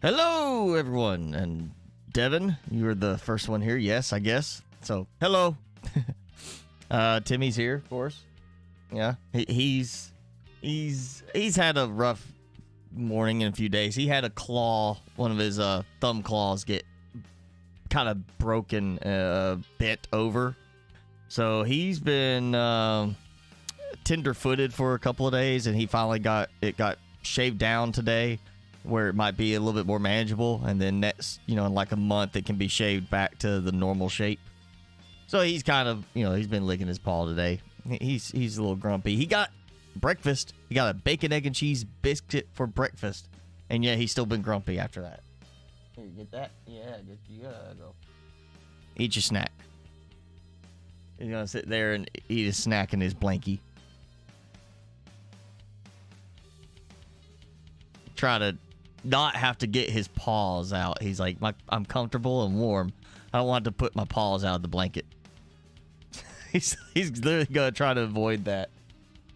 Hello, everyone. And Devin, you were the first one here. Yes, I guess. So, hello. Timmy's here, of course. Yeah, he's had a rough morning in a few days. He had a claw, one of his thumb claws, get kind of broken, bent over. So he's been tender-footed for a couple of days, and he finally got shaved down today, where it might be a little bit more manageable, and then next, in like a month, it can be shaved back to the normal shape. So he's kind of, he's been licking his paw today. He's a little grumpy. He got breakfast. He got a bacon, egg, and cheese biscuit for breakfast, and yeah, he's still been grumpy after that. Here, you get that? Yeah, you gotta go. Eat your snack. He's gonna sit there and eat his snack in his blankie. Try to not have to get his paws out. He's like, I'm comfortable and warm. I don't want to put my paws out of the blanket. he's literally gonna try to avoid that.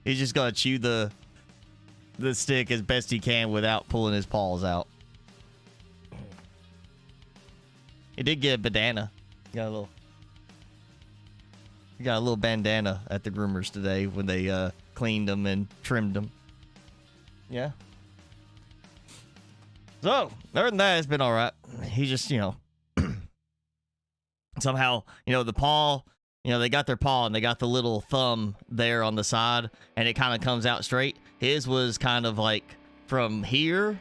He's just gonna chew the stick as best he can without pulling his paws out. He did get a bandana. He got a little bandana at the groomers today when they cleaned him and trimmed him. Yeah. So, other than that, it's been all right. He just, somehow, the paw, they got their paw and they got the little thumb there on the side, and it kind of comes out straight. His was kind of like from here,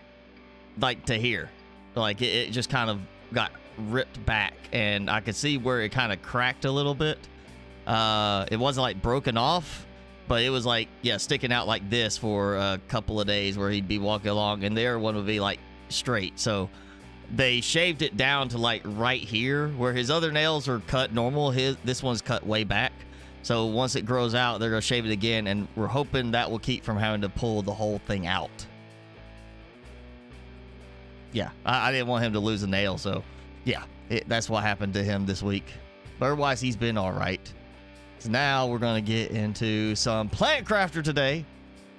like to here. Like it just kind of got ripped back, and I could see where it kind of cracked a little bit. It wasn't like broken off, but it was like, sticking out like this for a couple of days where he'd be walking along, and the other one would be like straight. So they shaved it down to like right here where his other nails are cut normal. This one's cut way back. So once it grows out, they're gonna shave it again, and we're hoping that will keep from having to pull the whole thing out. Yeah, I didn't want him to lose a nail, so yeah, that's what happened to him this week. But otherwise, he's been all right. So now we're gonna get into some Plant Crafter today,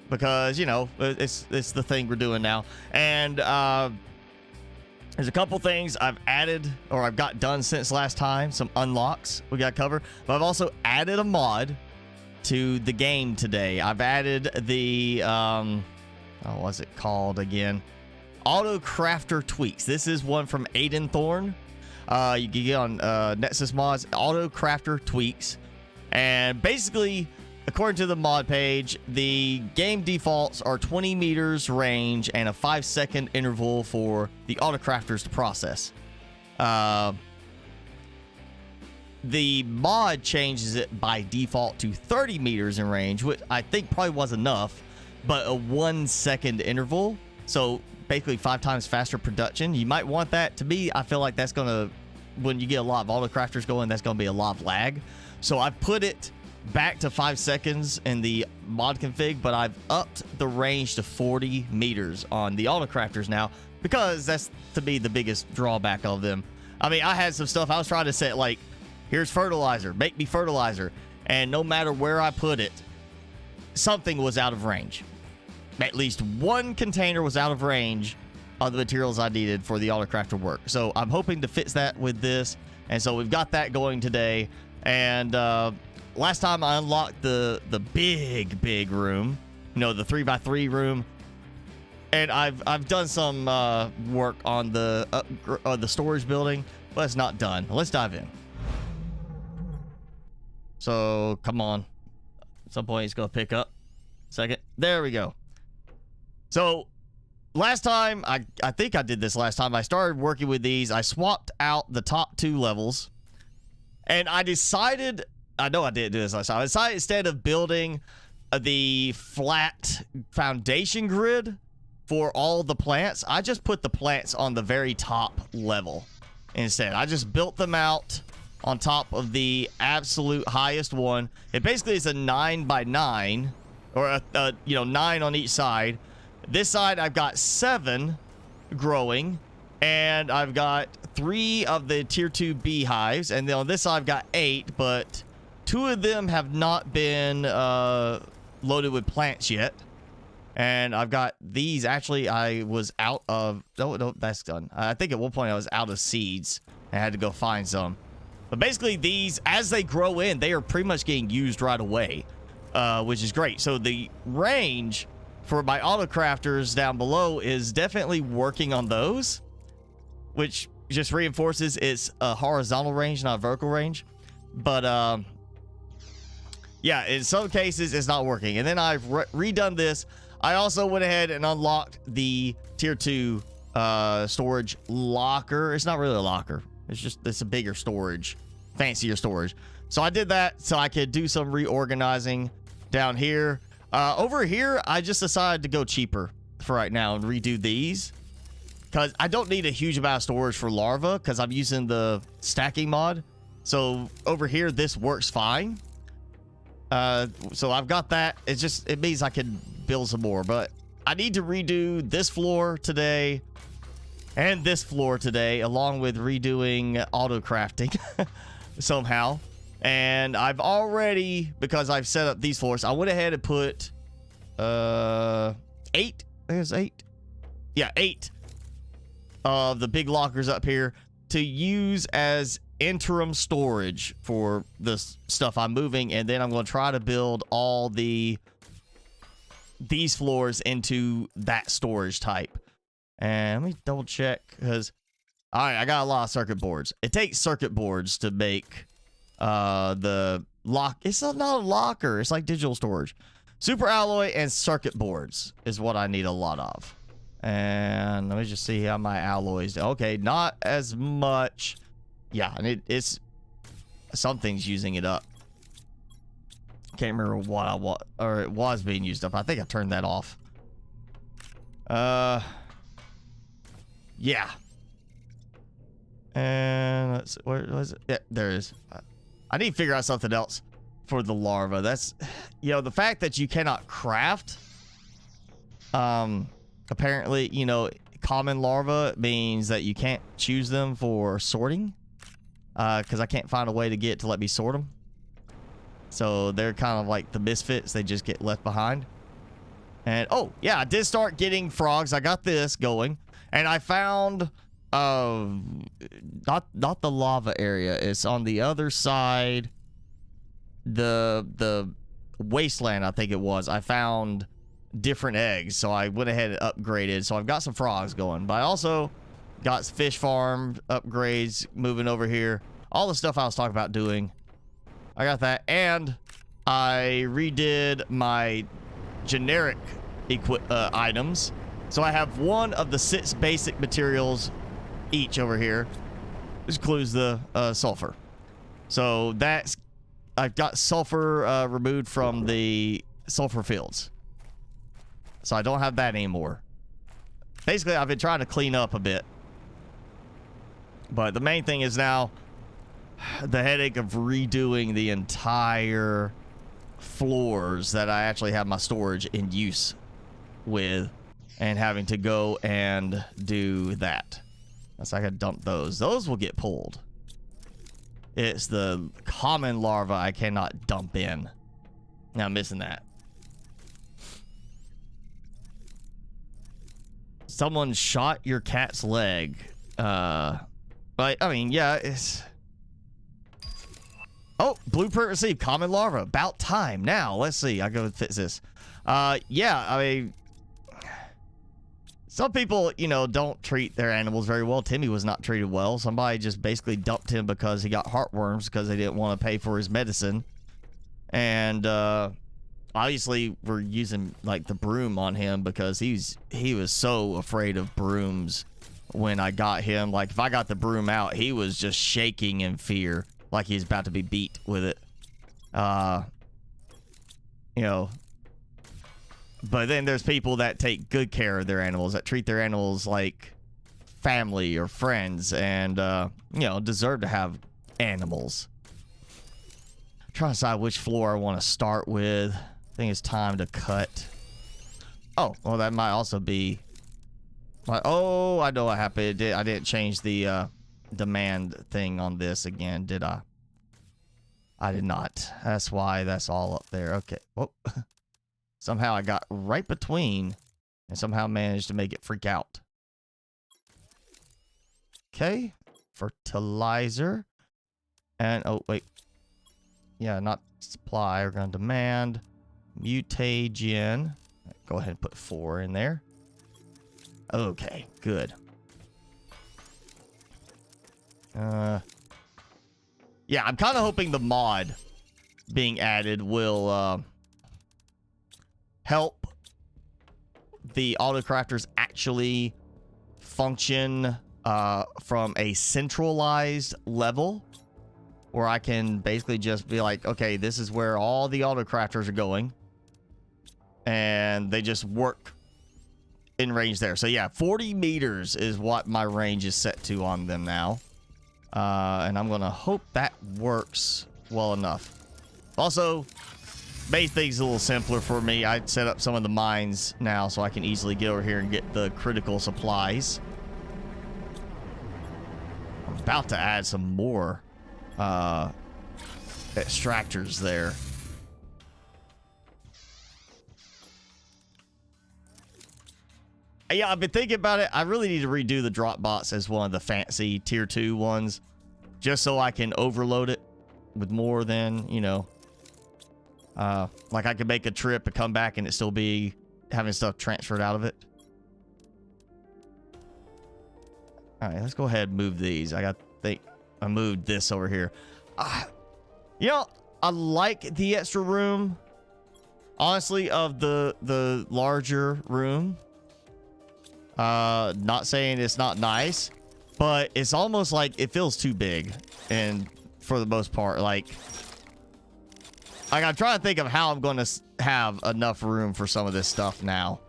because it's the thing we're doing now. And there's a couple things I've added, or I've got done since last time. Some unlocks we got covered, but I've also added a mod to the game today. I've added the what's it called again? Auto Crafter Tweaks. This is one from Aiden Thorne. You can get on Nexus Mods, Auto Crafter Tweaks. And basically, according to the mod page, the game defaults are 20 meters range and a 5-second interval for the autocrafters to process. The mod changes it by default to 30 meters in range, which I think probably was enough, but a 1-second interval. So basically 5 times faster production. You might want that. To me, I feel like that's going to, when you get a lot of autocrafters going, that's going to be a lot of lag. So I put it back to 5 seconds in the mod config, but I've upped the range to 40 meters on the autocrafters now, because that's, to me, the biggest drawback of them. I mean, I had some stuff I was trying to set, like, here's fertilizer, make me fertilizer, and no matter where I put it, something was out of range. At least one container was out of range of the materials I needed for the autocrafter work. So I'm hoping to fix that with this, and so we've got that going today. And last time I unlocked the big room, the 3x3 room, and I've done some work on the storage building, but it's not done. Let's dive in. So come on, at some point it's gonna pick up. Second, there we go. So last time, I think I did this last time, I started working with these. I swapped out the top 2 levels. And I decided, I know I didn't do this last time, I decided instead of building the flat foundation grid for all the plants, I just put the plants on the very top level instead. I just built them out on top of the absolute highest one. It basically is a 9x9, or 9 on each side. This side I've got 7 growing, and I've got 3 of the tier 2 beehives, and then on this side I've got 8, but 2 of them have not been loaded with plants yet. And I've got these. Actually, I was out of... No, that's done. I think at one point I was out of seeds. I had to go find some. But basically, these, as they grow in, they are pretty much getting used right away, which is great. So the range for my auto crafters down below is definitely working on those, which just reinforces it's a horizontal range, not a vertical range. But yeah, in some cases, it's not working. And then I've redone this. I also went ahead and unlocked the tier 2 storage locker. It's not really a locker. It's a bigger storage, fancier storage. So I did that so I could do some reorganizing down here. Over here, I just decided to go cheaper for right now and redo these, because I don't need a huge amount of storage for larva because I'm using the stacking mod. So over here, this works fine. So I've got that. It means I can build some more, but I need to redo this floor today and this floor today, along with redoing auto crafting somehow. And I've already, because I've set up these floors, I went ahead and put 8. I think it's 8. Yeah, 8 of the big lockers up here to use as interim storage for the stuff I'm moving. And then I'm going to try to build all these floors into that storage type. And let me double check, because all right, I got a lot of circuit boards. It takes circuit boards to make the lock. It's not a locker, it's like digital storage. Super alloy and circuit boards is what I need a lot of. And let me just see how my alloys do. Okay, not as much. Yeah, and it's something's using it up. Can't remember what I want, or it was being used up. I think I turned that off. Yeah. And let's see, where was it? Yeah, there it is. I need to figure out something else for the larva. That's, you know, the fact that you cannot craft. Apparently, you know, common larva means that you can't choose them for sorting. Because I can't find a way to get to let me sort them. So they're kind of like the misfits. They just get left behind. And oh yeah, I did start getting frogs. I got this going, and I found not the lava area. It's on the other side. The wasteland, I think it was. I found different eggs, so I went ahead and upgraded. So I've got some frogs going, but I also got fish farm upgrades moving over here. All the stuff I was talking about doing, I got that. And I redid my generic items. So I have one of the 6 basic materials each over here. This includes the sulfur. So that's, I've got sulfur removed from the sulfur fields. So I don't have that anymore. Basically, I've been trying to clean up a bit. But the main thing is now the headache of redoing the entire floors that I actually have my storage in use with, and having to go and do that. So I could dump those. Those will get pulled. It's the common larva I cannot dump in. Now I'm missing that. Someone shot your cat's leg. But I mean, yeah, it's... Oh, blueprint received. Common larva. About time. Now, let's see. I go fix this. Yeah, I mean... Some people, you know, don't treat their animals very well. Timmy was not treated well. Somebody just basically dumped him because he got heartworms because they didn't want to pay for his medicine. And, obviously, we're using, like, the broom on him because he was so afraid of brooms when I got him. Like, if I got the broom out, he was just shaking in fear, like he's about to be beat with it. You know. But then there's people that take good care of their animals, that treat their animals like family or friends, and, you know, deserve to have animals. I'm trying to decide which floor I want to start with. I think it's time to cut. Oh, well, that might also be... Oh, I know what happened. I didn't change the demand thing on this again, did I? I did not. That's why that's all up there. Okay. Oh. Somehow I got right between and somehow managed to make it freak out. Okay. Fertilizer. And, oh, wait. Yeah, not supply. We're going to demand. Mutagen. Go ahead and put 4 in there. Okay, good. Yeah, I'm kind of hoping the mod being added will help the autocrafters actually function from a centralized level, where I can basically just be like, okay, this is where all the autocrafters are going, and they just work in range there. So yeah, 40 meters is what my range is set to on them now. And I'm gonna hope that works well enough. Also, made things a little simpler for me. I set up some of the mines now so I can easily get over here and get the critical supplies. I'm about to add some more extractors there. Yeah, I've been thinking about it. I really need to redo the drop bots as one of the fancy tier 2 ones, just so I can overload it with more than, you know, like I could make a trip and come back and it still be having stuff transferred out of it. All right, let's go ahead and move these. I moved this over here. You know, I like the extra room, honestly, of the larger room. Not saying it's not nice, but it's almost like it feels too big. And for the most part, like I'm trying to think of how I'm going to have enough room for some of this stuff now,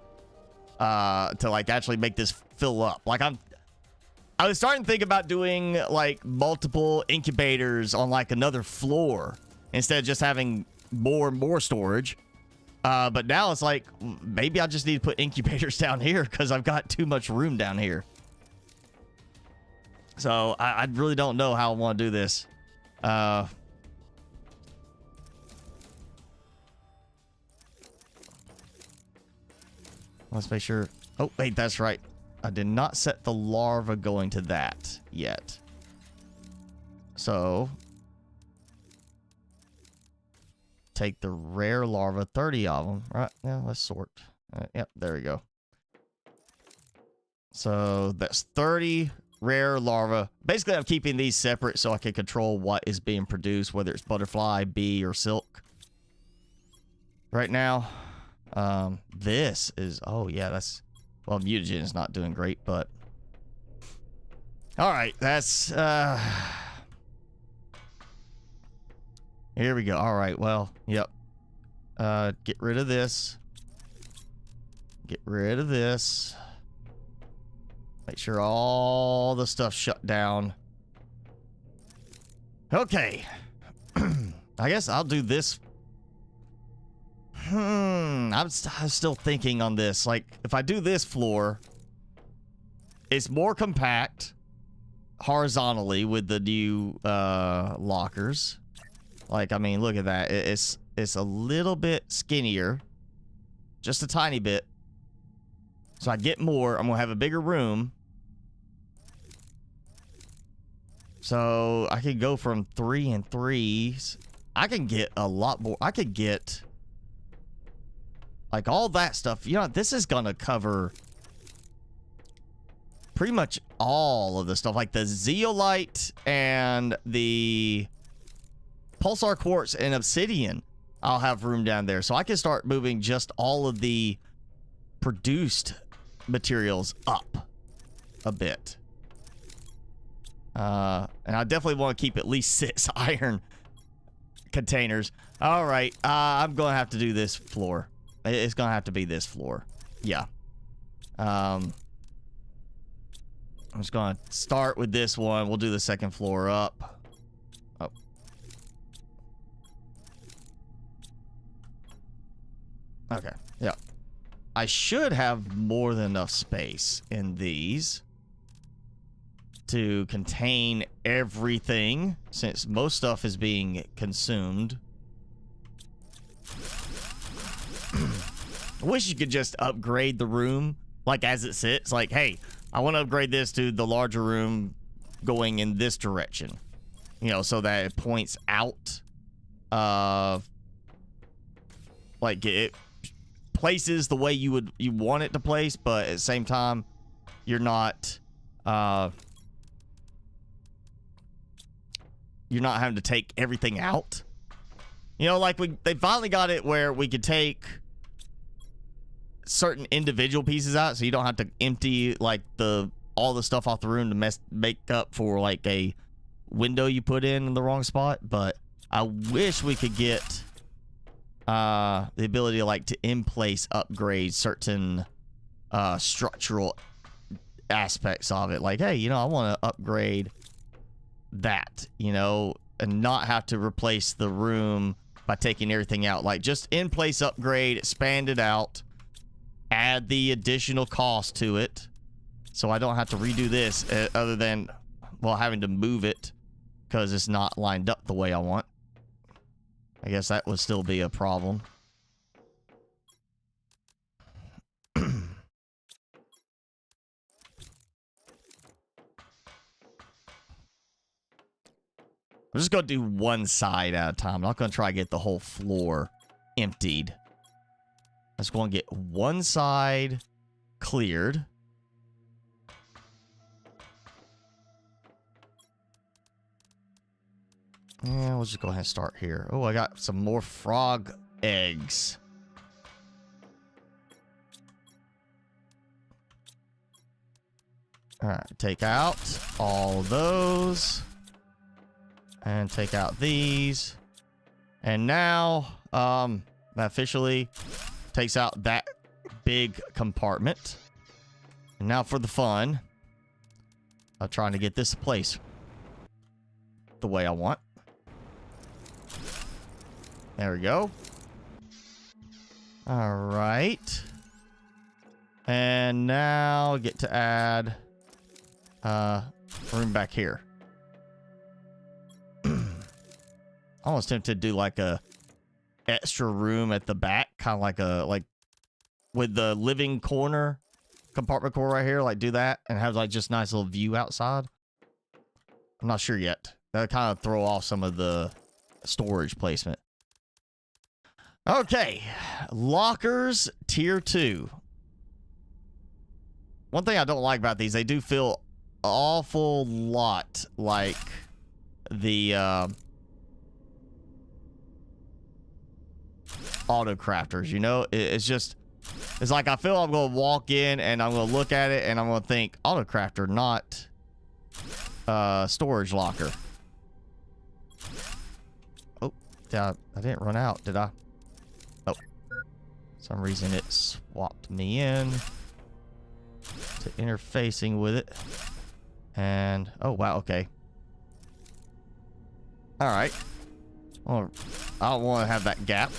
to like actually make this fill up. Like I was starting to think about doing like multiple incubators on like another floor instead of just having more and more storage. But now it's like, maybe I just need to put incubators down here because I've got too much room down here. So I really don't know how I want to do this. Let's make sure. Oh, wait, that's right. I did not set the larva going to that yet. So take the rare larva, 30 of them. Right, yeah, let's sort. Yep, there we go. So that's 30 rare larva. Basically, I'm keeping these separate so I can control what is being produced, whether it's butterfly, bee, or silk. Right now, this is, oh yeah, that's, well, mutagen is not doing great, but all right, that's here we go. All right, well, yep. Get rid of this. Get rid of this. Make sure all the stuff shut down. Okay. I guess I'll do this. I'm still thinking on this. Like, if I do this floor, it's more compact horizontally with the new lockers. Like, I mean, look at that. It's a little bit skinnier. Just a tiny bit. So I get more. I'm going to have a bigger room. So I could go from 3 and 3s. I can get a lot more. I could get like all that stuff. You know, this is going to cover pretty much all of the stuff. Like the zeolite and the pulsar quartz and obsidian. I'll have room down there. So I can start moving just all of the produced materials up a bit. And I definitely want to keep at least 6 iron containers. All right. I'm going to have to do this floor. It's going to have to be this floor. Yeah. I'm just going to start with this one. We'll do the second floor up. Oh. Okay. Yeah. I should have more than enough space in these to contain everything, since most stuff is being consumed. I wish you could just upgrade the room, like, as it sits. Like, hey, I want to upgrade this to the larger room going in this direction. You know, so that it points out. Like, it places the way you want it to place, but at the same time, you're not having to take everything out. You know, like they finally got it where we could take certain individual pieces out, so you don't have to empty like all the stuff off the room to make up for like a window you put in the wrong spot. But I wish we could get the ability to like to in place upgrade certain structural aspects of it. Like, hey, you know, I want to upgrade that, you know, and not have to replace the room by taking everything out. Like, just in place upgrade, expand it out, add the additional cost to it, so I don't have to redo this other than, well, having to move it because it's not lined up the way I want. I guess that would still be a problem. I'm just going to do one side at a time. I'm not going to try to get the whole floor emptied. I'm just going to get one side cleared. Yeah, we'll just go ahead and start here. Oh, I got some more frog eggs. All right, take out all those. And take out these. And now, that officially takes out that big compartment. And now for the fun of trying to get this place the way I want. There we go. All right. And now get to add room back here. Almost tempted to do like a extra room at the back, kind of like with the living corner compartment core right here, like do that and have like just nice little view outside. I'm not sure yet. That'll kind of throw off some of the storage placement. Okay, lockers tier 2. One thing I don't like about these, they do feel awful lot like the auto crafters, you know. It's just, it's like I feel I'm gonna walk in and I'm gonna look at it and I'm gonna think auto crafter, not storage locker. Oh, I didn't run out, did I? Oh, for some reason it swapped me in to interfacing with it. And oh wow, okay. All right. Well, I don't want to have that gap.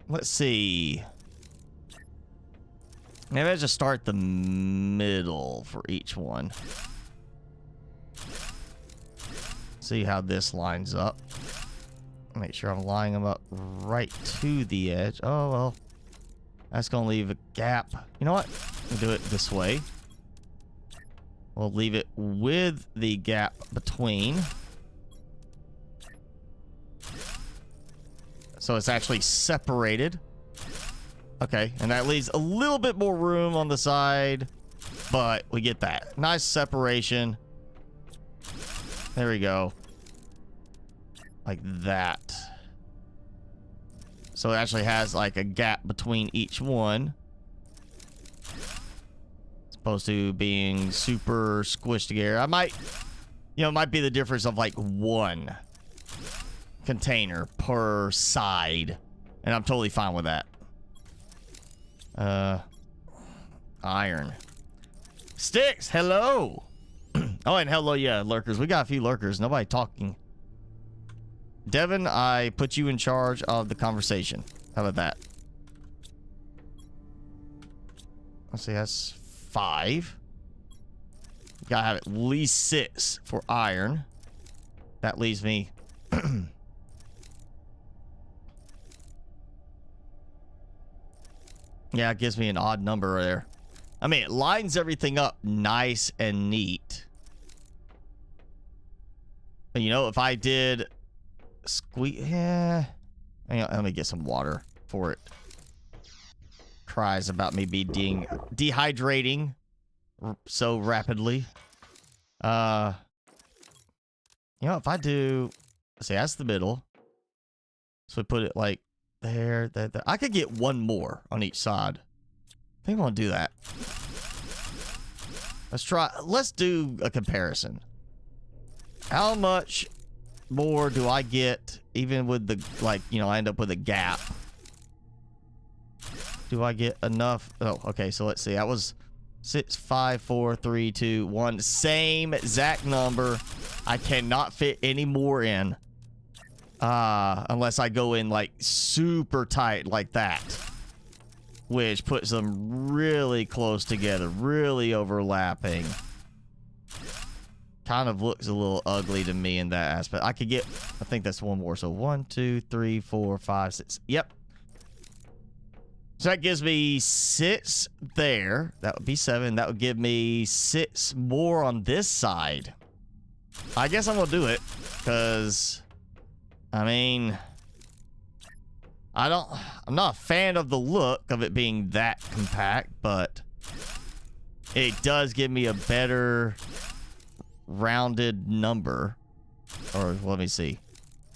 Let's see. Maybe I just start the middle for each one. See how this lines up. Make sure I'm lining them up right to the edge. Oh, well. That's going to leave a gap. You know what? We'll do it this way. We'll leave it with the gap between. So it's actually separated. Okay, and that leaves a little bit more room on the side, but we get that. Nice separation. There we go. Like that. So it actually has like a gap between each one. As opposed to being super squished together. I might, you know, it might be the difference of like one container per side. And I'm totally fine with that. Iron. Sticks, hello. Oh, and hello, yeah, lurkers. We got a few lurkers. Nobody talking. Devin, I put you in charge of the conversation. How about that? Let's see, that's 5. Gotta have at least 6 for iron. That leaves me Yeah, it gives me an odd number there. I mean, it lines everything up nice and neat. But, you know, if I did squeeze... Yeah. Hang on, let me get some water for it. Cries about me being dehydrating so rapidly. You know, if I do... Let's see, that's the middle. So we put it like there, there. I could get one more on each side. I think I want to do that. Let's do a comparison. How much more do I get even with the, like, you know, I end up with a gap? Do I get enough? Oh, okay, so let's see. That was 6, 5, 4, 3, 2, 1. Same exact number. I cannot fit any more in. Unless I go in like super tight like that. Which puts them really close together, really overlapping. Kind of looks a little ugly to me in that aspect. I could get, I think that's one more. So 1, 2, 3, 4, 5, 6. Yep. So that gives me 6 there. That would be 7. That would give me 6 more on this side. I guess I'm gonna do it because, I mean, I'm not a fan of the look of it being that compact, but it does give me a better rounded number. Or let me see.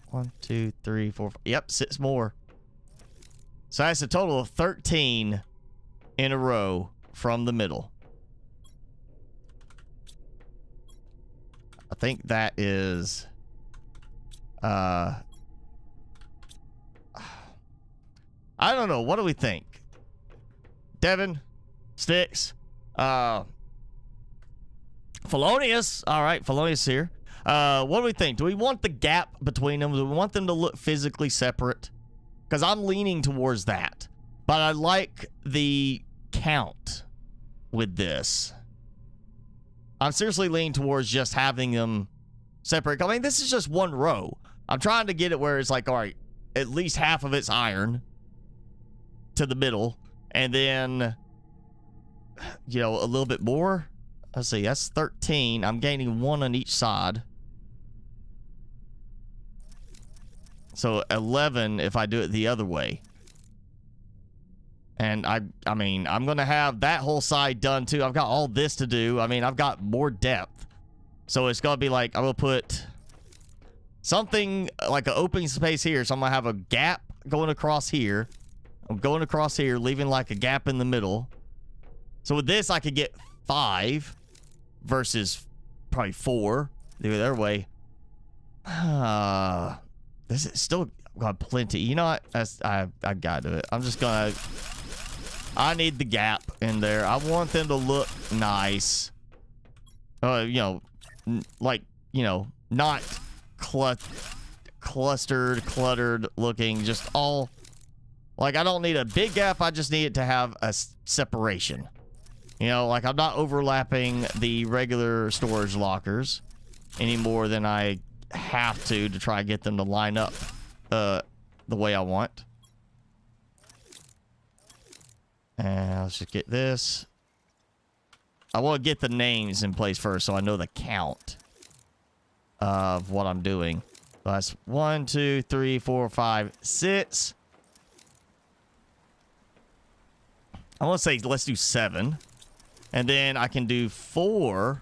1, 2, 3, 4, 5. Yep, 6 more. So that's a total of 13 in a row from the middle. I think that is I don't know. What do we think? Devin? Sticks? Felonious. All right, Felonious here. What do we think? Do we want the gap between them? Do we want them to look physically separate? Because I'm leaning towards that. But I like the count with this. I'm seriously leaning towards just having them separate. I mean, this is just one row. I'm trying to get it where it's like, all right, at least half of it's iron to the middle. And then, you know, a little bit more. Let's see, that's 13. I'm gaining 1 on each side. So 11 if I do it the other way. And I mean, I'm going to have that whole side done too. I've got all this to do. I mean, I've got more depth. So it's going to be like, I'm going to put something like an open space here. So I'm going to have a gap going across here. I'm going across here, leaving like a gap in the middle. So with this, I could get 5 versus probably 4 the other way. This is still got plenty. You know what? I got to it. I'm just gonna. I need the gap in there. I want them to look nice. You know, like, you know, not clustered, cluttered looking. Just all. Like, I don't need a big gap. I just need it to have a separation. You know, like I'm not overlapping the regular storage lockers any more than I have to try and get them to line up the way I want. And let's just get this. I want to get the names in place first so I know the count of what I'm doing. So that's 1, 2, 3, 4, 5, 6. I want to say let's do 7. And then I can do 4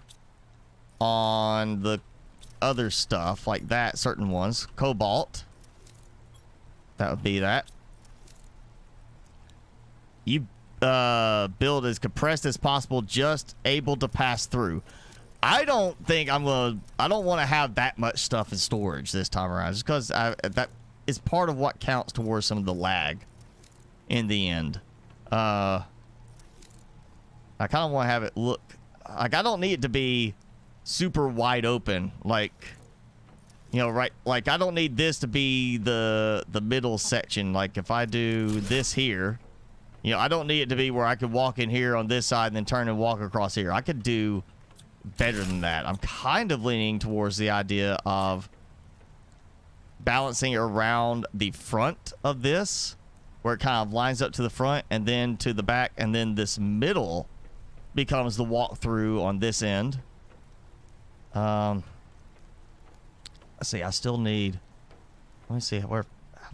on the other stuff like that, certain ones. Cobalt. That would be that. You build as compressed as possible, just able to pass through. I don't think I don't want to have that much stuff in storage this time around, just because that is part of what counts towards some of the lag in the end. I kind of want to have it look like, I don't need it to be super wide open, like, you know, right? Like, I don't need this to be the middle section. Like, if I do this here, you know, I don't need it to be where I could walk in here on this side and then turn and walk across here. I could do better than that. I'm kind of leaning towards the idea of balancing around the front of this, where it kind of lines up to the front and then to the back, and then this middle becomes the walkthrough on this end. Let's see. I still need. Let me see how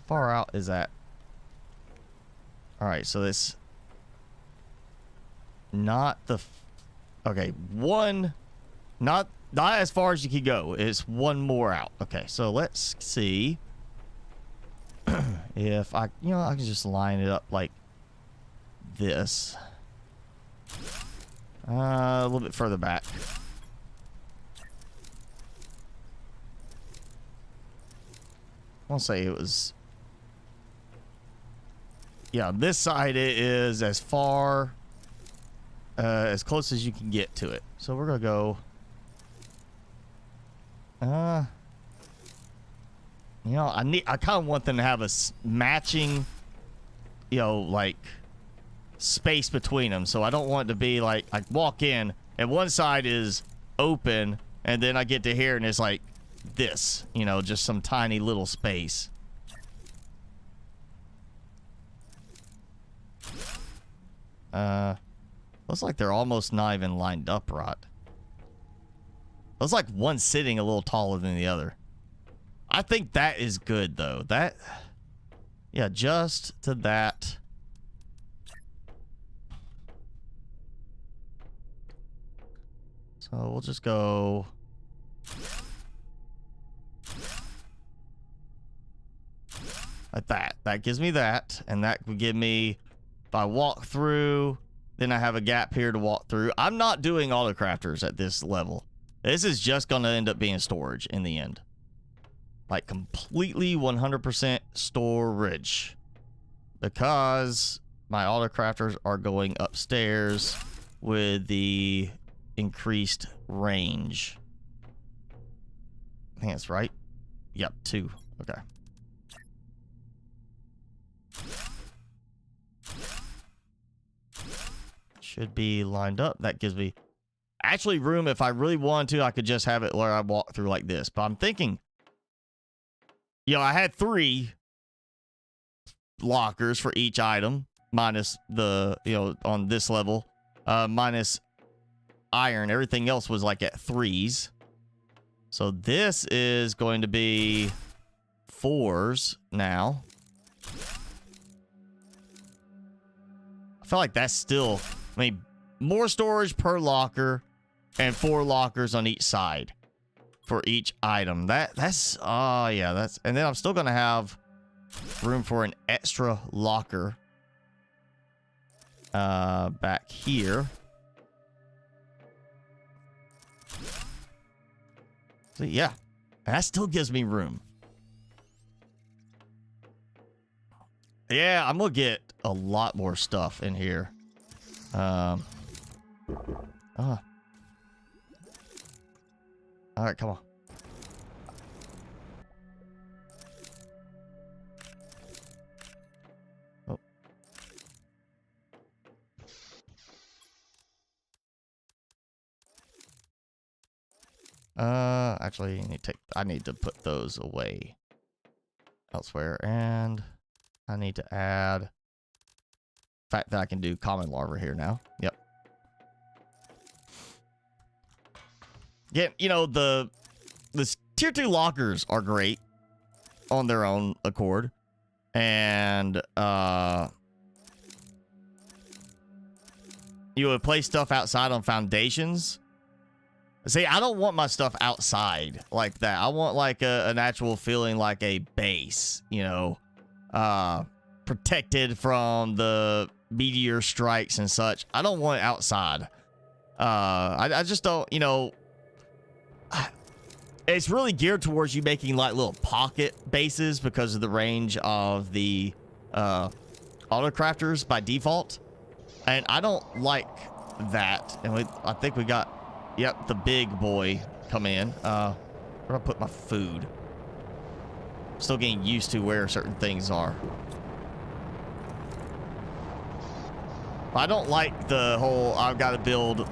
far out is that. All right, so this. Not the. Okay, one. Not as far as you can go. It's one more out. Okay, so let's see if I can just line it up like this. A little bit further back. I'll say it was. Yeah, this side is as far, as close as you can get to it. So we're gonna go. I kind of want them to have a matching, like space between them. So I don't want it to be like I walk in and one side is open and then I get to here and it's like this, just some tiny little space. Looks like they're almost not even lined up right. Looks like one's sitting a little taller than the other. I think that is good though. Yeah, just to that. So we'll just go. Like that. That gives me that. And that would give me, if I walk through, then I have a gap here to walk through. I'm not doing auto crafters at this level. This is just going to end up being storage in the end. Like completely 100% storage. Because my auto crafters are going upstairs with the increased range. I think that's right. Yep, 2. Okay. Should be lined up. That gives me actually room. If I really wanted to, I could just have it where I walk through like this. But I'm thinking, I had 3 lockers for each item, minus the, on this level, minus iron. Everything else was like at 3s. So this is going to be 4s now. I feel like that's still, more storage per locker and 4 lockers on each side for each item. That's and then I'm still going to have room for an extra locker back here. So yeah, and that still gives me room. Yeah, I'm gonna get a lot more stuff in here. All right, come on. Actually, I need to put those away elsewhere, and I need to add the fact that I can do common larva here now. Yep. Yeah, the tier 2 lockers are great on their own accord, and you would place stuff outside on foundations. See, I don't want my stuff outside like that. I want like an actual feeling like a base, protected from the meteor strikes and such. I don't want it outside. I just don't, it's really geared towards you making like little pocket bases because of the range of the auto crafters by default. And I don't like that. And I think we got, yep, the big boy come in. Where do I put my food? Still getting used to where certain things are. I don't like the whole, I've got to build,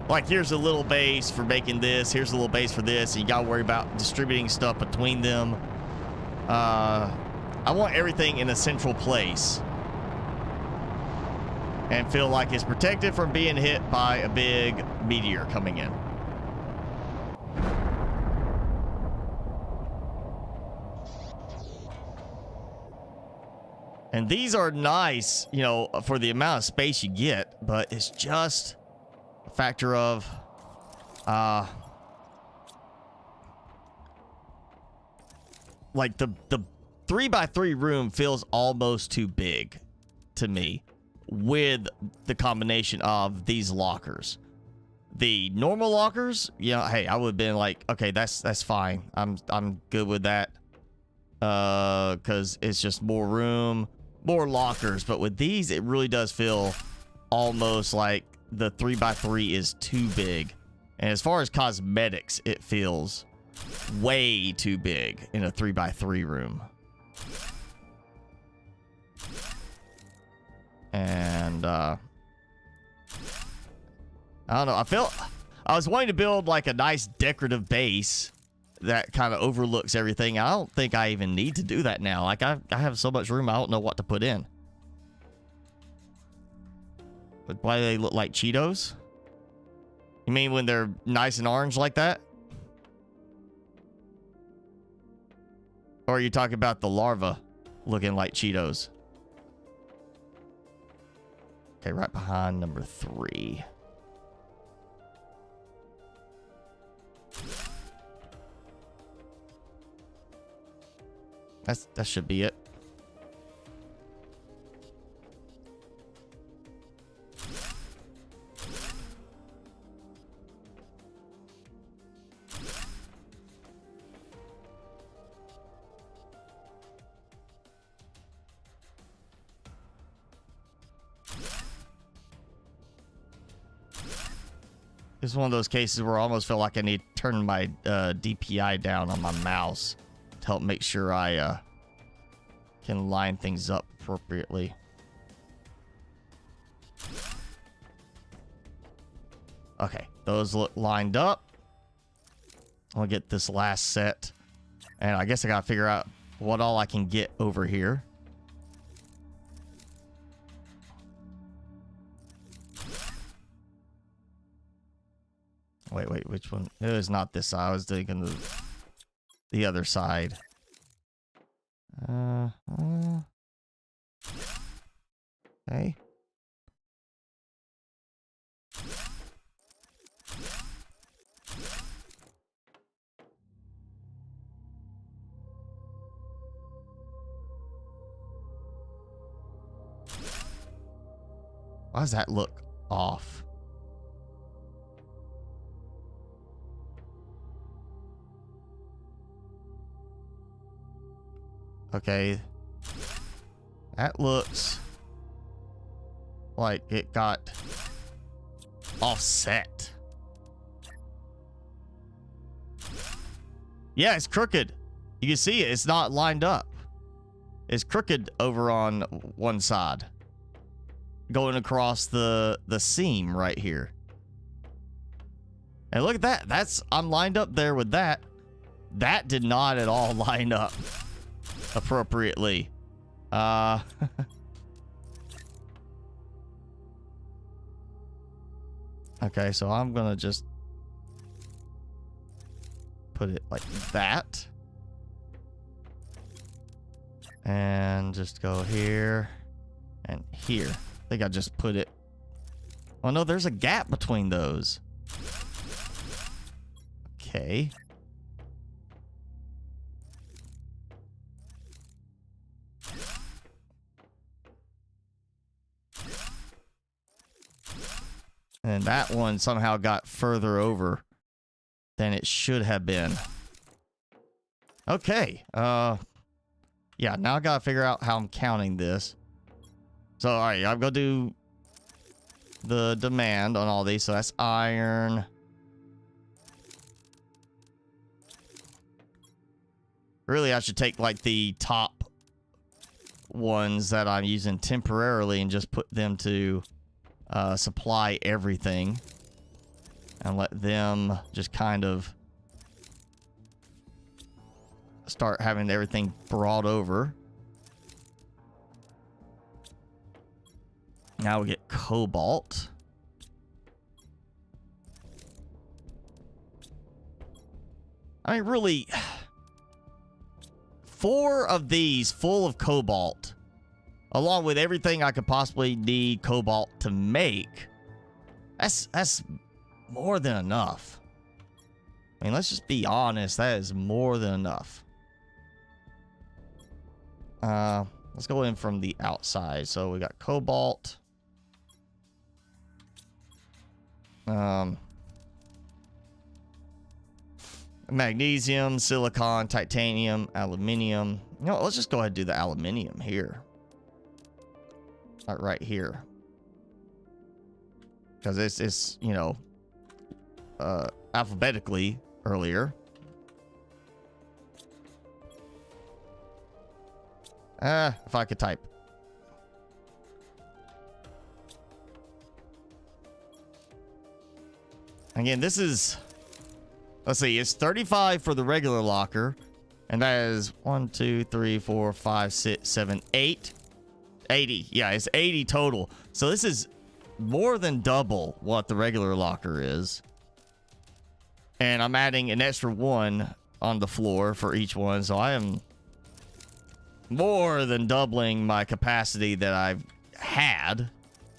like, here's a little base for making this, here's a little base for this, and you got to worry about distributing stuff between them. I want everything in a central place. and feel like it's protected from being hit by a big meteor coming in. And these are nice, you know, for the amount of space you get, but it's just a factor of, like the 3x3 room feels almost too big to me with the combination of these lockers. The normal lockers, you know, hey, I would have been like, okay, that's fine. I'm good with that. Because it's just more room, more lockers. But with these, it really does feel almost like the 3x3 is too big. And as far as cosmetics, it feels way too big in a 3x3 room. And I don't know, I was wanting to build like a nice decorative base that kind of overlooks everything. I don't think I even need to do that now. Like I have so much room, I don't know what to put in. But why do they look like Cheetos? You mean when they're nice and orange like that? Or are you talking about the larva looking like Cheetos? Okay, right behind number 3. That should be it. This is one of those cases where I almost feel like I need to turn my DPI down on my mouse to help make sure I can line things up appropriately. Okay, those look lined up. I'll get this last set. And I guess I gotta figure out what all I can get over here. Wait, which one? It was not this side. I was thinking the other side. Okay. Why does that look off? Okay. That looks like it got offset. Yeah, it's crooked. You can see it. It's not lined up. It's crooked over on one side. Going across the seam right here. And look at that. I'm lined up there with that. That did not at all line up appropriately. Okay, so I'm gonna just put it like that. And just go here and here. I think I just put it. Oh no, there's a gap between those. Okay. And that one somehow got further over than it should have been. Okay. Yeah, now I gotta figure out how I'm counting this. So, alright, I'm gonna do the demand on all these. So that's iron. Really, I should take like the top ones that I'm using temporarily and just put them to supply everything and let them just kind of start having everything brought over. Now we get cobalt. I mean, really, 4 of these full of cobalt, along with everything I could possibly need cobalt to make, that's more than enough. I mean, let's just be honest, that is more than enough. Let's go in from the outside. So we got cobalt. Magnesium, silicon, titanium, aluminium. You know, let's just go ahead and do the aluminium here. Right here. Because it's, you know, alphabetically earlier. If I could type. Again, this is, let's see, it's 35 for the regular locker. And that is 1, 2, 3, 4, 5, 6, 7, 8. 80. Yeah, it's 80 total. So this is more than double what the regular locker is. And I'm adding an extra 1 on the floor for each one. So I am more than doubling my capacity that I've had.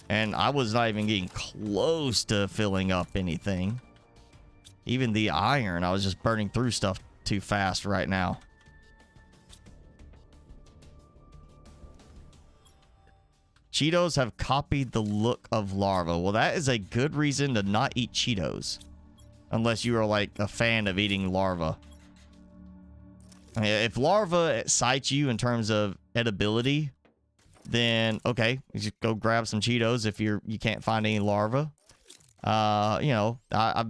And I was not even getting close to filling up anything. Even the iron, I was just burning through stuff too fast right now. Cheetos have copied the look of larva. Well, that is a good reason to not eat Cheetos. Unless you are like a fan of eating larva. I mean, if larva excites you in terms of edibility, then okay, you just go grab some Cheetos if you can't find any larva. You know, I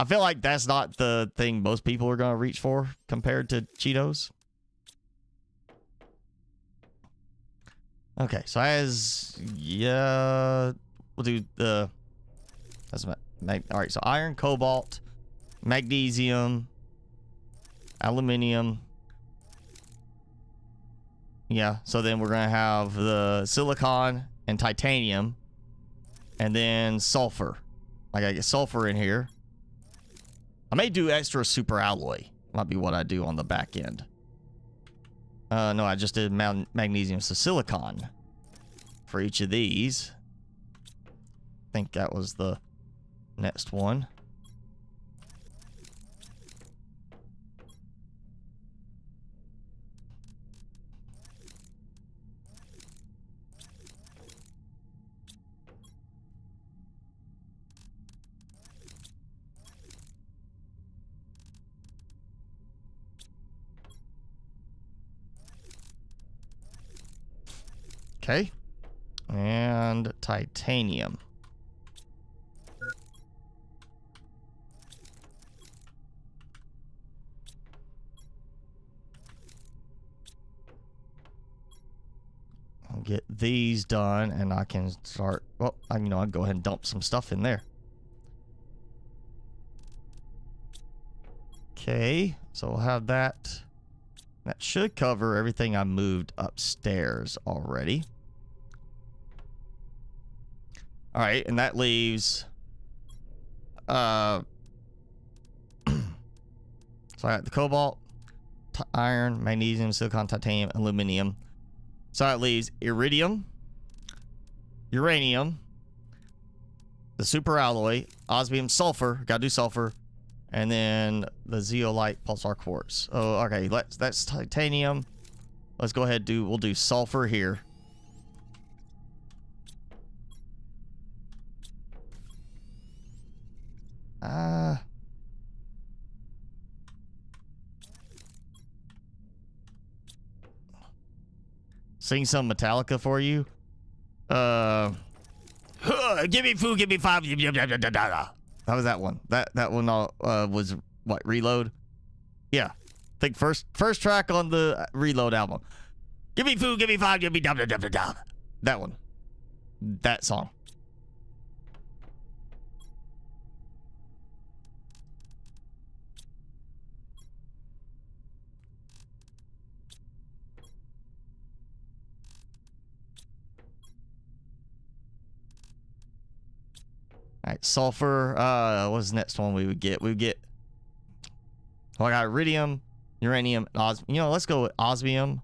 feel like that's not the thing most people are gonna reach for compared to Cheetos. Okay, so we'll do the all right. So iron, cobalt, magnesium, aluminium. Yeah, so then we're gonna have the silicon and titanium, and then sulfur. I gotta get sulfur in here. I may do extra super alloy. Might be what I do on the back end. No, I just did magnesium, so silicon for each of these. I think that was the next one. Okay. And titanium. I'll get these done and I can start, well, I'll go ahead and dump some stuff in there. Okay, so we'll have that. That should cover everything I moved upstairs already. All right, and that leaves, so I got the cobalt, iron, magnesium, silicon, titanium, aluminum. So that leaves iridium, uranium, the super alloy, osmium, sulfur. Gotta do sulfur, and then the zeolite pulsar quartz. Oh, okay. That's titanium. Let's go ahead and we'll do sulfur here. Sing some Metallica for you. Give me food, give me 5. How was that one? That one was what, Reload? Yeah. I think first track on the Reload album. Give me food, give me 5, give me that one. That song. right, sulfur. What's the next one we would get? We would get. Well, I got iridium, uranium, you know, let's go with osmium.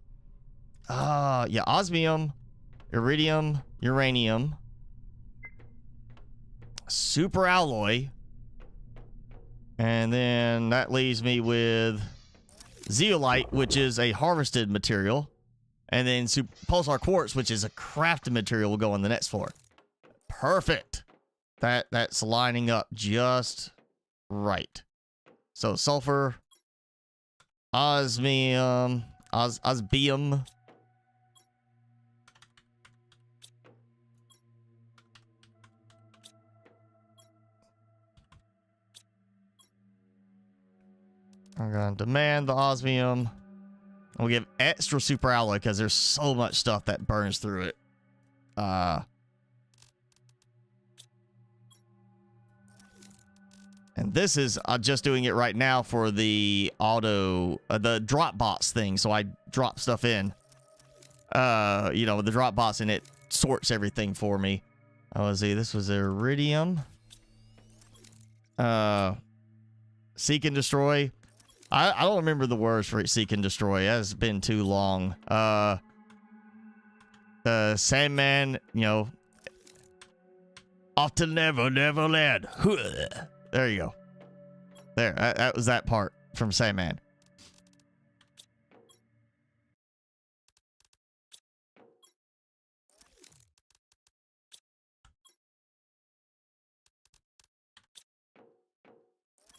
Yeah, osmium, iridium, uranium, super alloy, and then that leaves me with zeolite, which is a harvested material, and then pulsar quartz, which is a crafted material, will go on the next floor. Perfect. That's lining up just right. So sulfur, osmium, osmium. I'm gonna demand the osmium. We'll give extra super alloy because there's so much stuff that burns through it. And this is just doing it right now for the the drop box thing. So I drop stuff in, you know, with the drop box, and it sorts everything for me. Let's see, this was iridium. Seek and destroy. I don't remember the words for seek and destroy. It has been too long. Sandman, you know, off to Neverland. There you go. There, that was that part from Sandman.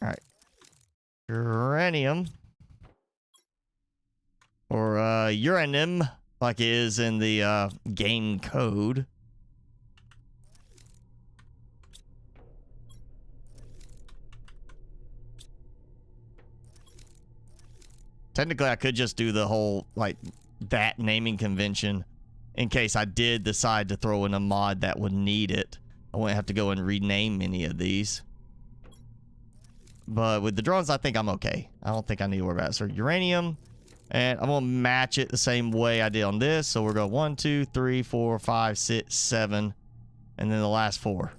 All right. Uranium. Or uranium, like it is in the game code. Technically, I could just do the whole, like, that naming convention in case I did decide to throw in a mod that would need it. I wouldn't have to go and rename any of these. But with the drones, I think I'm okay. I don't think I need to worry about it. So uranium, and I'm going to match it the same way I did on this. So we're going 1, 2, 3, 4, 5, 6, 7, and then the last 4.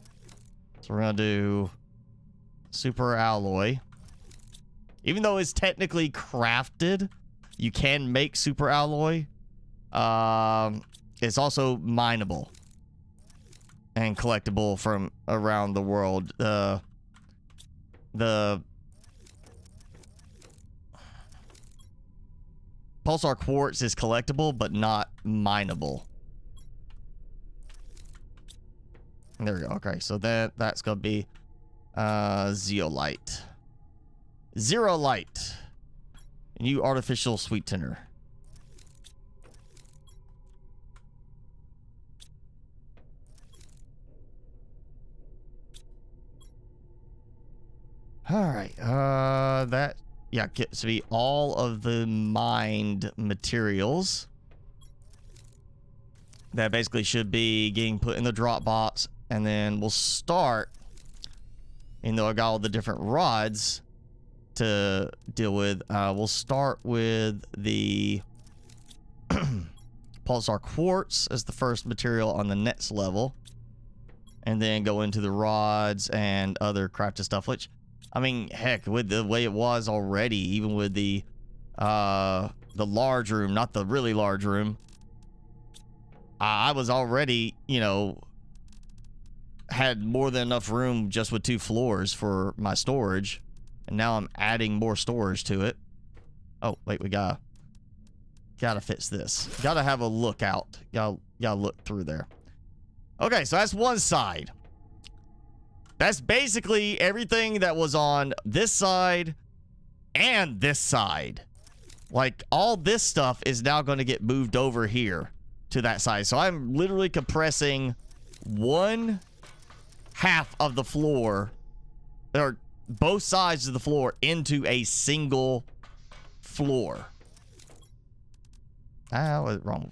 So we're going to do super alloy. Even though it's technically crafted, you can make super alloy. It's also mineable and collectible from around the world. The pulsar quartz is collectible, but not mineable. There we go. Okay, so that's gonna be zeolite. Zero light. New artificial sweetener. Alright, that, yeah, gets to be all of the mined materials. That basically should be getting put in the drop box, and then we'll start, even though I got all the different rods to deal with, we'll start with the pulsar quartz as the first material on the next level, and then go into the rods and other crafted stuff, which, I mean, heck, with the way it was already, even with the large room, not the really large room, I was already, you know, had more than enough room just with 2 floors for my storage. And now I'm adding more storage to it. Oh, wait, we gotta fix this. Gotta have a look out. Gotta look through there. Okay, so that's one side. That's basically everything that was on this side and this side. Like, all this stuff is now going to get moved over here to that side. So I'm literally compressing 1/2 of the floor, or both sides of the floor, into a single floor. I was wrong.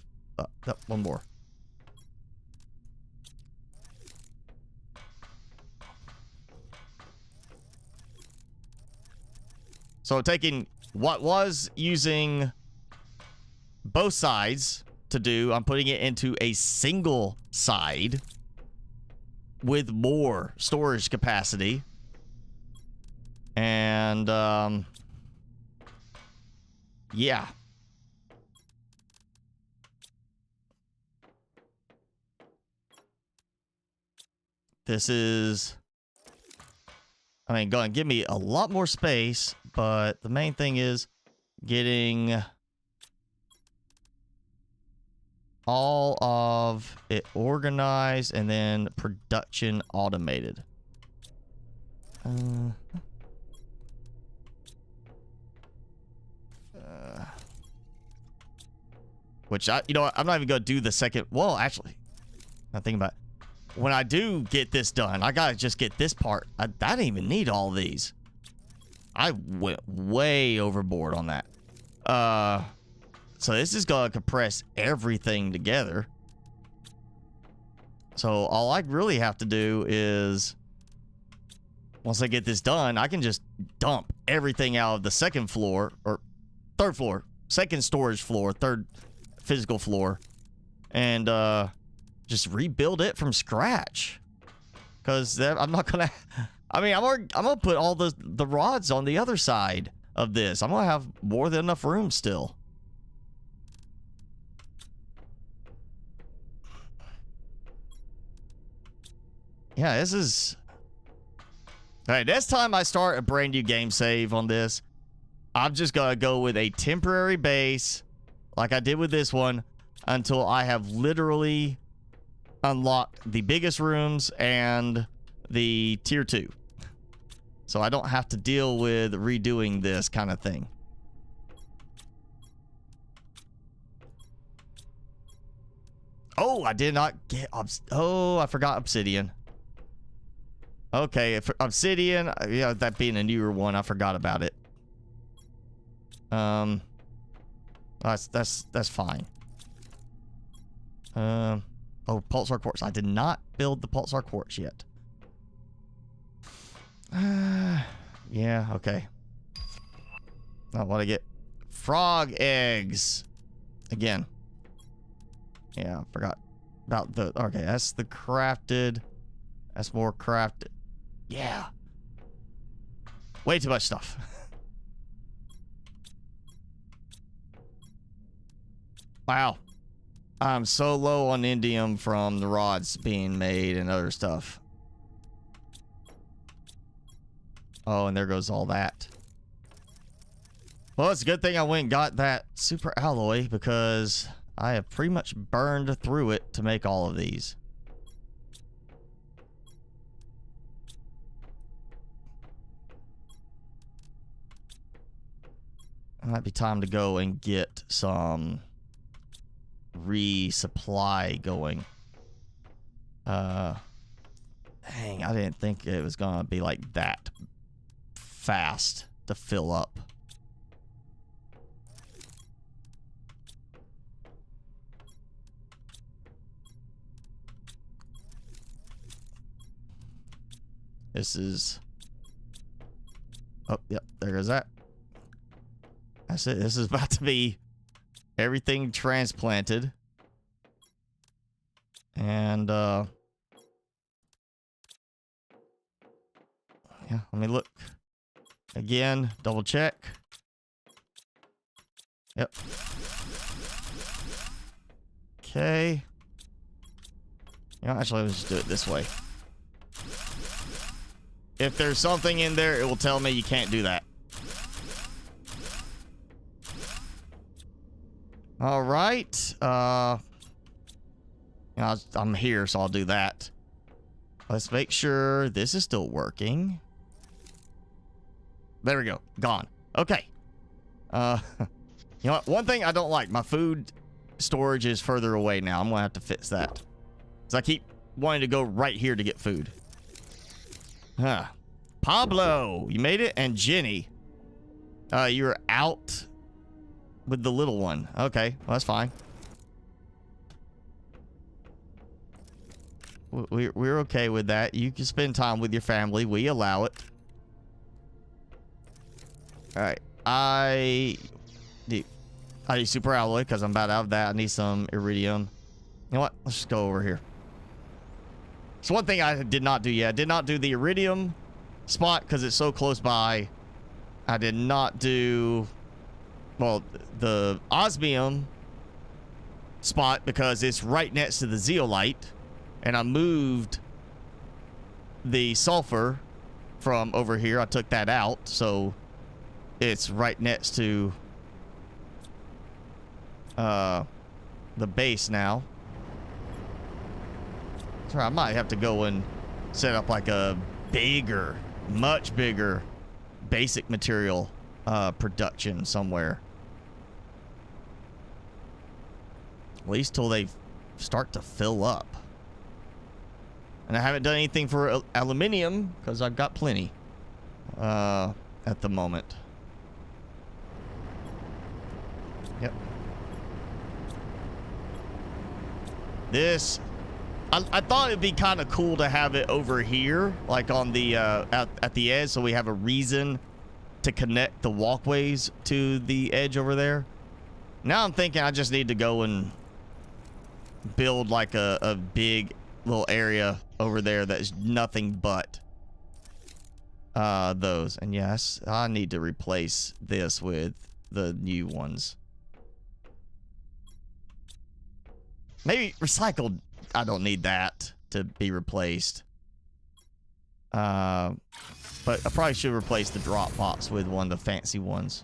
One more. So taking what was using both sides to do, I'm putting it into a single side. with more storage capacity. And, yeah. This is, I mean, going to give me a lot more space, but the main thing is getting all of it organized and then production automated. Which you know what, I'm not even gonna do the second. Well, actually, I'm thinking about it. When I do get this done, I gotta just get this part. I didn't even need all these. I went way overboard on that. So this is gonna compress everything together. So all I really have to do is, once I get this done, I can just dump everything out of the second floor, or third floor, second storage floor, third physical floor, and just rebuild it from scratch. Because I'm not gonna, I mean, I'm gonna put all the rods on the other side of this. I'm gonna have more than enough room still. Yeah, this is... Alright, next time I start a brand new game save on this, I'm just gonna go with a temporary base, like I did with this one, until I have literally unlocked the biggest rooms and the tier 2. So I don't have to deal with redoing this kind of thing. Oh, I did not get... Oh, I forgot obsidian. Okay, if obsidian, yeah, that being a newer one, I forgot about it. That's fine. Oh, pulsar quartz. I did not build the pulsar quartz yet. Yeah, okay. I want to get frog eggs again. Yeah, I forgot about the... Okay, that's the crafted. That's more crafted. Yeah. Way too much stuff. Wow. I'm so low on indium from the rods being made and other stuff. Oh, and there goes all that. Well, it's a good thing I went and got that super alloy, because I have pretty much burned through it to make all of these. It might be time to go and get some resupply going. Dang, I didn't think it was gonna be like that fast to fill up. This is... Oh, yep, there goes that. That's it. This is about to be everything transplanted. And, yeah, let me look. Again, double check. Yep. Okay. You know, actually, let's just do it this way. If there's something in there, it will tell me you can't do that. All right. I'm here, so I'll do that. Let's make sure this is still working. There we go. Gone. Okay. You know what? One thing I don't like, my food storage is further away now. I'm gonna have to fix that, because I keep wanting to go right here to get food. Huh. Pablo, you made it, and Jenny, you're out with the little one. Okay, well, that's fine. We're okay with that. You can spend time with your family. We allow it. All right. I need super alloy because I'm about out of that. I need some iridium. You know what? Let's just go over here. So one thing I did not do yet. I did not do the iridium spot because it's so close by. I did not do, well, the osmium spot because it's right next to the zeolite. And I moved the sulfur from over here. I took that out. So it's right next to the base now. So I might have to go and set up like a bigger, much bigger basic material production somewhere. At least till they start to fill up. And I haven't done anything for aluminium because I've got plenty at the moment. Yep. This, I thought it'd be kind of cool to have it over here, like on the at the edge, so we have a reason to connect the walkways to the edge over there. Now I'm thinking I just need to go and build like a big little area over there that's nothing but those. And yes, I need to replace this with the new ones. Maybe recycled. I don't need that to be replaced. But I probably should replace the drop box with one of the fancy ones.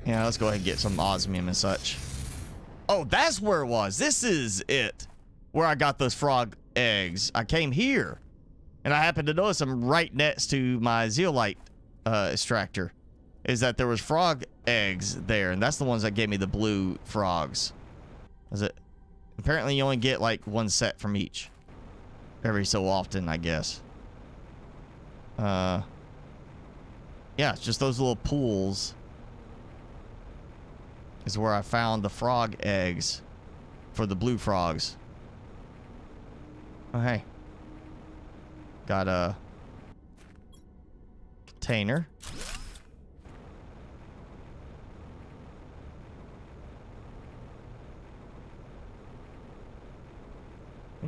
Yeah, let's go ahead and get some osmium and such. Oh, that's where it was. This is it. Where I got those frog eggs. I came here. And I happened to notice I'm right next to my zeolite extractor. Is that there was frog eggs there. And that's the ones that gave me the blue frogs. Is it? Apparently you only get like one set from each. Every so often, I guess. Yeah, it's just those little pools. Is where I found the frog eggs for the blue frogs. Oh, hey. Got a container.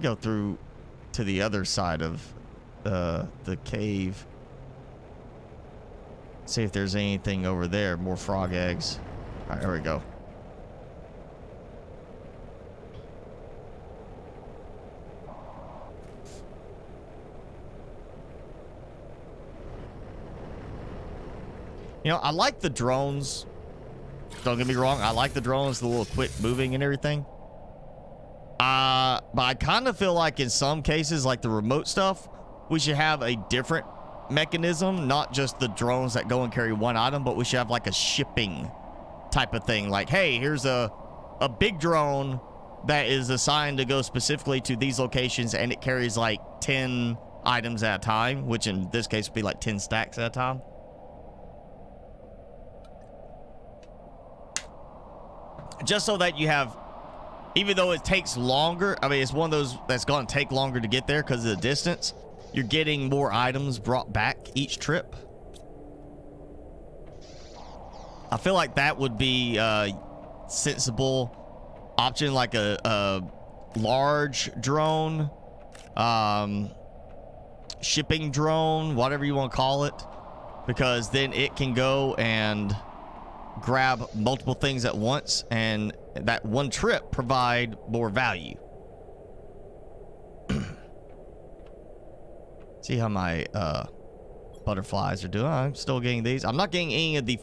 Go through to the other side of the cave. See if there's anything over there. More frog eggs. All right, there we go. You know, I like the drones. Don't get me wrong. I like the drones, the little quick moving and everything. But I kind of feel like in some cases, like the remote stuff, we should have a different mechanism. Not just the drones that go and carry one item, but we should have like a shipping type of thing. Like, hey, here's a big drone that is assigned to go specifically to these locations, and it carries like 10 items at a time, which in this case would be like 10 stacks at a time. Just so that you have, even though it takes longer, I mean, it's one of those that's going to take longer to get there because of the distance, you're getting more items brought back each trip. I feel like that would be a sensible option, like a large drone, shipping drone, whatever you want to call it, because then it can go and grab multiple things at once, and that one trip provide more value. See how my butterflies are doing. I'm still getting these. I'm not getting any of the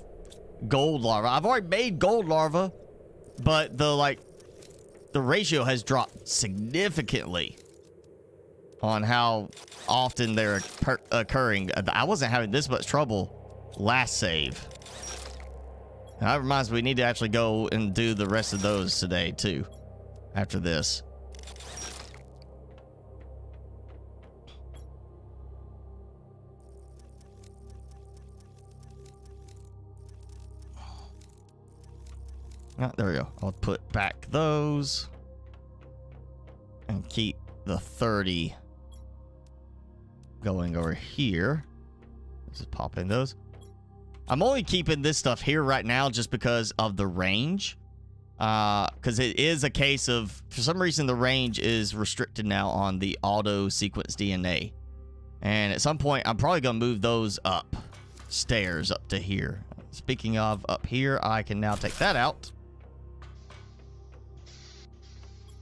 gold larva. I've already made gold larva, but the ratio has dropped significantly on how often they're occurring. I wasn't having this much trouble last save. Now, that reminds me, we need to actually go and do the rest of those today, too, after this. Ah, there we go. I'll put back those and keep the 30 going over here. Just pop in those. I'm only keeping this stuff here right now just because of the range. Because it is a case of, for some reason, the range is restricted now on the auto sequence DNA. And at some point, I'm probably going to move those up stairs up to here. Speaking of up here, I can now take that out.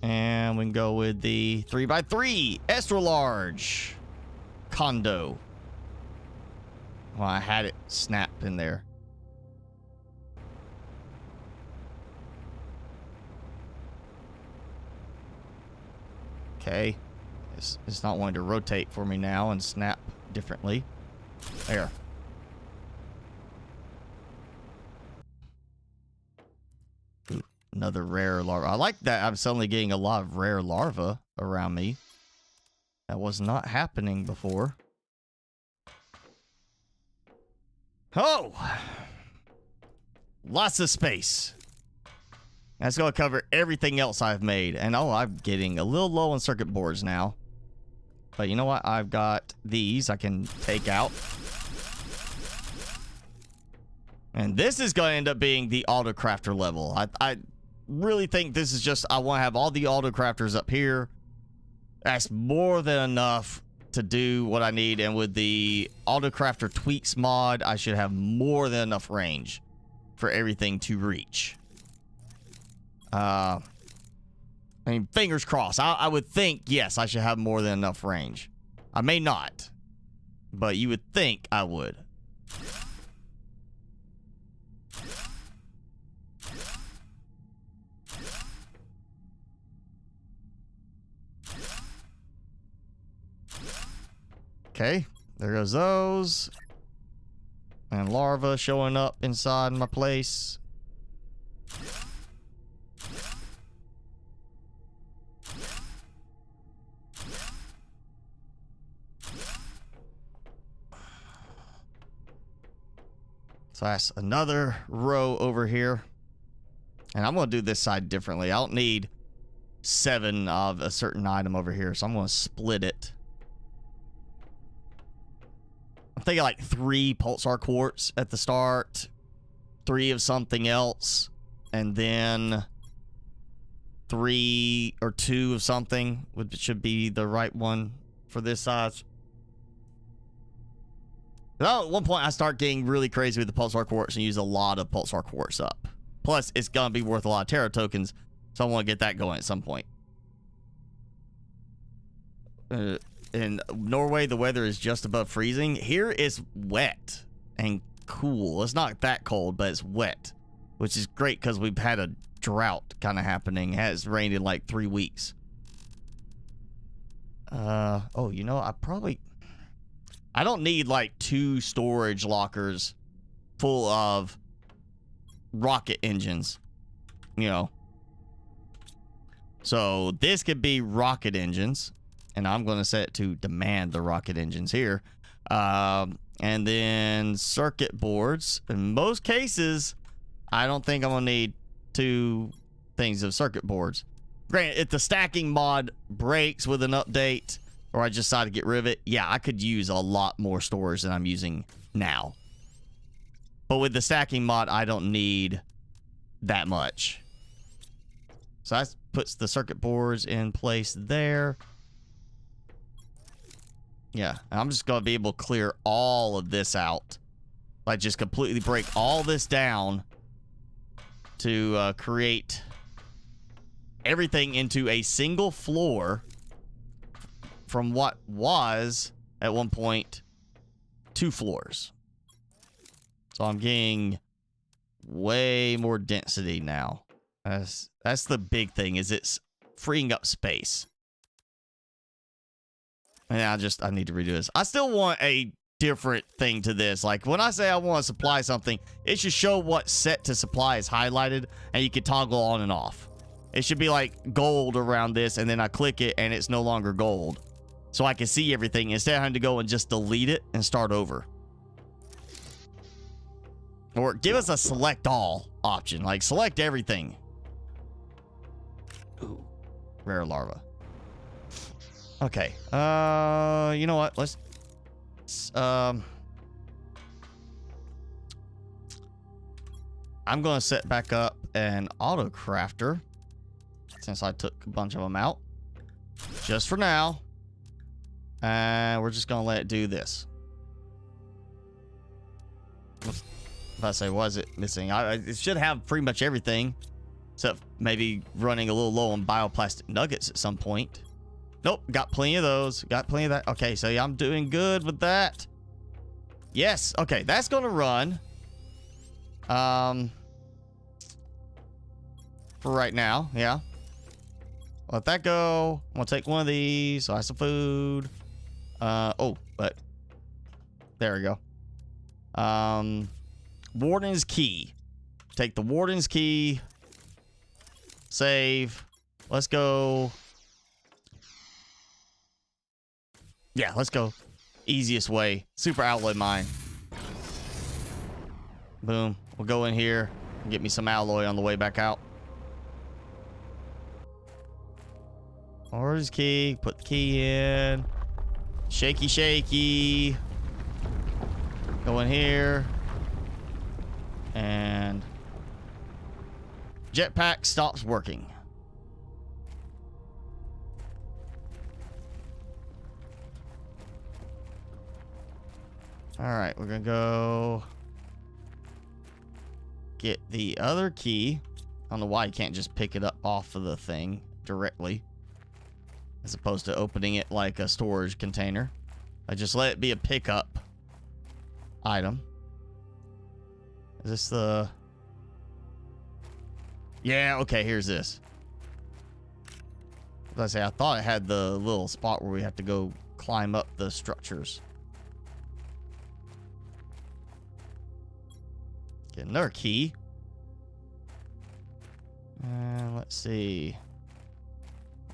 And we can go with the 3x3 extra large condo. Well, I had it snapped in there. Okay. It's not wanting to rotate for me now and snap differently. There. Ooh, another rare larva. I like that I'm suddenly getting a lot of rare larvae around me. That was not happening before. Oh! Lots of space. That's going to cover everything else I've made. And oh, I'm getting a little low on circuit boards now. But you know what? I've got these I can take out. And this is going to end up being the auto crafter level. I really think this is just, I want to have all the auto crafters up here. That's more than enough to do what I need. And with the auto crafter tweaks mod, I should have more than enough range for everything to reach. I mean, fingers crossed. I would think, yes, I should have more than enough range. I may not, but you would think I would. Okay, there goes those. And larva showing up inside my place. So that's another row over here. And I'm going to do this side differently. I don't need 7 of a certain item over here, so I'm going to split it. I'm thinking like 3 pulsar quartz at the start, 3 of something else, and then 3 or 2 of something, which should be the right one for this size. Well, at one point, I start getting really crazy with the pulsar quartz and use a lot of pulsar quartz up. Plus, it's going to be worth a lot of Terra tokens, so I want to get that going at some point. In Norway, the weather is just above freezing. Here, it's wet and cool. It's not that cold, but it's wet, which is great because we've had a drought kind of happening. It has rained in like 3 weeks. Oh, you know, I don't need like 2 storage lockers full of rocket engines, you know. So this could be rocket engines, and I'm going to set it to demand the rocket engines here. And then circuit boards. In most cases, I don't think I'm going to need 2 things of circuit boards. Granted, if the stacking mod breaks with an update, or I just decide to get rid of it, yeah, I could use a lot more storage than I'm using now. But with the stacking mod, I don't need that much. So that puts the circuit boards in place there. Yeah, I'm just going to be able to clear all of this out. Like, just completely break all this down to create everything into a single floor from what was, at one point, 2 floors. So I'm getting way more density now. That's the big thing, is it's freeing up space. And I need to redo this. I still want a different thing to this. Like, when I say I want to supply something, it should show what set to supply is highlighted, and you can toggle on and off. It should be like gold around this, and then I click it, and it's no longer gold. So I can see everything instead of having to go and just delete it and start over. Or give us a select all option. Like, select everything. Ooh, rare larva. Okay. You know what? Let's I'm going to set back up an auto crafter since I took a bunch of them out just for now. And we're just going to let it do this. If I say, was it missing? It should have pretty much everything, except maybe running a little low on bioplastic nuggets at some point. Nope, got plenty of those. Got plenty of that. Okay, so yeah, I'm doing good with that. Yes, okay, that's gonna run. For right now, yeah. Let that go. I'm gonna take one of these. So I have some food. Oh, but there we go. Warden's key. Take the warden's key. Save. Let's go. Yeah, let's go. Easiest way. Super alloy mine. Boom. We'll go in here and get me some alloy on the way back out. Warden's key. Put the key in. Shaky, shaky. Go in here. And jetpack stops working. All right, we're gonna go get the other key. I don't know why you can't just pick it up off of the thing directly, as opposed to opening it like a storage container. I just let it be a pickup item. Is this the... Yeah, okay, here's this. As I say, I thought it had the little spot where we have to go climb up the structures. Get another key. And let's see.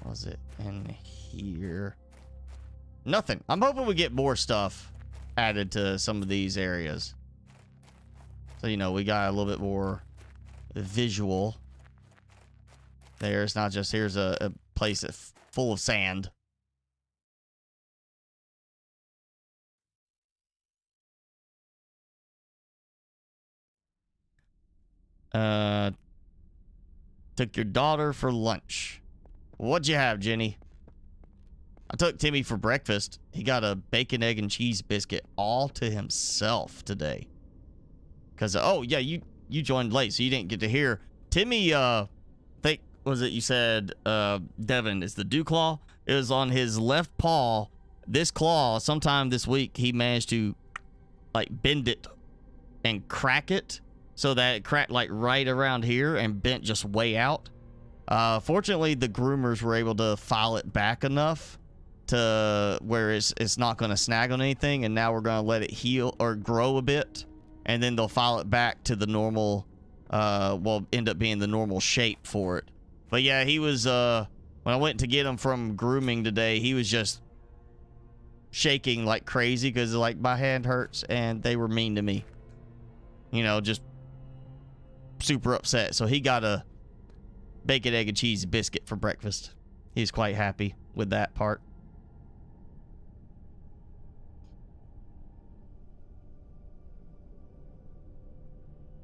What was it in here? Nothing. I'm hoping we get more stuff added to some of these areas. So, you know, we got a little bit more visual there. It's not just here's a place that's full of sand. Took your daughter for lunch. What'd you have, Jenny? I took Timmy for breakfast. He got a bacon, egg, and cheese biscuit all to himself today. Because, oh, yeah, you joined late, so you didn't get to hear. Timmy, think, was it you said, Devin, is the dew claw? It was on his left paw. This claw, sometime this week, he managed to, like, bend it and crack it so that it cracked, like, right around here and bent just way out. Fortunately, the groomers were able to file it back enough to where it's not going to snag on anything, and now we're going to let it heal or grow a bit, and then they'll file it back to the normal, well, end up being the normal shape for it. But yeah, he was, when I went to get him from grooming today, he was just shaking like crazy because, like, my hand hurts, and they were mean to me. You know, just super upset. So he got a bacon, egg, and cheese biscuit for breakfast. He's quite happy with that part.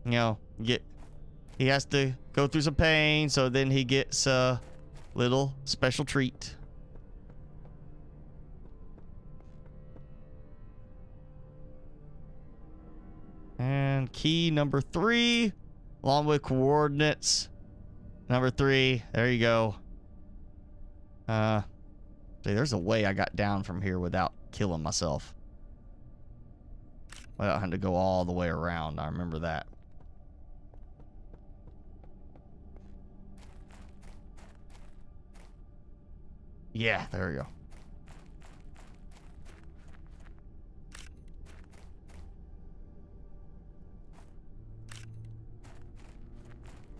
You know, he has to go through some pain, so then he gets a little special treat. And key number 3, along with coordinates number 3. There you go. See, there's a way I got down from here without killing myself. Without having to go all the way around. I remember that. Yeah, there we go.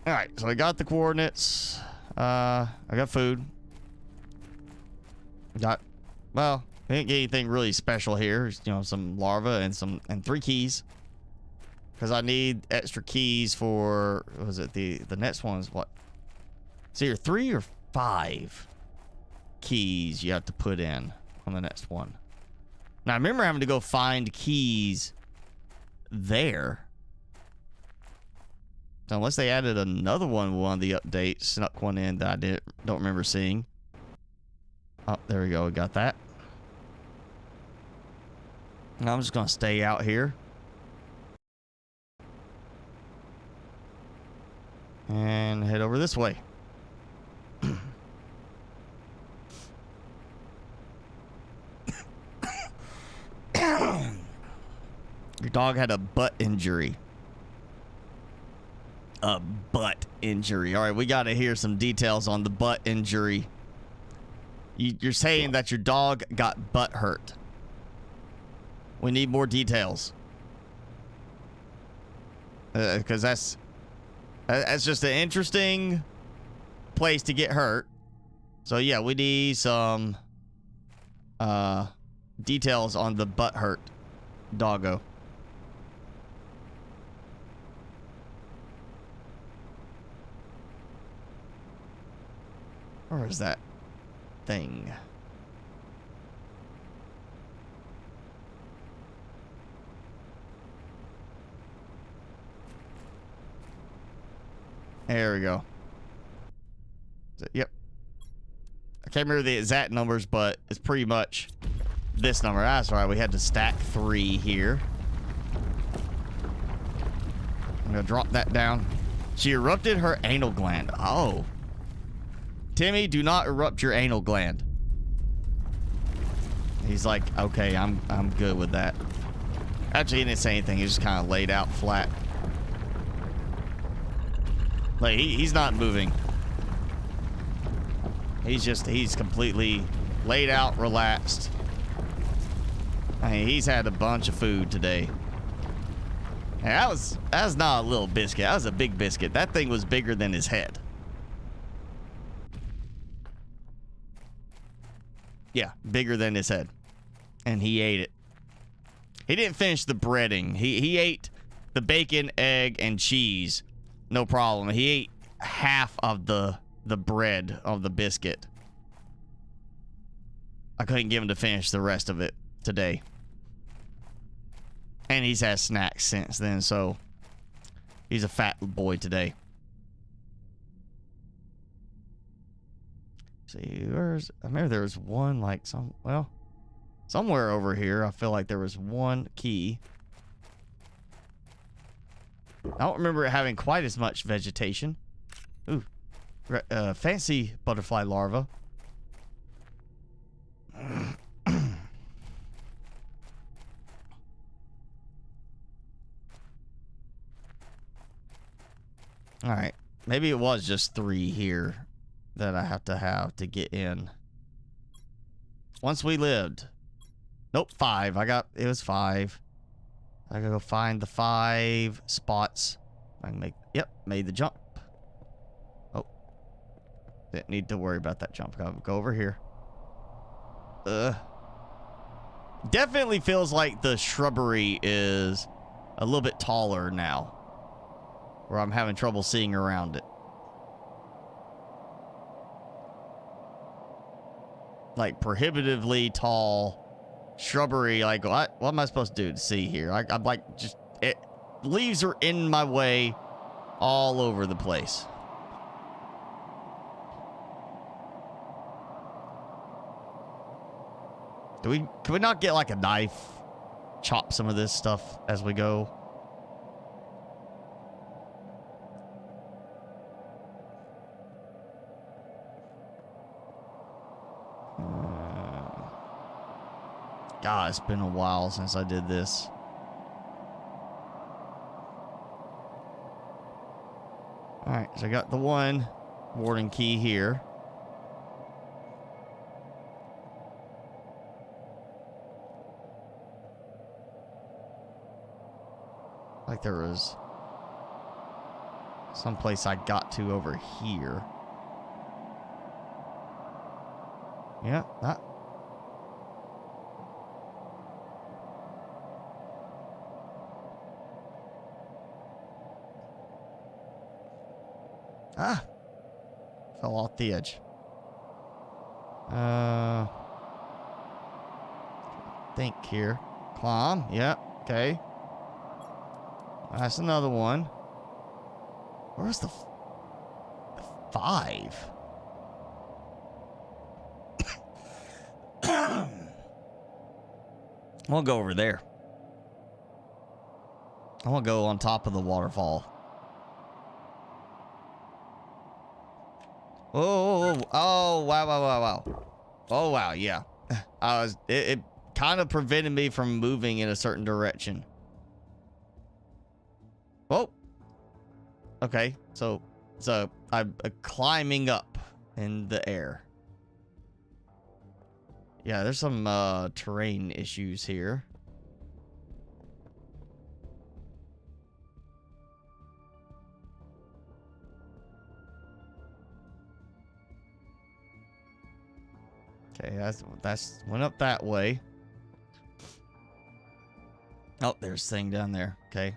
All right, so I got the coordinates. I got food. Well, I didn't get anything really special here. Just, you know, some larva and 3 keys. Because I need extra keys for, what was it, the next one is what? It's either 3 or 5 keys you have to put in on the next one. Now I remember having to go find keys there. So unless they added another one of the updates, snuck one in that I don't remember seeing. Oh, there we go. We got that. Now I'm just going to stay out here. And head over this way. Your dog had a butt injury. A butt injury. All right, we got to hear some details on the butt injury. You're saying that your dog got butt hurt. We need more details. Because that's just an interesting place to get hurt. So yeah, we need some details on the butt hurt doggo. Where is that thing? There we go. Yep. I can't remember the exact numbers, but it's pretty much this number. That's right. We had to stack 3 here. I'm going to drop that down. She erupted her anal gland. Oh. Timmy, do not erupt your anal gland. He's like, okay, I'm good with that. Actually, he didn't say anything. He just kind of laid out flat. Like, he's not moving. He's completely laid out, relaxed. I mean, he's had a bunch of food today. And that was not a little biscuit. That was a big biscuit. That thing was bigger than his head. Yeah, bigger than his head. And he ate it. He didn't finish the breading. He ate the bacon, egg, and cheese. No problem. He ate half of the bread of the biscuit. I couldn't get him to finish the rest of it today. And he's had snacks since then, so he's a fat boy today. See, I remember there was one, like, somewhere over here, I feel like there was one key. I don't remember it having quite as much vegetation. Ooh, fancy butterfly larva. All right, maybe it was just 3 here that I have to get in. Once we lived. Nope, 5. It was 5. I gotta go find the 5 spots. I can made the jump. Oh. Didn't need to worry about that jump. Gotta go over here. Definitely feels like the shrubbery is a little bit taller now. Where I'm having trouble seeing around it. Like prohibitively tall shrubbery. Like what am I supposed to do to see here? I'm like leaves are in my way all over the place. Can we not get like a knife, chop some of this stuff as we go? God, it's been a while since I did this. Alright, so I got the one warden key here. Like there was someplace I got to over here. Yeah, that. Ah! Fell off the edge. Think here. Climb. Yeah. Okay. That's another one. Where's the 5? I'm gonna go over there. I'm gonna go on top of the waterfall. Oh, wow. Oh, wow, yeah. It kind of prevented me from moving in a certain direction. Oh. Okay, so I'm climbing up in the air. Yeah, there's some terrain issues here. Okay, that's went up that way. Oh, there's thing down there. Okay.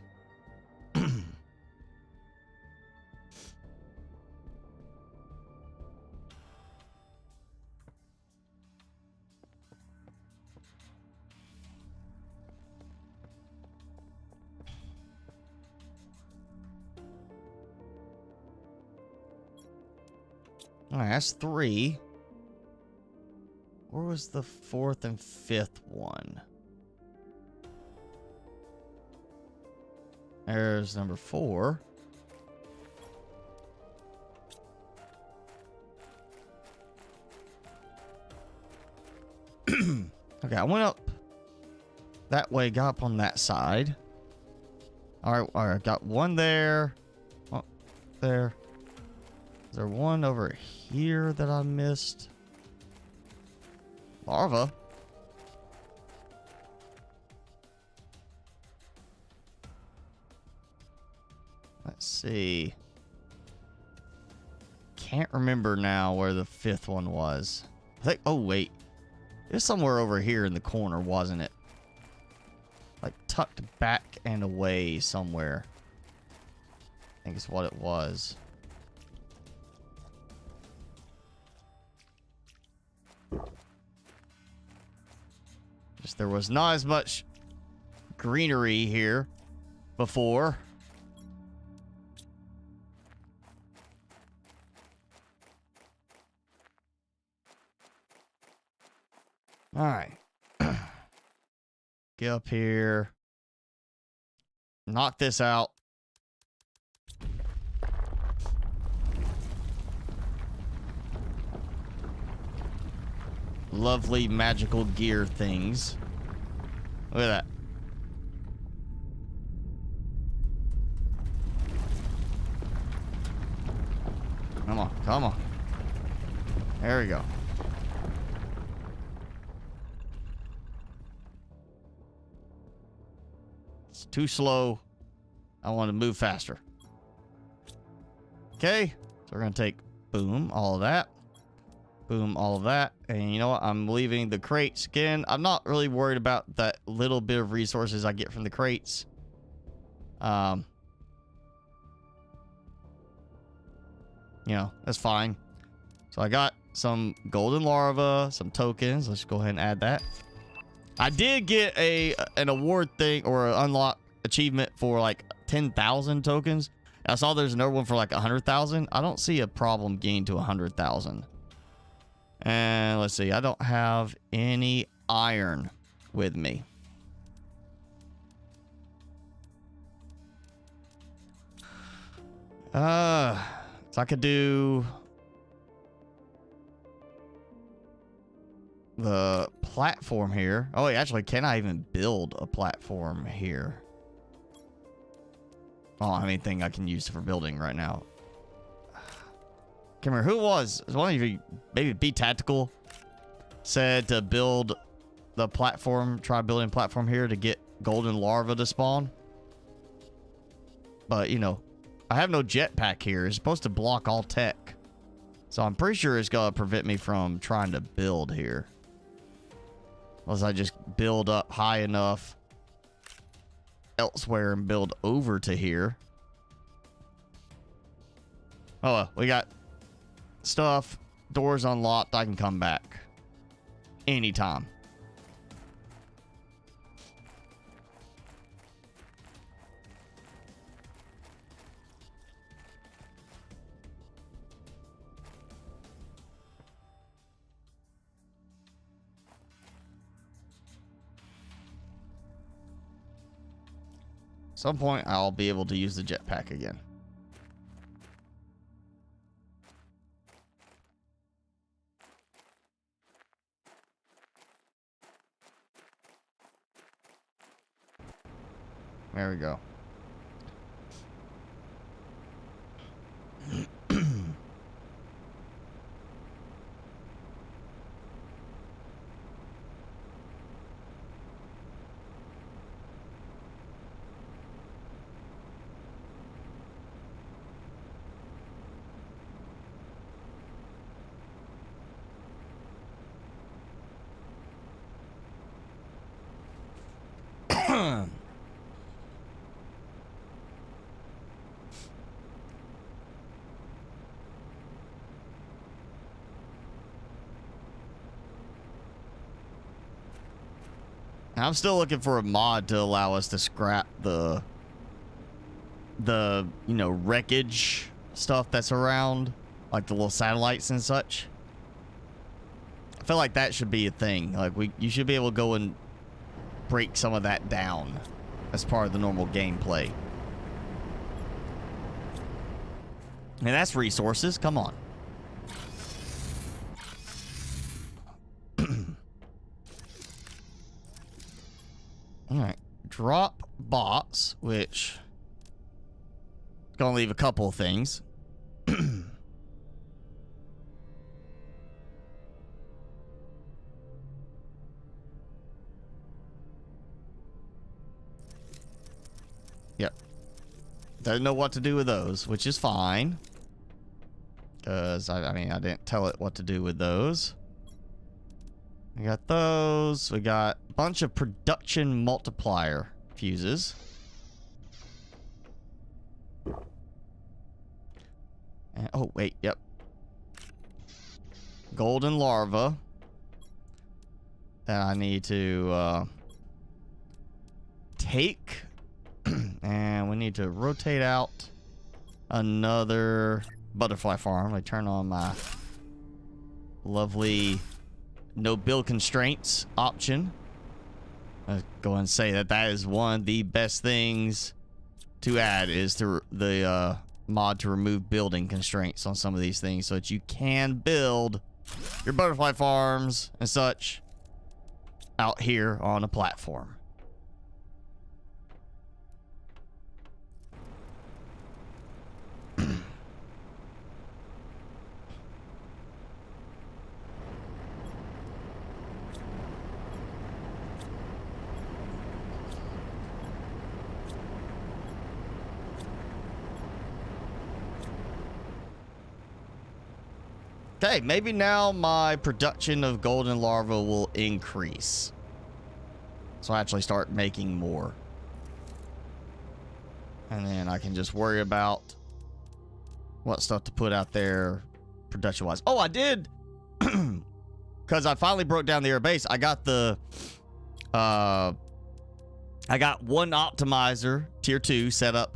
All right, that's 3. Where was the 4th and 5th one? There's number 4. Okay, I went up that way, got up on that side. All right, got one there. Oh, there. Is there one over here that I missed? Larva. Let's see. Can't remember now where the 5th one was. I think, oh wait. It was somewhere over here in the corner, wasn't it? Like tucked back and away somewhere. I think it's what it was. Just there was not as much greenery here before. All right. Get up here. Knock this out. Lovely magical gear things. Look at that. Come on, come on. There we go. It's too slow. I want to move faster. Okay, so we're gonna take boom, all of that. Boom, all of that. And you know what? I'm leaving the crates again. I'm not really worried about that little bit of resources I get from the crates. You know, that's fine. So I got some golden larva, some tokens. Let's go ahead and add that. I did get an award thing or an unlock achievement for like 10,000 tokens. I saw there's another one for like 100,000. I don't see a problem getting to 100,000. And let's see, I don't have any iron with me. So I could do the platform here. Oh, wait, actually, can I even build a platform here? I don't have anything I can use for building right now. Come here, who was one of you, maybe Be Tactical, said to build the platform, try building platform here to get golden larva to spawn. But, you know, I have no jetpack here. It's supposed to block all tech. So I'm pretty sure it's going to prevent me from trying to build here. Unless I just build up high enough elsewhere and build over to here. Oh, well, we got stuff. Doors unlocked. I can come back anytime. some point, I'll be able to use the jetpack again. There we go. I'm still looking for a mod to allow us to scrap the you know, wreckage stuff that's around, like the little satellites and such. I feel like that should be a thing. Like you should be able to go and break some of that down as part of the normal gameplay. And that's resources. Come on. Alright. Drop bots, which is gonna leave a couple of things. Yep. Doesn't know what to do with those, which is fine. Because, I mean, I didn't tell it what to do with those. We got those. We got a bunch of production multiplier fuses. And, oh, wait, yep. Golden larva. That I need to take. And we need to rotate out another butterfly farm. I turn on my lovely no build constraints option. I'll go and say that that is one of the best things to add, is to the mod to remove building constraints on some of these things, so that you can build your butterfly farms and such out here on a platform. Okay, maybe now my production of golden larva will increase. So I actually start making more. And then I can just worry about what stuff to put out there production-wise. Oh, I did! Because I finally broke down the air base. I got the... I got one optimizer, tier 2, set up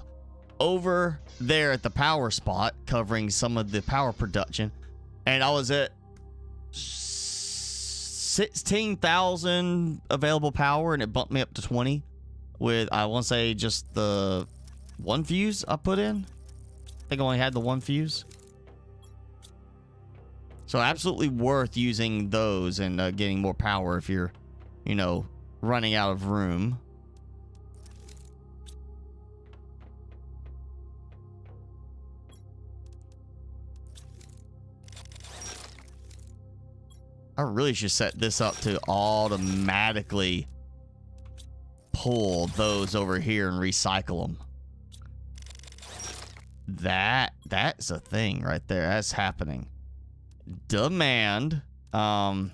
over there at the power spot, covering some of the power production. And I was at 16,000 available power, and it bumped me up to 20 with, I want to say, just the one fuse I put in. I think I only had the one fuse. So absolutely worth using those and getting more power if you're, you know, running out of room. I really should set this up to automatically pull those over here and recycle them. That's a thing right there. That's happening. Demand. So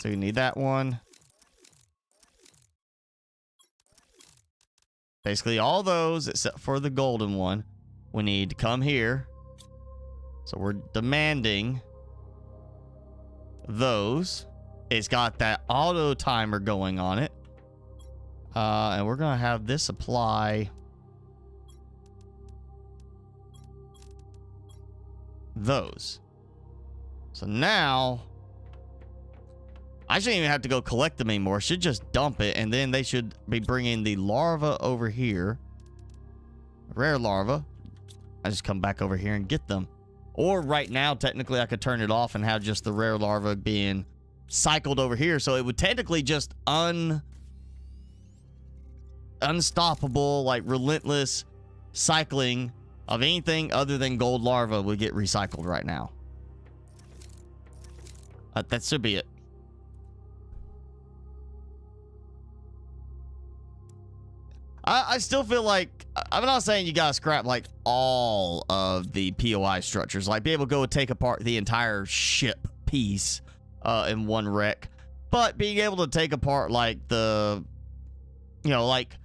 you need that one. Basically all those except for the golden one. We need to come here. So we're demanding those. It's got that auto timer going on it. And we're going to have this apply those. So now I shouldn't even have to go collect them anymore. I should just dump it, and then they should be bringing the larva over here. Rare larva. I just come back over here and get them. Or right now, technically, I could turn it off and have just the rare larva being cycled over here. So it would technically just unstoppable, like relentless cycling of anything other than gold larva would get recycled right now. That should be it. I still feel like, I'm not saying you gotta scrap like all of the POI structures, like be able to go take apart the entire ship piece in one wreck, but being able to take apart like the, you know, like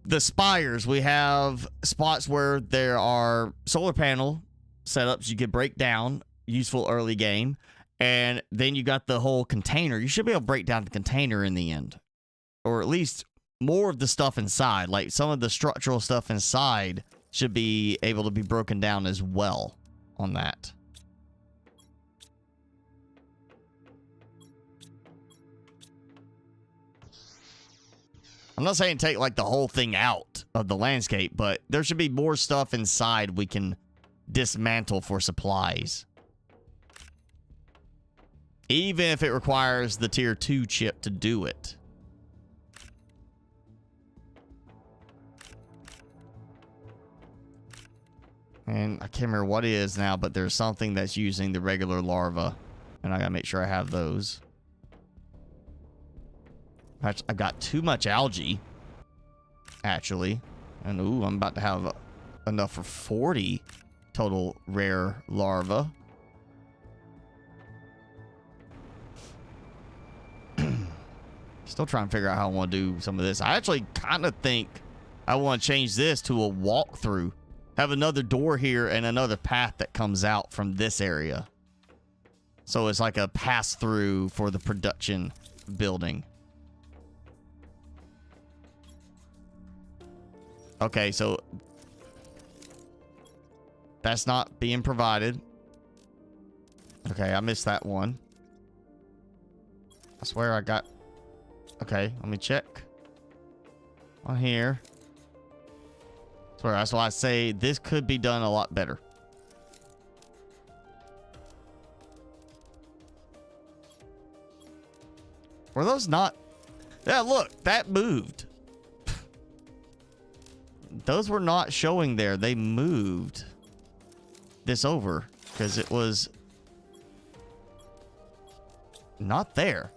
the spires, we have spots where there are solar panel setups you could break down, useful early game, and then you got the whole container. You should be able to break down the container in the end, or at least more of the stuff inside, like some of the structural stuff inside should be able to be broken down as well on that. I'm not saying take like the whole thing out of the landscape, but there should be more stuff inside we can dismantle for supplies. Even if it requires the tier 2 chip to do it. And I can't remember what it is now, but there's something that's using the regular larva. And I gotta make sure I have those. I've got too much algae, actually. And ooh, I'm about to have enough for 40 total rare larva. Still trying to figure out how I want to do some of this. I actually kind of think I want to change this to a walkthrough. Have another door here and another path that comes out from this area. So it's like a pass-through for the production building. Okay, so that's not being provided. Okay, I missed that one. I swear I got... Okay, let me check. On here. That's why I say this could be done a lot better. Were those not... Yeah, look, that moved. Those were not showing there. They moved this over because it was not there.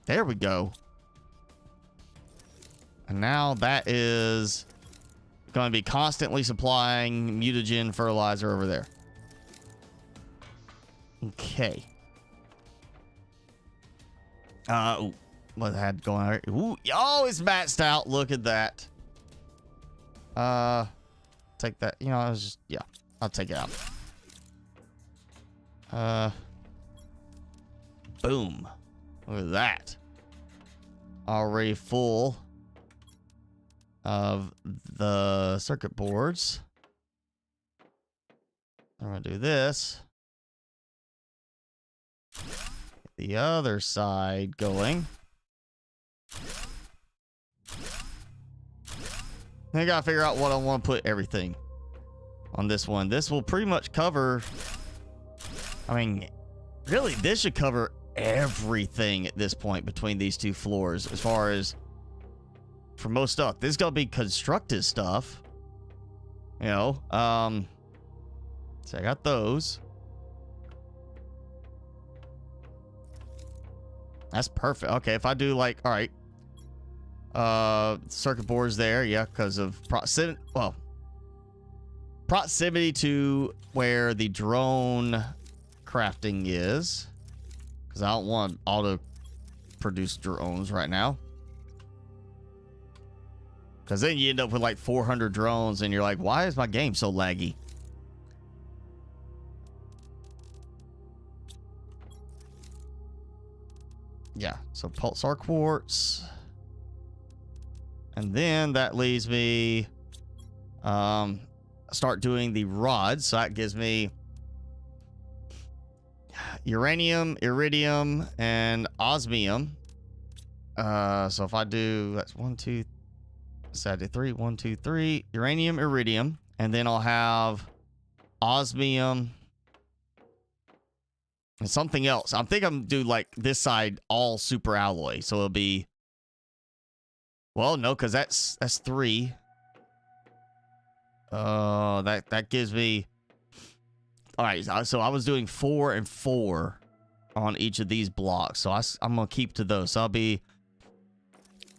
There we go. And now that is going to be constantly supplying mutagen fertilizer over there. Okay. Ooh, what I had going on? Ooh, oh, it's maxed out. Look at that. Take that. You know, I was just, yeah, I'll take it out. Boom. Look at that. Already full of the circuit boards. I'm gonna do this. Get the other side going. I gotta figure out what I want to put everything on this one. This will pretty much cover, I mean, really, this should cover everything at this point between these two floors as far as for most stuff. This is gonna be constructed stuff, you know. So I got those. That's perfect. Okay, if I do like, all right, circuit boards there, yeah, because of proximity. Well, proximity to where the drone crafting is, because I don't want auto produce drones right now. Because then you end up with like 400 drones and you're like, why is my game so laggy? Yeah, so pulsar quartz. And then that leaves me start doing the rods. So that gives me uranium, iridium, and osmium. So if I do, that's 1, 2, so I did 3, 1, 2, 3, uranium, iridium, and then I'll have osmium and something else. I think I'm gonna do like this side all super alloy, so it'll be, well, no, because that's 3. That gives me, all right. So I was doing 4 and 4 on each of these blocks, so I'm gonna keep to those. So I'll be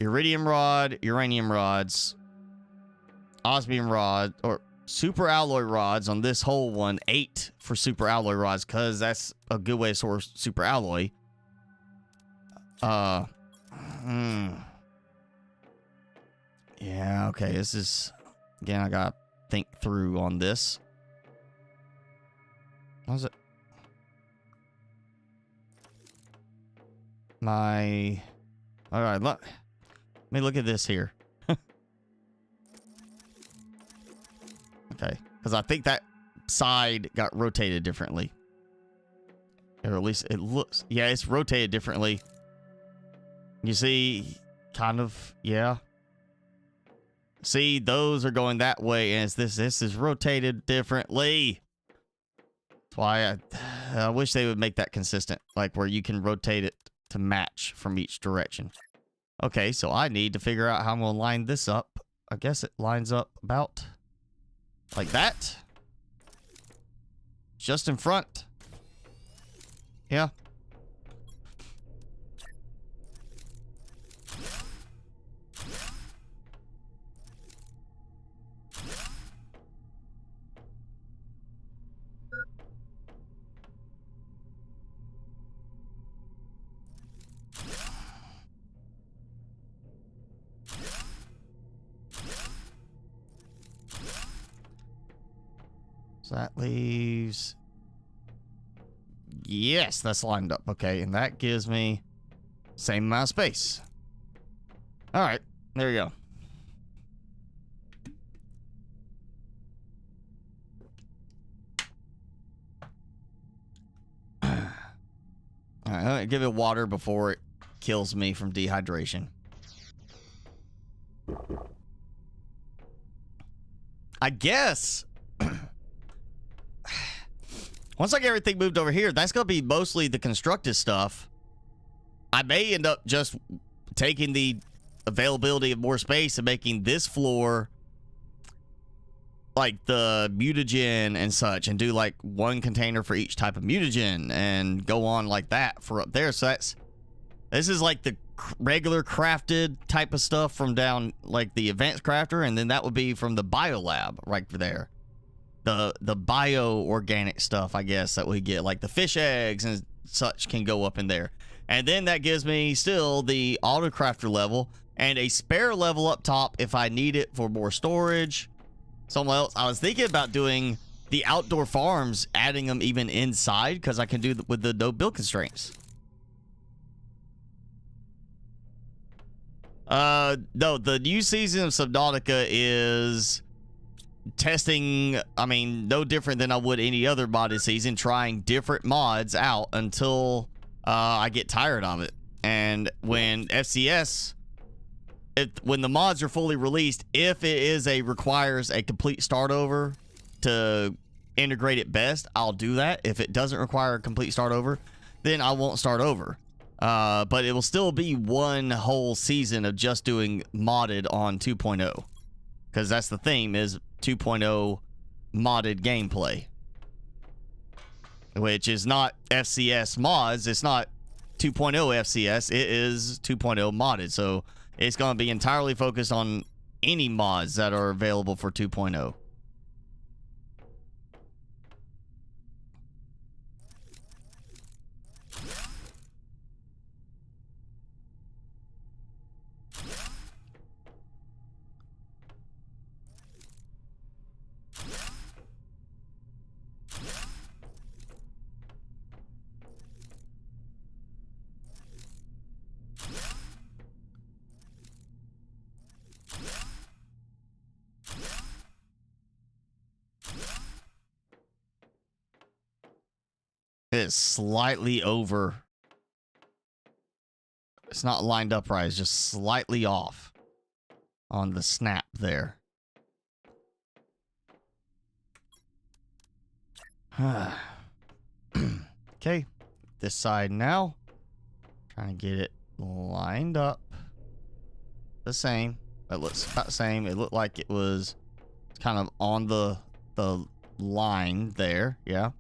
iridium rod, uranium rods, osmium rod, or super alloy rods on this whole one. 8 for super alloy rods, because that's a good way to source super alloy. Yeah, okay. This is, again, I gotta think through on this. What was it? All right, let me look at this here. Okay, because I think that side got rotated differently. Or at least it looks, yeah, it's rotated differently. You see, kind of, yeah. See, those are going that way, and this is rotated differently. That's why I wish they would make that consistent, like where you can rotate it to match from each direction. Okay, so I need to figure out how I'm going to line this up. I guess it lines up about like that. Just in front. Yeah. So that leaves, yes, that's lined up. Okay, and that gives me same amount of space. All right, there you go. All right, let me give it water before it kills me from dehydration. I guess once I get everything moved over here, that's going to be mostly the constructed stuff. I may end up just taking the availability of more space and making this floor like the mutagen and such, and do like one container for each type of mutagen and go on like that for up there. So this is like the regular crafted type of stuff from down like the advanced crafter, and then that would be from the biolab right there. The bio organic stuff, I guess, that we get, like the fish eggs and such, can go up in there. And then that gives me still the auto crafter level and a spare level up top if I need it for more storage. Something else, I was thinking about doing the outdoor farms, adding them even inside, because I can do with the no build constraints. No, the new season of Subnautica is testing, I mean, no different than I would any other modded season, trying different mods out until I get tired of it. And when FCS, when the mods are fully released, if it is requires a complete start over to integrate it best, I'll do that. If it doesn't require a complete start over, then I won't start over. But it will still be one whole season of just doing modded on 2.0, because that's the theme, is 2.0 modded gameplay, which is not FCS mods. It's not 2.0 FCS. It is 2.0 modded. So it's going to be entirely focused on any mods that are available for 2.0. It is slightly over. It's not lined up right. It's just slightly off on the snap there. Okay, this side now. Trying to get it lined up. The same. It looks about the same. It looked like it was kind of on the line there. Yeah.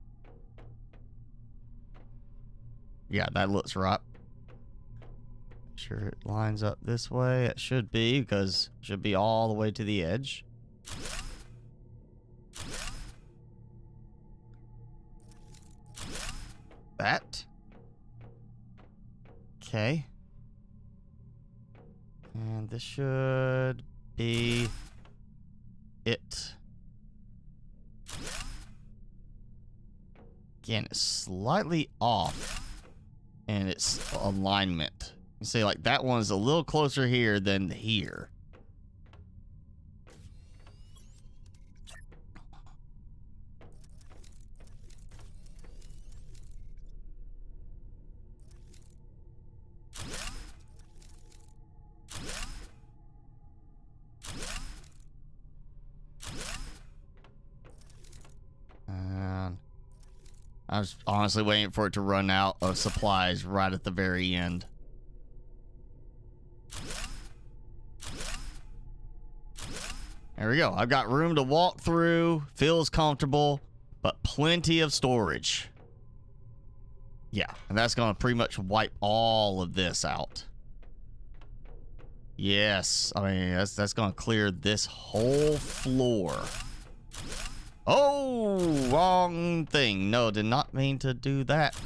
Yeah, that looks right. Make sure it lines up this way. It should be, because it should be all the way to the edge. That. Okay. And this should be it. Again, it's slightly off in its alignment. You see, like, that one's a little closer here than here. And I was honestly waiting for it to run out of supplies right at the very end. There we go. I've got room to walk through. Feels comfortable, but plenty of storage. Yeah, and that's going to pretty much wipe all of this out. Yes, I mean, that's going to clear this whole floor. Oh, wrong thing. No, did not mean to do that.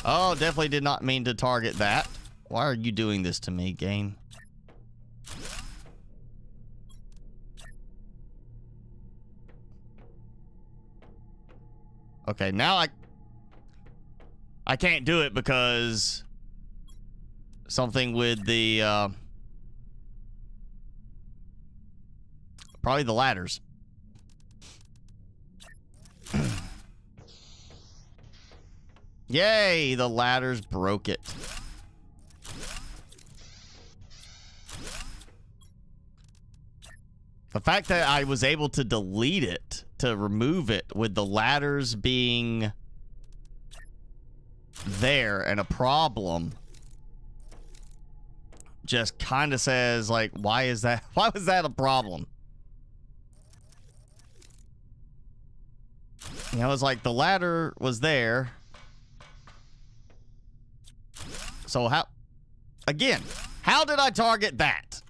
Oh, definitely did not mean to target that. Why are you doing this to me, game? Okay, now I can't do it because something with the probably the ladders. Yay, the ladders broke it. The fact that I was able to delete it, to remove it with the ladders being there and a problem, just kind of says, like, why is that? Why was that a problem? You know, it's like the ladder was there. So how, again, how did I target that?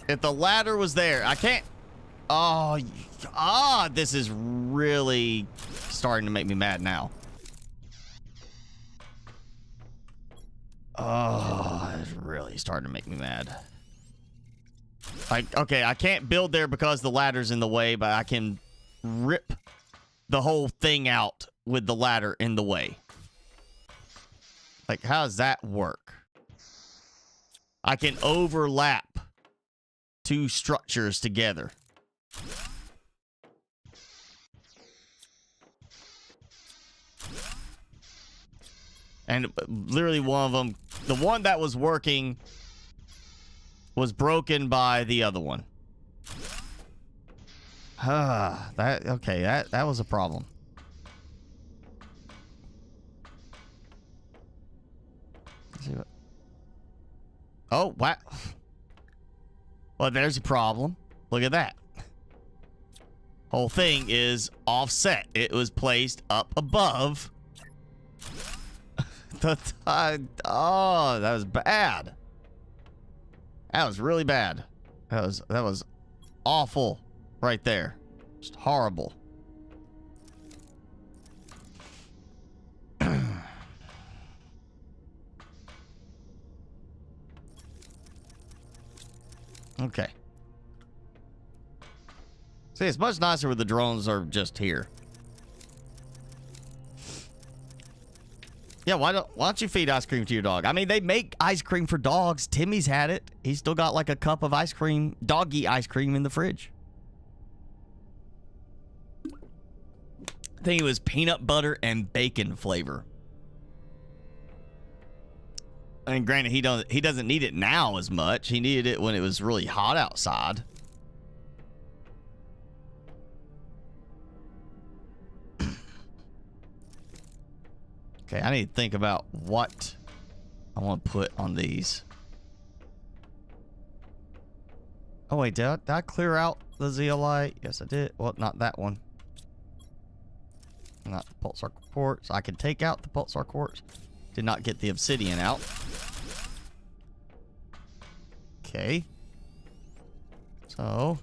If the ladder was there, I can't. Oh, this is really starting to make me mad now. Oh, it's really starting to make me mad. Like, okay, I can't build there because the ladder's in the way, but I can rip the whole thing out with the ladder in the way. Like, how does that work? I can overlap two structures together. And literally one of them, the one that was working, was broken by the other one. That was a problem. Let's see what. Oh, wow. Well, there's a problem. Look at that. Whole thing is offset. It was placed up above. Oh, that was bad. That was really bad. That was awful right there. Just horrible. Okay. See, it's much nicer when the drones are just here. Yeah, why don't you feed ice cream to your dog? I mean, they make ice cream for dogs. Timmy's had it. He's still got like a cup of ice cream, doggy ice cream in the fridge. I think it was peanut butter and bacon flavor. I mean, granted, he doesn't need it now as much. He needed it when it was really hot outside. Okay, I need to think about what I want to put on these. Oh wait, did I clear out the zeolite? Yes, I did. Well, not that one. Not the pulsar quartz. I can take out the pulsar quartz. Did not get the obsidian out. Okay. So.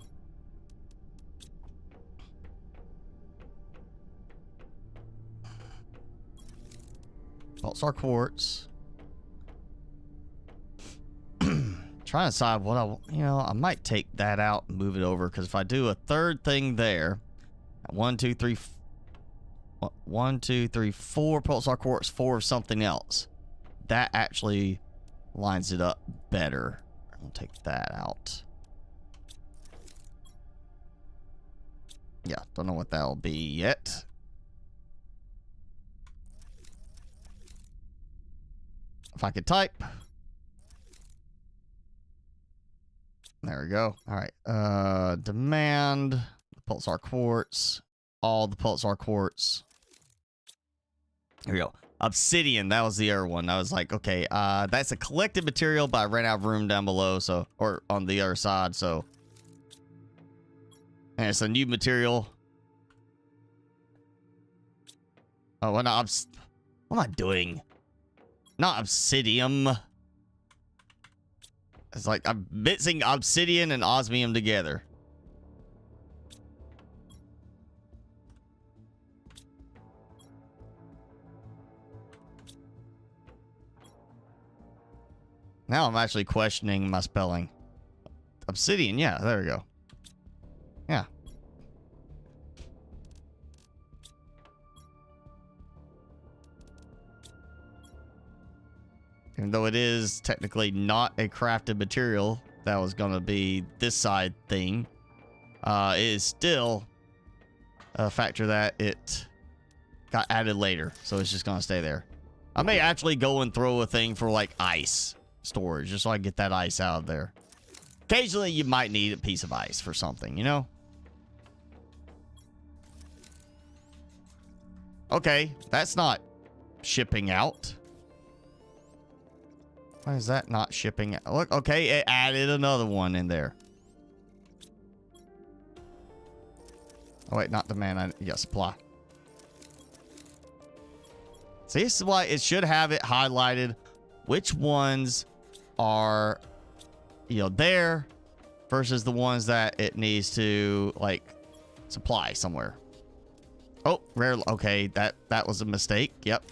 Pulsar quartz. Trying to decide what I might take that out and move it over, because if I do a third thing there, 1, 2, 3, 4 pulsar quartz, 4 of something else, that actually lines it up better. I'll take that out. Yeah, don't know what that'll be yet. If I could type. There we go. All right. Demand the pulsar quartz. All the pulsar quartz. Here we go. Obsidian. That was the other one. I was like, okay, that's a collected material, but I ran out of room down below, so, or on the other side, so. And it's a new material. Oh, what am I doing? Not obsidian. It's like I'm mixing obsidian and osmium together. Now I'm actually questioning my spelling. Obsidian, yeah, there we go. Yeah. Even though it is technically not a crafted material, that was going to be this side thing. It is still a factor that it got added later. So it's just going to stay there. I may actually go and throw a thing for like ice storage, just so I get that ice out of there. Occasionally you might need a piece of ice for something, you know? Okay, that's not shipping out. Why is that not shipping out? Look, okay, it added another one in there. Oh, wait, not demand. Yeah, supply. See, this is why it should have it highlighted. Which ones are, there versus the ones that it needs to, like, supply somewhere. Oh, rare. Okay, that was a mistake. Yep.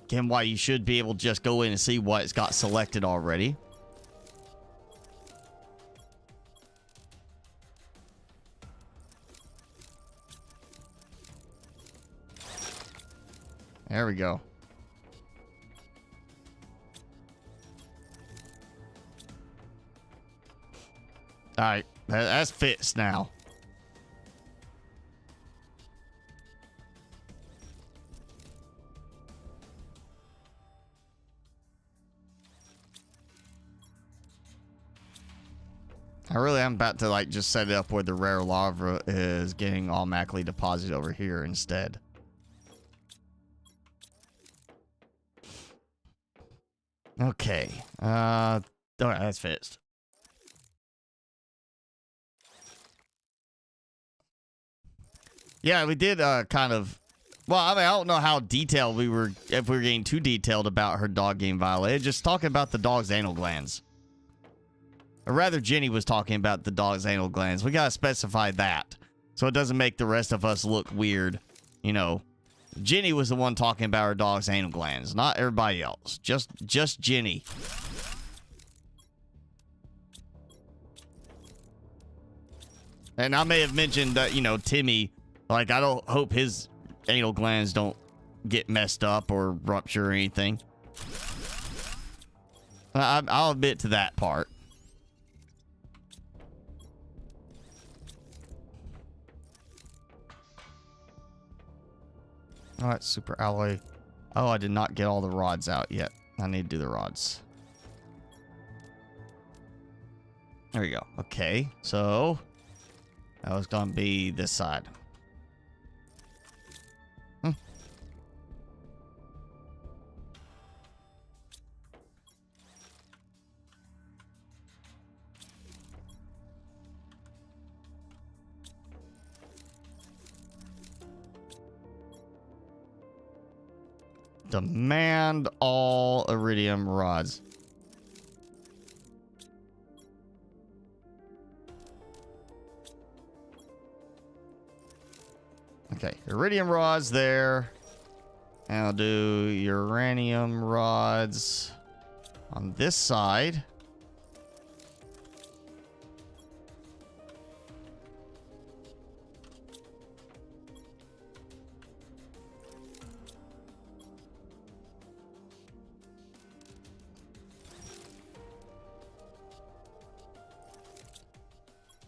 Again, why you should be able to just go in and see what it's got selected already. There we go. All right, that's fixed now. I really am about to like just set it up where the rare lava is getting automatically deposited over here instead. Okay. All right, that's fixed. Yeah, we did kind of. Well, I mean, I don't know how detailed we were, if we were getting too detailed about her dog getting violated. Just talking about the dog's anal glands. Or rather, Jenny was talking about the dog's anal glands. We gotta specify that, so it doesn't make the rest of us look weird. You know, Jenny was the one talking about her dog's anal glands, not everybody else. Just Jenny. And I may have mentioned that, Timmy, like, I don't hope his anal glands don't get messed up or rupture or anything. I'll admit to that part. All right, super alloy. Oh, I did not get all the rods out yet. I need to do the rods. There we go. Okay, so that was gonna be this side. Demand all iridium rods. Okay, iridium rods there. And I'll do uranium rods on this side.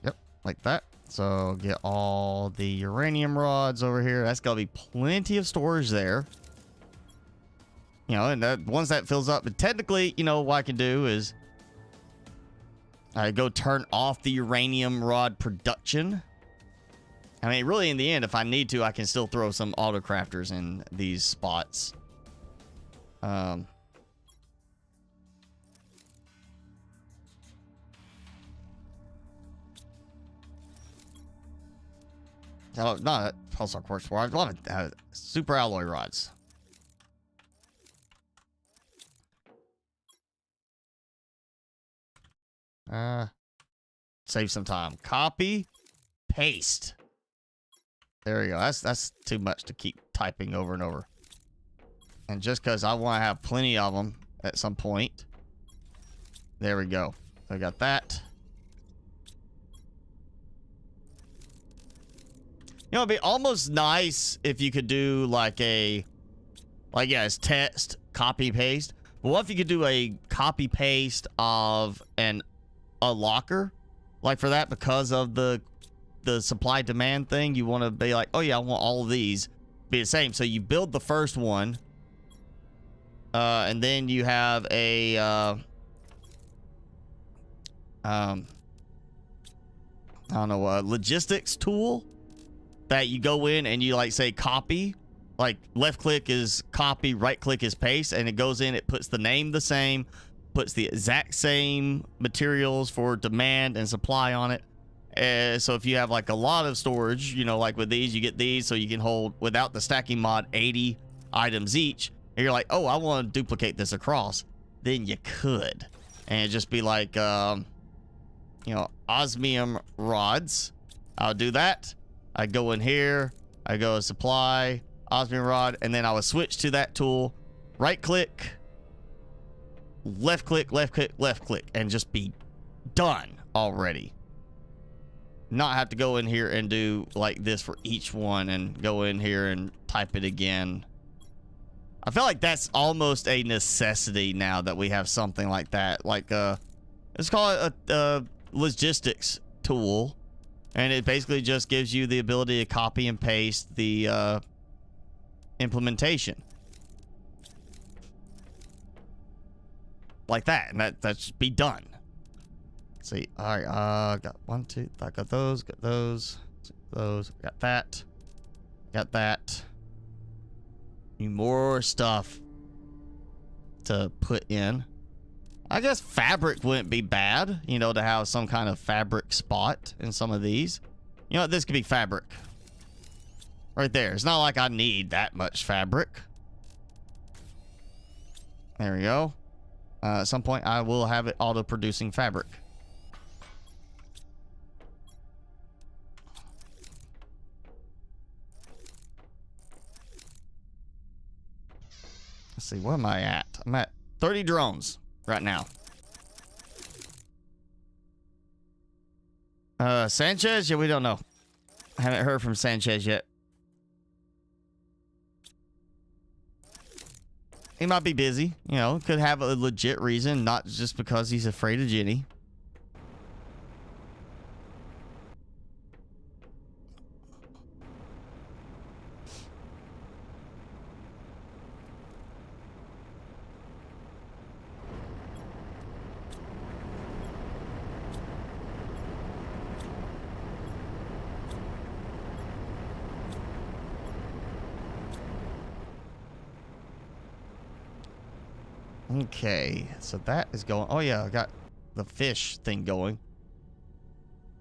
Yep, like that. So get all the uranium rods over here. That's got to be plenty of storage there. You know, and that once that fills up, but technically, you know, what I can do is I go turn off the uranium rod production. I mean, really, in the end, if I need to, I can still throw some auto crafters in these spots. Oh, not pulsar quartz for. I love it. Super alloy rods. Save some time. Copy, paste. There we go. That's too much to keep typing over and over. And just because I want to have plenty of them at some point. There we go. I got that. You know, it'd be almost nice if you could do like a, yeah, it's text, copy, paste. But what if you could do a copy, paste of a locker? Like for that, because of the supply demand thing, you want to be like, oh yeah, I want all of these be the same. So you build the first one, and then you have a, I don't know, a logistics tool that you go in and you like say copy, like left click is copy, right click is paste, and it goes in, it puts the name the same, puts the exact same materials for demand and supply on it. So if you have like a lot of storage, you know, like with these, you get these so you can hold, without the stacking mod, 80 items each. And you're like, oh, I want to duplicate this across. Then you could. And it'd just be like, you know, osmium rods. I'll do that. I go in here, I go supply, osmium rod, and then I would switch to that tool, right click, left click, left click, left click, and just be done already. Not have to go in here and do like this for each one and go in here and type it again. I feel like that's almost a necessity now that we have something like that. Like, let's call it a logistics tool. And it basically just gives you the ability to copy and paste the implementation. Like that. And that should be done. Let's see. All right. Got one, two. I got those. Got those. Those. Got that. Got that. Need more stuff to put in. I guess fabric wouldn't be bad, you know, to have some kind of fabric spot in some of these. You know, this could be fabric. Right there. It's not like I need that much fabric. There we go. At some point, I will have it auto-producing fabric. Let's see, where am I at? I'm at 30 drones right now. Sanchez? Yeah, we don't know. I haven't heard from Sanchez yet. He might be busy, you know, could have a legit reason, not just because he's afraid of Jenny. Okay, so that is going. Oh yeah, I got the fish thing going.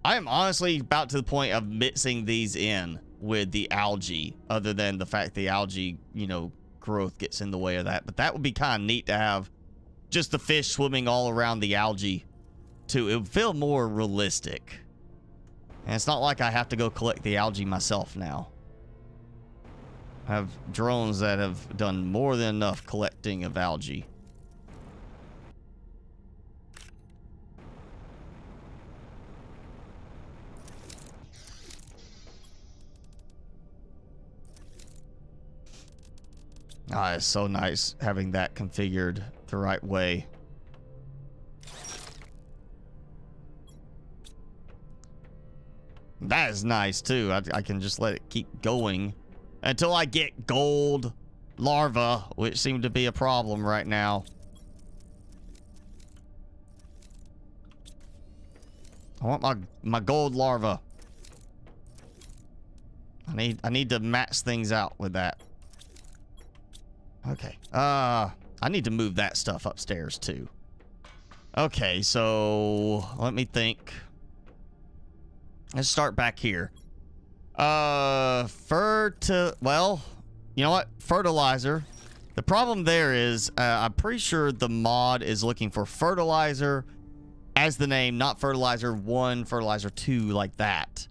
I am honestly about to the point of mixing these in with the algae, other than the fact the algae, you know, growth gets in the way of that. But that would be kind of neat to have just the fish swimming all around the algae too. It would feel more realistic. And it's not like I have to go collect the algae myself now. I have drones that have done more than enough collecting of algae. Ah, it's so nice having that configured the right way. That is nice too. I can just let it keep going until I get gold larvae, which seem to be a problem right now. I want my gold larva. I need to match things out with that. Okay. I need to move that stuff upstairs too. Okay, so let me think. Let's start back here. Well, you know what? Fertilizer. The problem there is, I'm pretty sure the mod is looking for fertilizer as the name, not fertilizer 1, fertilizer 2, like that.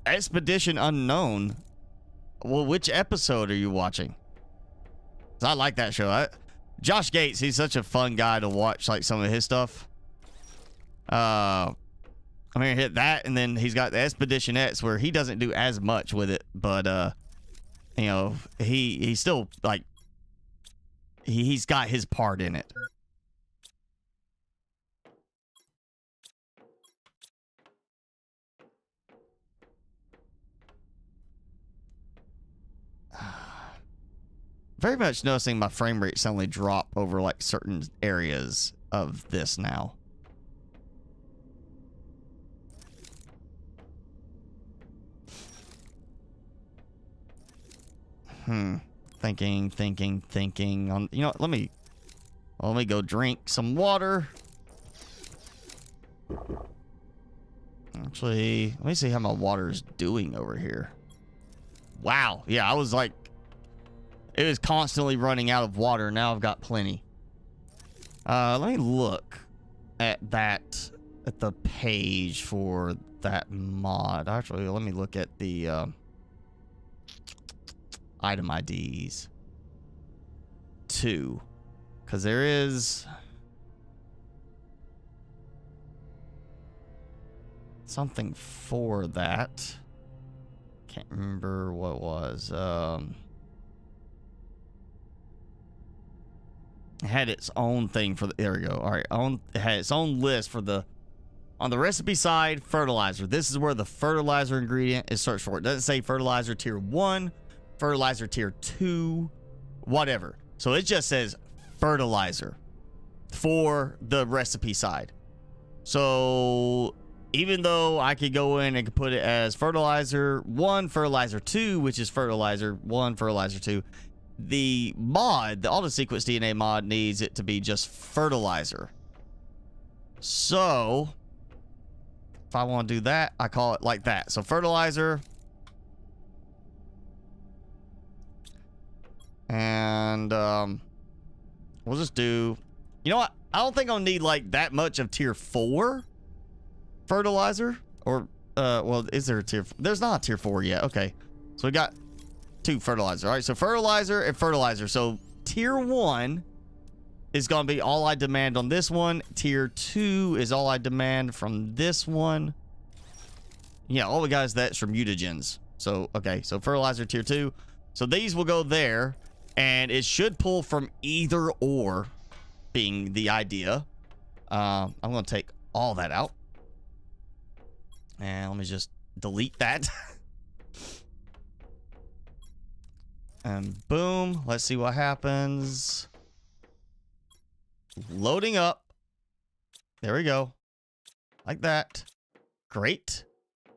Expedition Unknown. Well, which episode are you watching? 'Cause I like that show. Josh Gates, he's such a fun guy to watch, like some of his stuff. I'm gonna hit that, and then he's got the Expedition X, where he doesn't do as much with it, but you know, he's still like he's got his part in it. Very much noticing my frame rate suddenly drop over like certain areas of this now. Thinking on, you know, let me go drink some water. Actually, let me see how my water's doing over here. Wow. Yeah, I was like, it was constantly running out of water. Now I've got plenty. Let me look at that, at the page for that mod. Actually, let me look at the item IDs too, because there is something for that. Can't remember what it was. It had its own thing for the, there we go. All right, it had its own list for the, on the recipe side, fertilizer. This is where the fertilizer ingredient is searched for. It doesn't say fertilizer tier 1, fertilizer tier 2, whatever. So it just says fertilizer for the recipe side. So even though I could go in and could put it as fertilizer 1, fertilizer 2, which is fertilizer 1, fertilizer 2, the mod, the auto-sequence DNA mod, needs it to be just fertilizer. So if I want to do that, I call it like that. So fertilizer. And we'll just do, you know what? I don't think I'll need like that much of tier 4 fertilizer. Or well, is there a tier? There's not a tier 4 yet. Okay, so we got 2 fertilizer. All right, so fertilizer and fertilizer. So tier 1 is gonna be all I demand on this one. Tier 2 is all I demand from this one. Yeah, all we got is that's from mutagens. So okay, so fertilizer tier 2. So these will go there, and it should pull from either or, being the idea. I'm gonna take all that out, and let me just delete that. And boom, let's see what happens. Loading up. There we go. Like that. Great.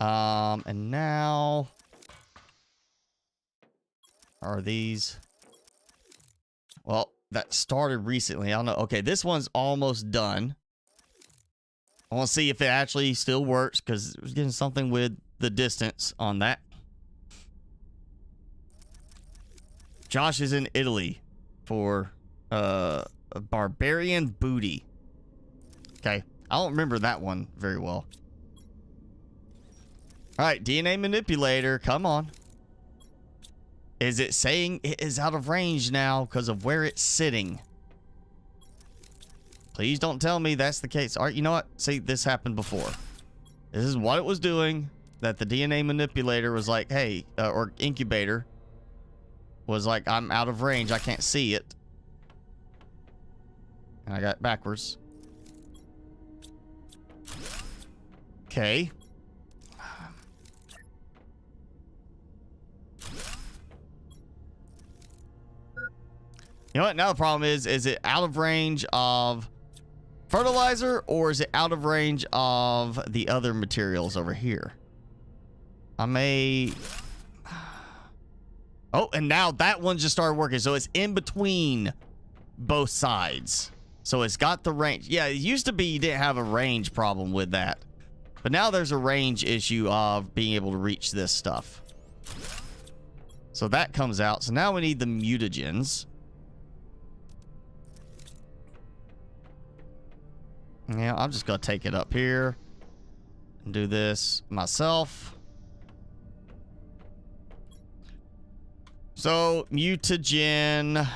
And now Are these? Well, that started recently. I don't know. Okay, this one's almost done. I want to see if it actually still works because it was getting something with the distance on that. Josh is in Italy for a barbarian booty. Okay, I don't remember that one very well. All right, DNA manipulator, come on. Is it saying it is out of range now because of where it's sitting? Please don't tell me that's the case. All right, you know what? See, this happened before. This is what it was doing. That the DNA manipulator was like, hey, or incubator was like, I'm out of range. I can't see it. And I got it backwards. Okay. You know what? Now the problem is it out of range of fertilizer or is it out of range of the other materials over here? I may... Oh, and now that one just started working. So it's in between both sides. So it's got the range. Yeah, it used to be you didn't have a range problem with that. But now there's a range issue of being able to reach this stuff. So that comes out. So now we need the mutagens. Yeah, I'm just going to take it up here and do this myself. So, mutagen,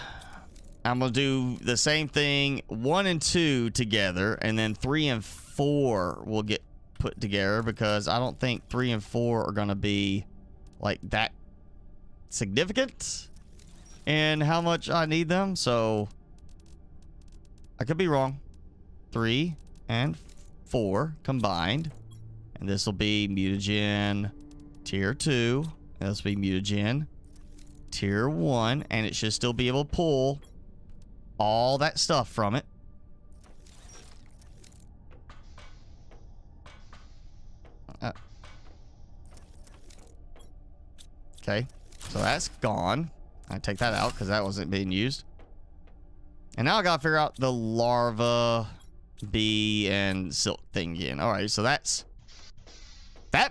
I'm going to do the same thing, 1 and 2 together, and then 3 and 4 will get put together because I don't think 3 and 4 are going to be like that significant in how much I need them. So, I could be wrong. 3 and 4 combined. And this will be mutagen tier 2. And this will be mutagen tier 1. And it should still be able to pull all that stuff from it. Okay. So that's gone. I take that out because that wasn't being used. And now I gotta figure out the larva, bee, and silk thing again. Alright, so that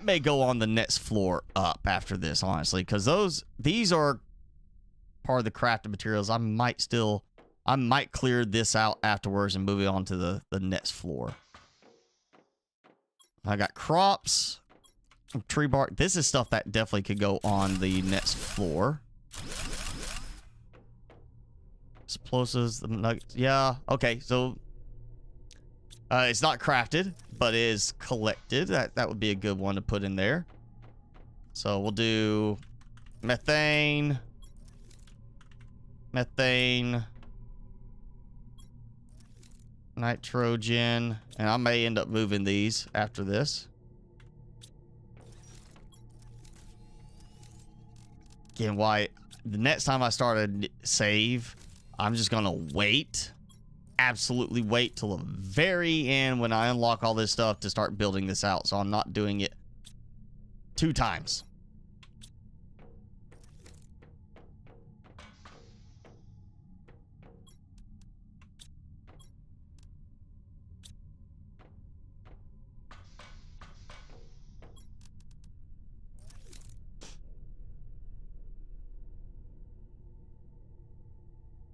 may go on the next floor up after this, honestly, because these are part of the crafted materials. I might clear this out afterwards and move it on to the next floor. I got crops, tree bark. This is stuff that definitely could go on the next floor. Explosives, the nuggets. Yeah, okay, so it's not crafted, but it is collected. That would be a good one to put in there. So we'll do methane, nitrogen, and I may end up moving these after this. Again, why the next time I start a save, I'm just gonna wait, absolutely wait till the very end when I unlock all this stuff to start building this out, so I'm not doing it 2 times.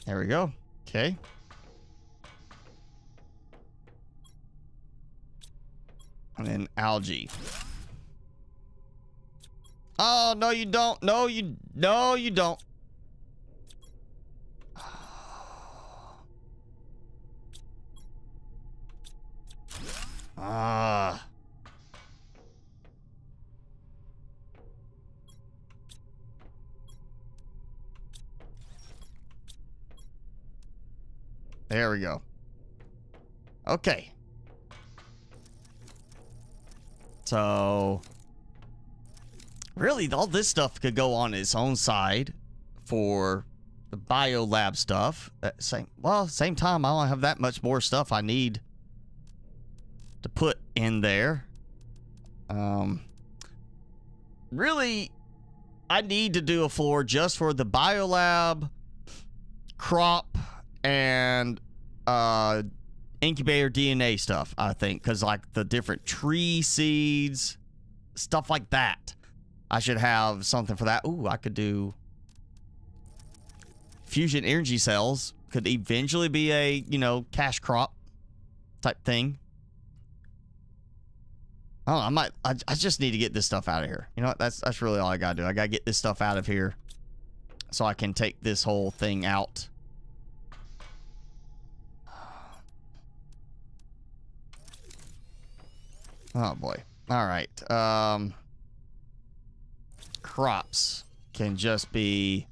There we go. Okay. And then algae. Oh, no, you don't. No, you don't. Ah. There we go. Okay. So, really, all this stuff could go on its own side for the biolab stuff. Same time, I don't have that much more stuff I need to put in there. Really, I need to do a floor just for the biolab, crop, and incubator DNA stuff, I think, because like the different tree seeds, stuff like that. I should have something for that. Ooh, I could do fusion energy cells. Could eventually be a, you know, cash crop type thing. Oh, I just need to get this stuff out of here. You know what? That's really all I gotta do. I gotta get this stuff out of here so I can take this whole thing out. Oh boy. All right. Crops can just be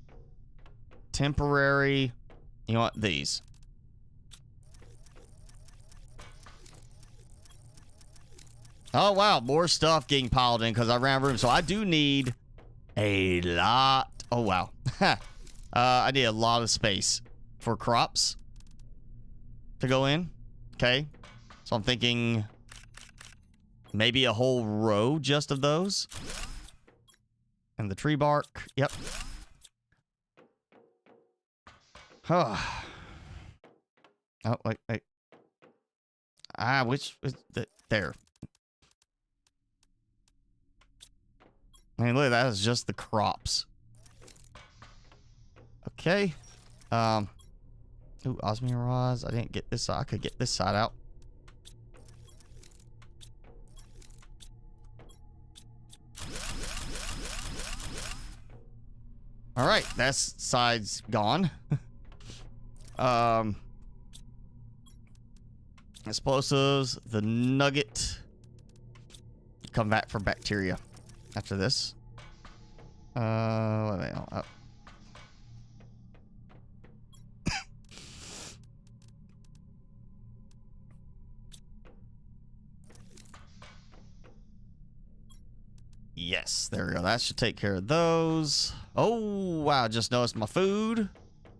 temporary. You know what? These. Oh, wow. More stuff getting piled in because I ran out of room. So I do need a lot. Oh, wow. I need a lot of space for crops to go in. Okay. So I'm thinking maybe a whole row just of those. And the tree bark. Yep. Oh, wait. Which is there? I mean, look at that. Is just the crops. Okay. Ooh, osmium rods. I didn't get this side. I could get this side out. All right, that side's gone. Explosives, the nugget. Come back for bacteria after this. What am I on? Yes, there we go. That should take care of those. Oh, wow. Just noticed my food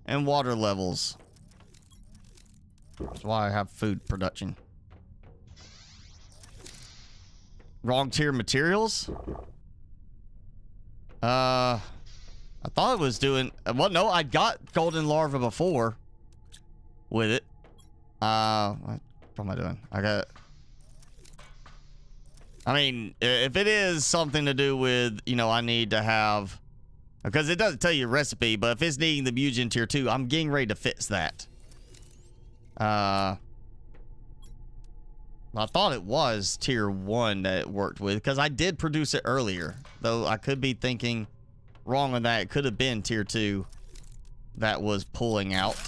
and water levels. That's why I have food production. Wrong tier materials? I thought it was doing... Well, no, I got golden larva before with it. What am I doing? I mean, if it is something to do with, you know, I need to have... Because it doesn't tell you a recipe, but if it's needing the mutagen tier 2, I'm getting ready to fix that. I thought it was tier 1 that it worked with, because I did produce it earlier. Though I could be thinking wrong on that. It could have been tier 2 that was pulling out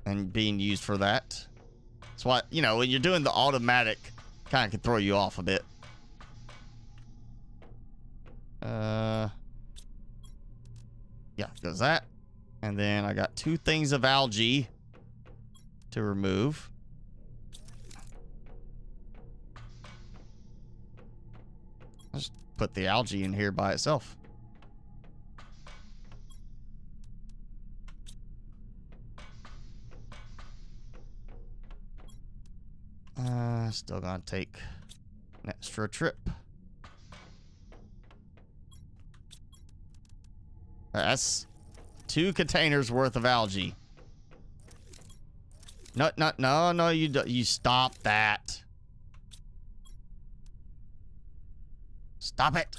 and being used for that. That's why, you know, when you're doing the automatic, kind of can throw you off a bit. Yeah, does that. And then I got 2 things of algae to remove. I'll just put the algae in here by itself. Still gonna take an extra trip. That's 2 containers worth of algae. No, you stop that. Stop it.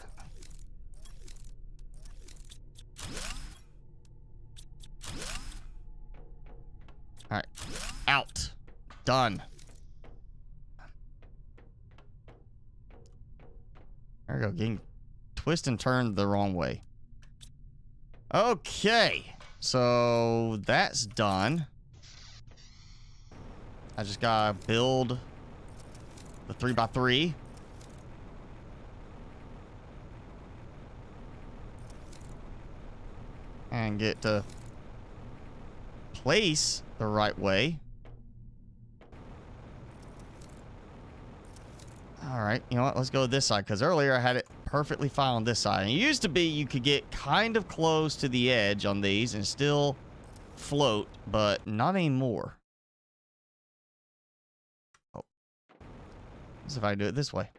All right, out. Done. There we go, getting twist and turned the wrong way. Okay, so that's done. I just gotta build the 3x3. And get to place the right way. All right, you know what? Let's go this side, because earlier I had it perfectly fine on this side. And it used to be you could get kind of close to the edge on these and still float, but not anymore. Oh. Let's see if I do it this way.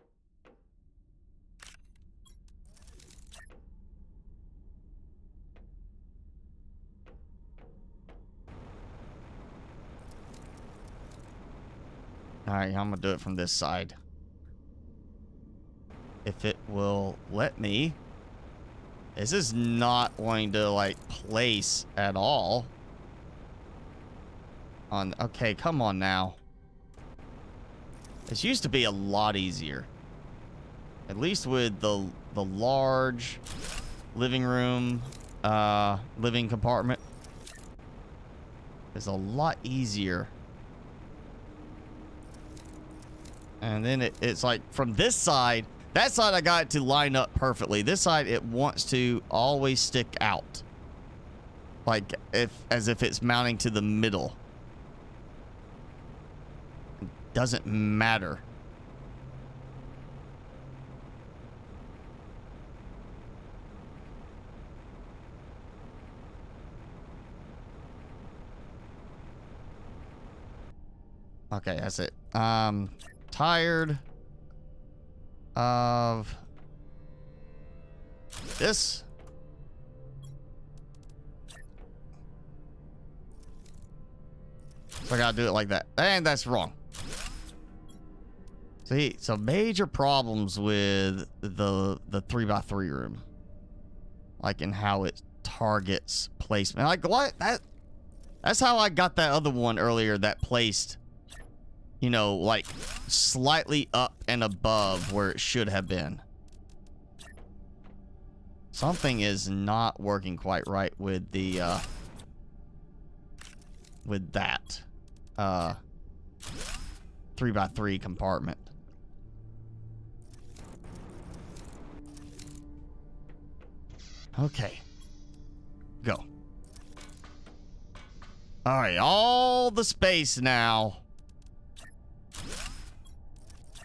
All right, I'm gonna do it from this side. If it will let me. This is not going to like place at all. On okay, come on now. This used to be a lot easier. At least with the large living room, living compartment. It's a lot easier. And then it's like from this side, that side I got it to line up perfectly. This side it wants to always stick out. Like as if it's mounting to the middle. It doesn't matter. Okay, that's it. Tired of this. So I gotta do it like that. And that's wrong. See, so major problems with the 3x3 room. Like in how it targets placement. Like what? That's how I got that other one earlier that placed, you know, like slightly up and above where it should have been. Something is not working quite right with the with that 3x3 compartment. Okay. Go. All right, all the space now.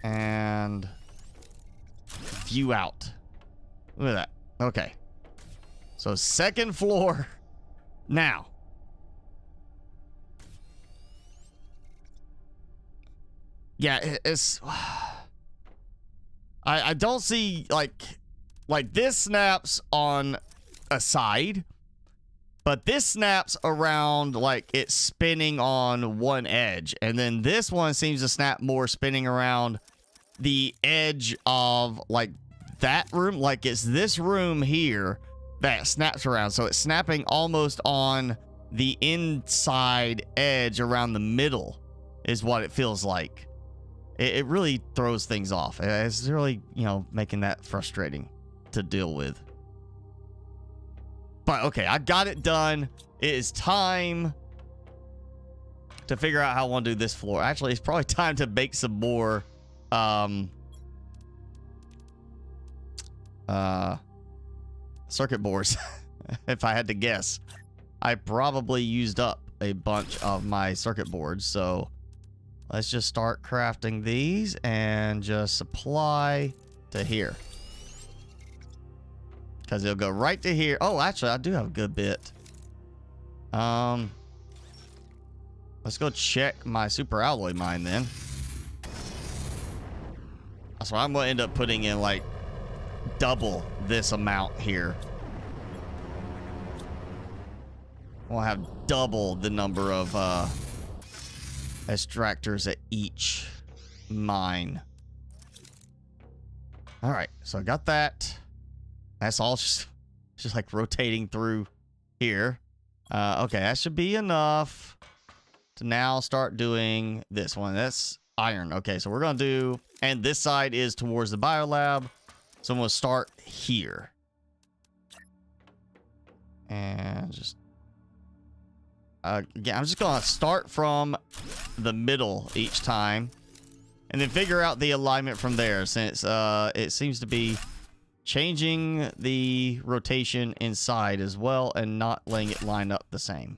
And view out. Look at that. Okay. So second floor now. Yeah, it's I don't see like this snaps on a side, but this snaps around like it's spinning on one edge, and then this one seems to snap more spinning around the edge of like that room. Like it's this room here that snaps around, so it's snapping almost on the inside edge around the middle is what it feels like. It really throws things off. It's really, you know, making that frustrating to deal with. But okay, I got it done. It is time to figure out how I want to do this floor. Actually, it's probably time to make some more circuit boards. If I had to guess, I probably used up a bunch of my circuit boards, so let's just start crafting these and just supply to here. Because it'll go right to here. Oh, actually, I do have a good bit. Let's go check my super alloy mine then. So I'm going to end up putting in like double this amount here. We'll have double the number of extractors at each mine. All right, so I got that. That's all just like rotating through here. Okay, that should be enough to now start doing this one. That's iron. Okay, so we're gonna do, and this side is towards the biolab, so I'm gonna start here and just again, I'm just gonna start from the middle each time and then figure out the alignment from there, since it seems to be changing the rotation inside as well and not letting it line up the same.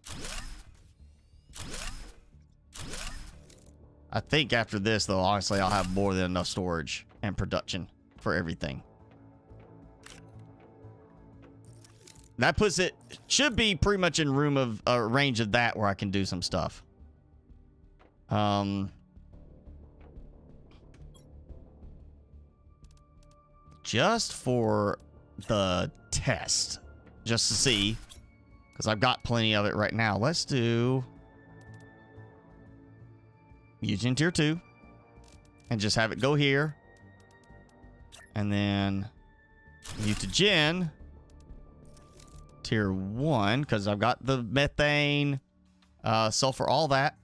I think after this, though, honestly, I'll have more than enough storage and production for everything. That puts it, should be pretty much in room of range of that where I can do some stuff. Just for the test, just to see, because I've got plenty of it right now. Let's do Eugene Tier 2. and just have it go here. And then mutagen, tier 1, because I've got the methane, sulfur, all that.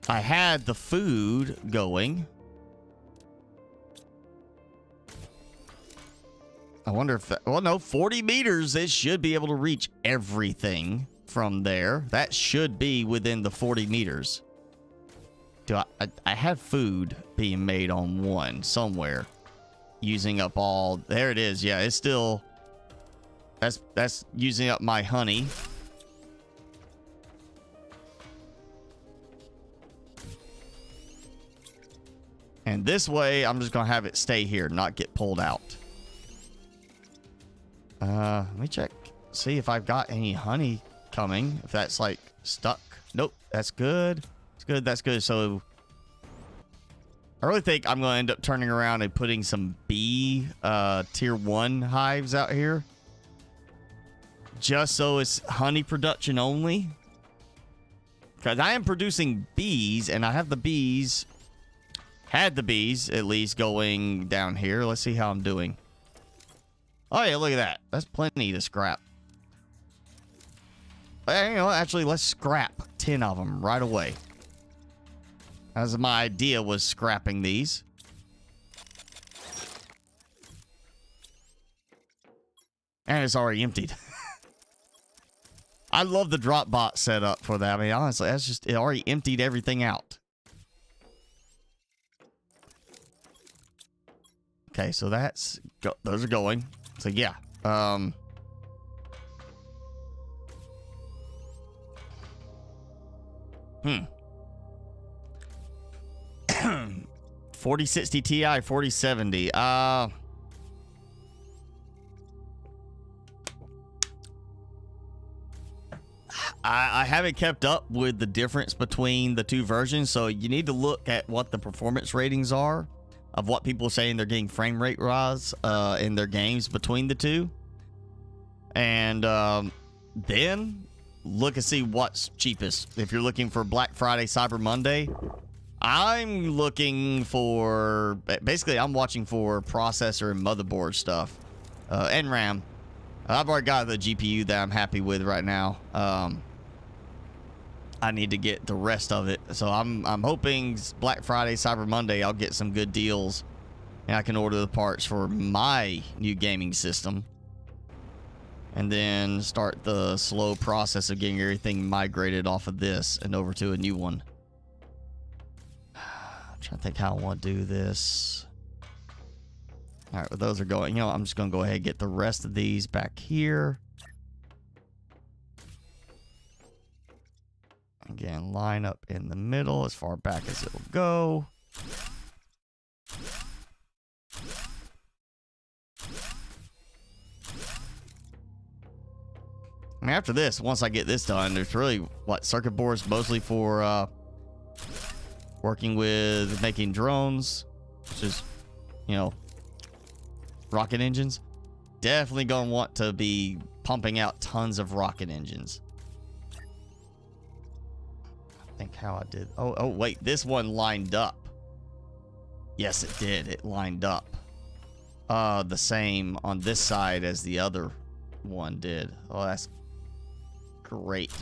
I had the food going. I wonder if that, well, no, 40 meters, it should be able to reach everything from there. That should be within the 40 meters. Do I have food being made on one somewhere, using up all, there it is. Yeah, it's still, that's using up my honey. And this way, I'm just going to have it stay here, not get pulled out. Let me check, see if I've got any honey coming. If that's like stuck. Nope, that's good. It's good, that's good. So I really think I'm going to end up turning around and putting some bee tier 1 hives out here. Just so it's honey production only. Because I am producing bees, and I have the bees, had the bees at least going down here. Let's see how I'm doing. Oh yeah, look at that. That's plenty to scrap. You know, actually, let's scrap 10 of them right away. As my idea was scrapping these. And it's already emptied. I love the drop bot setup for that. I mean, honestly, that's just, it already emptied everything out. Okay, so that's, those are going. So yeah, 4060 Ti, 4070. I haven't kept up with the difference between the two versions, so you need to look at what the performance ratings are of what people are saying they're getting frame rate rise in their games between the two. And then look and see what's cheapest. If you're looking for Black Friday, Cyber Monday, I'm looking for, basically I'm watching for processor and motherboard stuff, and RAM. I've already got the GPU that I'm happy with right now. I need to get the rest of it. So I'm hoping Black Friday, Cyber Monday, I'll get some good deals and I can order the parts for my new gaming system. And then start the slow process of getting everything migrated off of this and over to a new one. I'm trying to think how I want to do this. All right, well, those are going. You know, I'm just going to go ahead and get the rest of these back here. Again, line up in the middle as far back as it'll go. I mean, after this, once I get this done, there's really, what, circuit boards mostly for working with making drones, which is, you know, rocket engines. Definitely going to want to be pumping out tons of rocket engines. I think how I did. Oh, wait, this one lined up. Yes, it did. It lined up the same on this side as the other one did. Oh, that's great.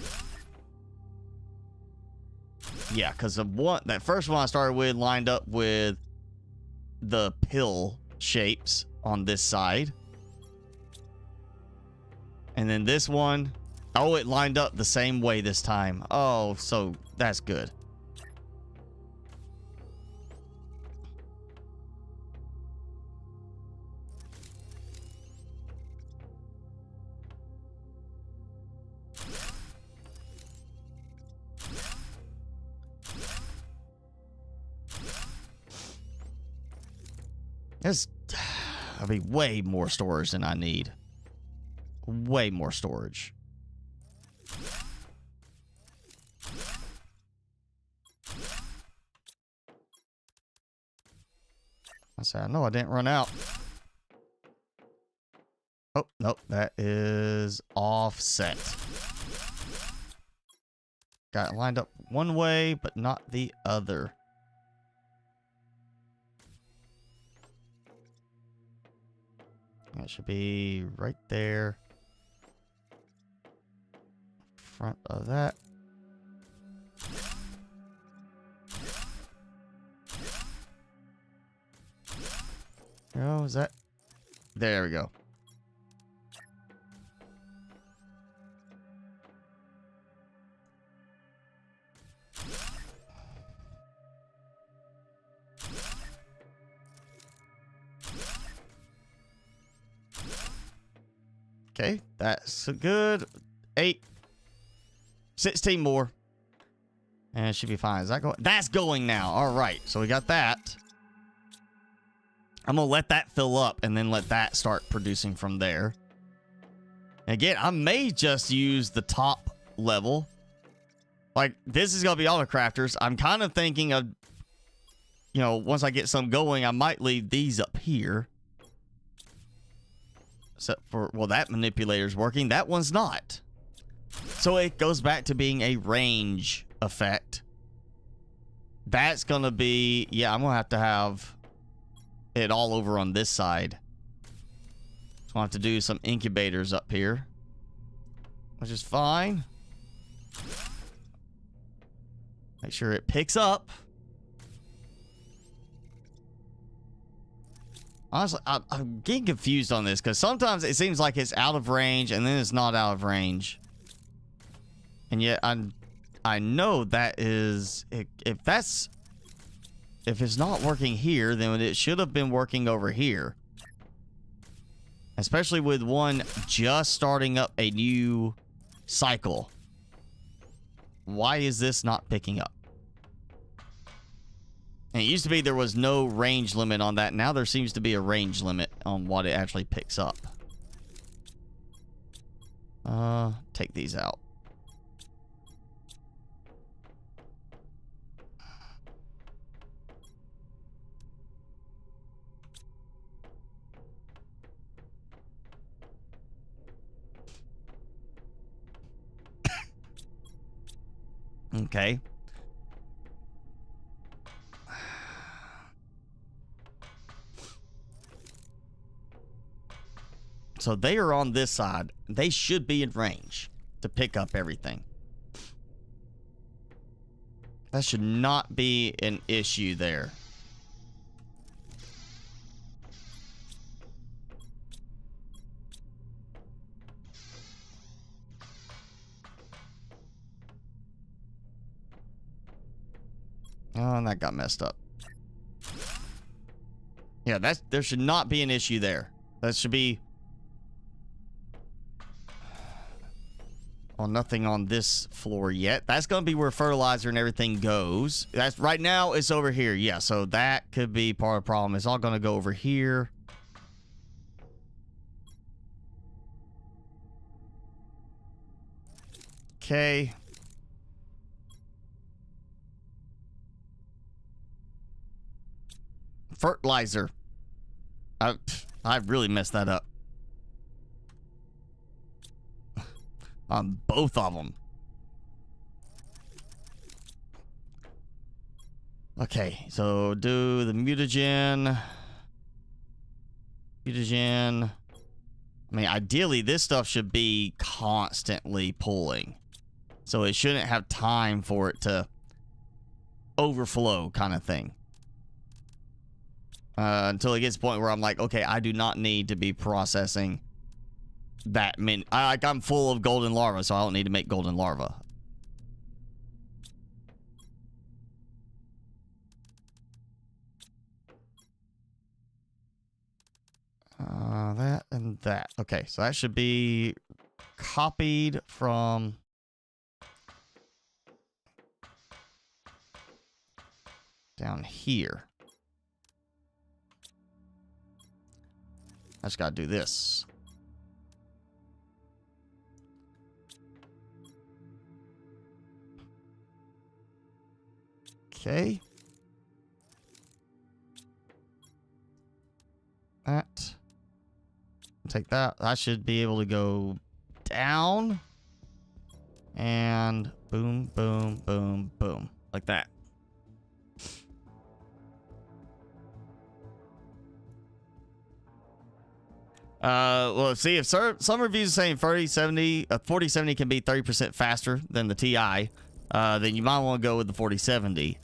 Yeah, because the one, that first one I started with lined up with the pill shapes on this side. And then this one, oh, it lined up the same way this time. Oh, so that's good. I'll be way more storage than I need. Way more storage. I said, I know I didn't run out. Oh, nope, that is offset. Got it lined up one way, but not the other. That should be right there. Front of that. Oh, is that? There we go. Okay, that's good. 8, 16 more. And it should be fine. Is that going? That's going now. All right. So we got that. I'm going to let that fill up and then let that start producing from there. Again, I may just use the top level. Like, this is going to be auto crafters. I'm kind of thinking of, you know, once I get some going, I might leave these up here. Except for, well, that manipulator's working. That one's not. So it goes back to being a range effect. That's going to be, yeah, I'm going to have it all over on this side. So I'll have to do some incubators up here, which is fine. Make sure it picks up. Honestly, I'm getting confused on this because sometimes it seems like it's out of range and then it's not out of range. And yet I know that is, if it's not working here, then it should have been working over here. Especially with one just starting up a new cycle. Why is this not picking up? And it used to be there was no range limit on that. Now there seems to be a range limit on what it actually picks up. Take these out. Okay. So they are on this side. They should be in range to pick up everything. That should not be an issue there. Oh, and that got messed up. Yeah, there should not be an issue there. That should be... Well, nothing on this floor yet. That's going to be where fertilizer and everything goes. That's right now it's over here. Yeah, so that could be part of the problem. It's all going to go over here. Okay. Fertilizer. I really messed that up. On both of them. Okay, so do the mutagen. Mutagen. I mean, ideally, this stuff should be constantly pulling. So it shouldn't have time for it to overflow kind of thing. Until it gets to the point where I'm like, okay, I do not need to be processing that many. I'm full of golden larvae, so I don't need to make golden larvae. That and that. Okay, so that should be copied from down here. I just gotta do this. Okay. That. Take that. I should be able to go down and Boom, boom, boom, boom. Like that. Well, see, if some reviews are saying 4070 can be 30% faster than the Ti, then you might want to go with the 4070.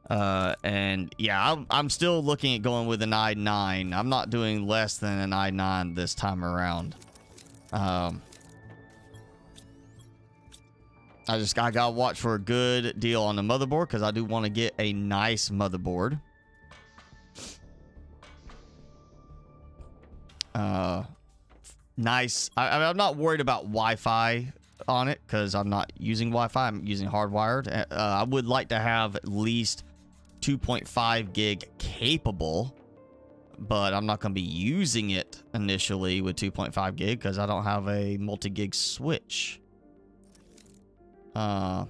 And yeah, I'm still looking at going with an i9. I'm not doing less than an i9 this time around. I gotta watch for a good deal on the motherboard because I do want to get a nice motherboard. Nice. I'm not worried about Wi-Fi on it because I'm not using Wi-Fi. I'm using hardwired. I would like to have at least 2.5 gig capable, but I'm not going to be using it initially with 2.5 gig because I don't have a multi-gig switch. But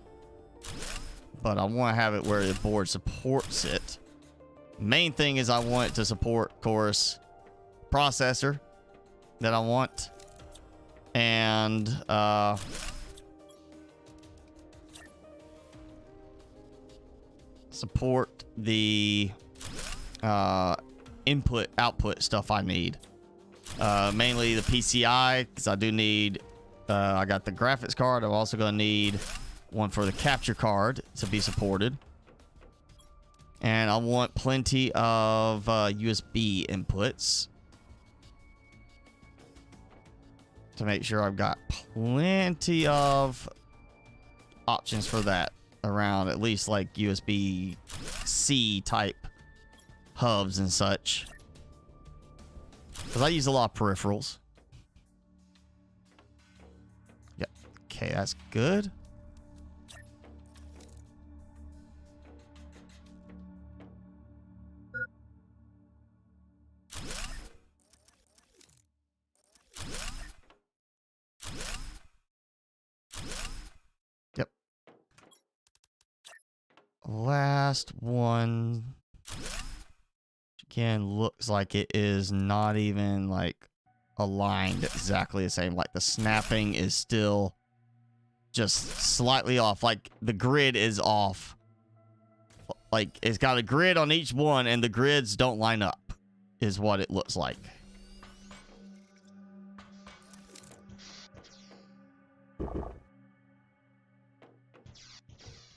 I want to have it where the board supports it. Main thing is I want it to support, of course, processor that I want, and support the input output stuff I need, mainly the PCI, because I do need I got the graphics card. I'm also going to need one for the capture card to be supported, and I want plenty of USB inputs to make sure I've got plenty of options for that around, at least like USB-C type hubs and such, because I use a lot of peripherals. Yep. Okay, that's good. Last one, again, looks like it is not even like aligned exactly the same. Like the snapping is still just slightly off. Like the grid is off. Like it's got a grid on each one and the grids don't line up is what it looks like.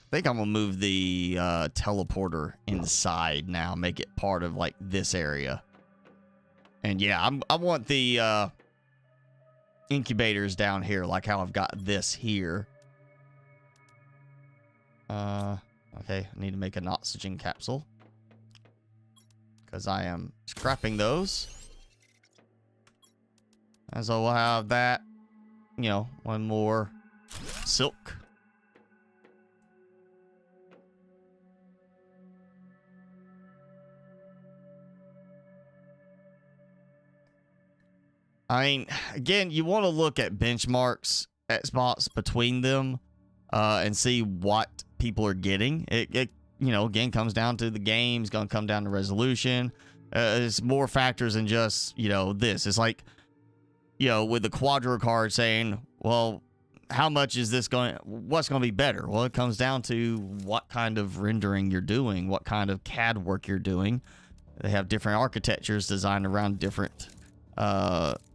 I think I'm gonna move the teleporter inside now, make it part of like this area. And yeah, I want the incubators down here, like how I've got this here. Okay, I need to make an oxygen capsule because I am scrapping those. And so we'll have that, you know, one more silk. I mean, again, you want to look at benchmarks at spots between them and see what people are getting. It you know, again, comes down to the game's going to come down to resolution. It's more factors than just, you know, this. It's like, you know, with the Quadro card saying, well, how much is this going, what's going to be better? Well, it comes down to what kind of rendering you're doing, what kind of CAD work you're doing. They have different architectures designed around different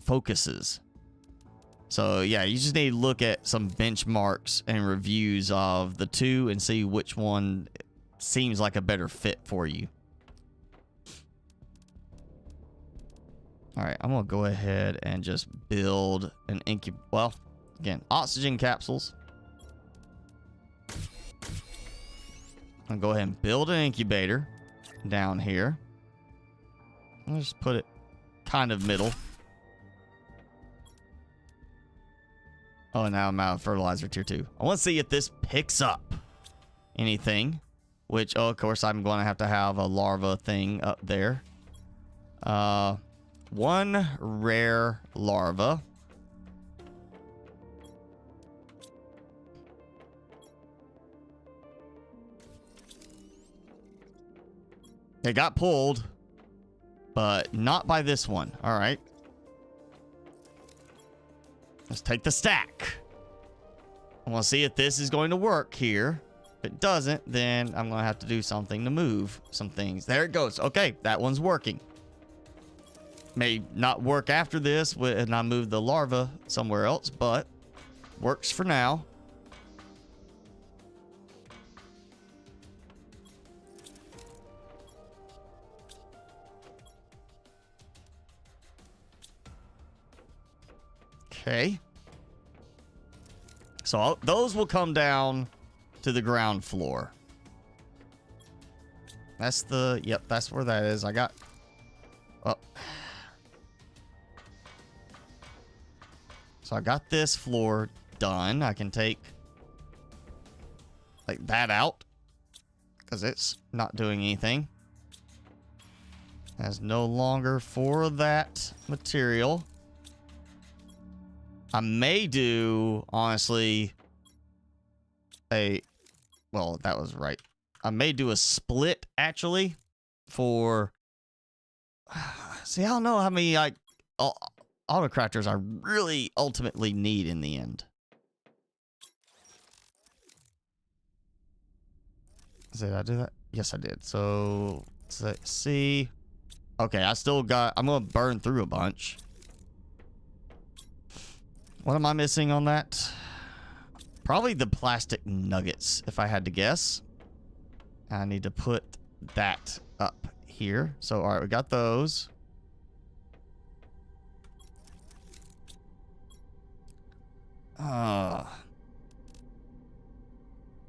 focuses. So yeah, you just need to look at some benchmarks and reviews of the two and see which one seems like a better fit for you. All right, I'm gonna go ahead and just build an well, again, oxygen capsules. I'll go ahead and build an incubator down here. I'll just put it kind of middle. Oh, now I'm out of fertilizer tier 2. I want to see if this picks up anything, which, oh, of course, I'm going to have a larva thing up there. One rare larva. It got pulled, but not by this one. All right. Let's take the stack. I want to see if this is going to work here. If it doesn't, then I'm going to have to do something to move some things. There it goes. Okay, that one's working. May not work after this when I move the larva somewhere else, but works for now. Okay. So those will come down to the ground floor. That's the, yep, that's where that is. I got, oh. So I got this floor done. I can take like that out because it's not doing anything. That's no longer for that material. I may do, honestly, well, that was right. I may do a split, actually, for, see, I don't know how many, like, autocrafters I really ultimately need in the end. Did I do that? Yes, I did. So, let's see. Okay, I still got, I'm going to burn through a bunch. What am I missing on that? Probably the plastic nuggets, if I had to guess. I need to put that up here. So, all right, we got those.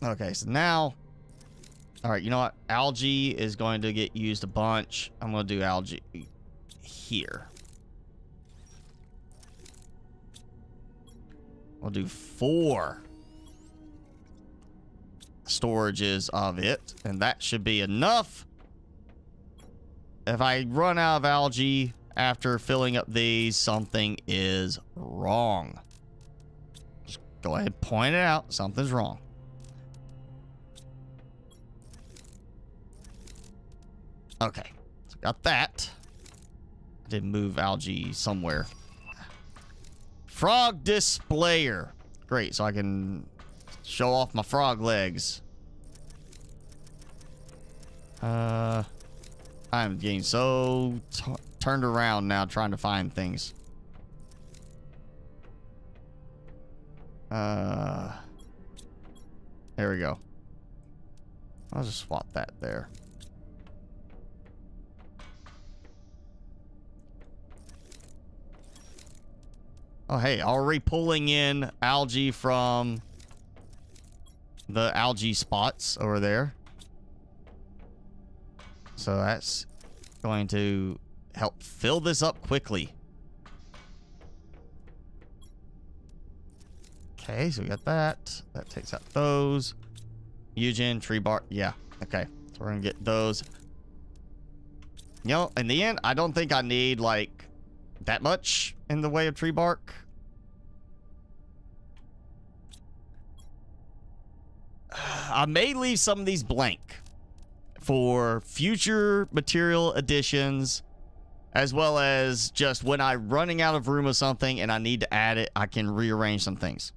Okay, so now, all right, you know what? Algae is going to get used a bunch. I'm going to do algae here. We'll do 4 storages of it, and that should be enough. If I run out of algae after filling up these, something is wrong. Just go ahead and point it out. Something's wrong. Okay, so got that. I did move algae somewhere. Frog displayer. Great, so I can show off my frog legs. I'm getting so turned around now trying to find things. There we go. I'll just swap that there. Oh, hey, already pulling in algae from the algae spots over there. So that's going to help fill this up quickly. Okay, so we got that. That takes out those. Eugen, tree bark. Yeah, okay. So we're going to get those. You know, in the end, I don't think I need, like, that much in the way of tree bark. I may leave some of these blank for future material additions, as well as just when I'm running out of room of something and I need to add it, I can rearrange some things.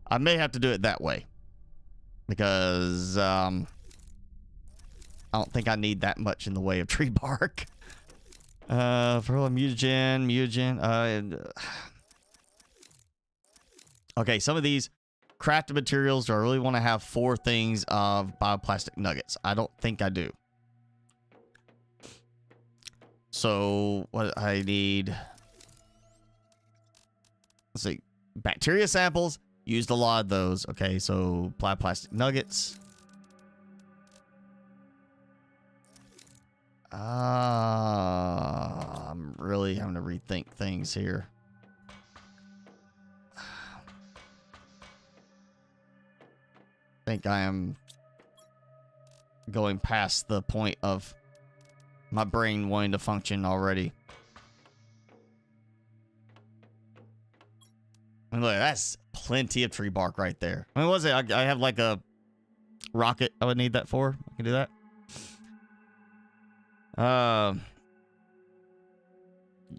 I may have to do it that way because I don't think I need that much in the way of tree bark. For mutagen. Okay, some of these crafted materials, do I really want to have 4 things of bioplastic nuggets? I don't think I do. So what I need, let's see, bacteria samples. Used a lot of those. Okay, so bioplastic nuggets. I'm really having to rethink things here. I think I am going past the point of my brain wanting to function already. And look, that's plenty of tree bark right there. I mean, what was it? I have like a rocket I would need that for. I can do that.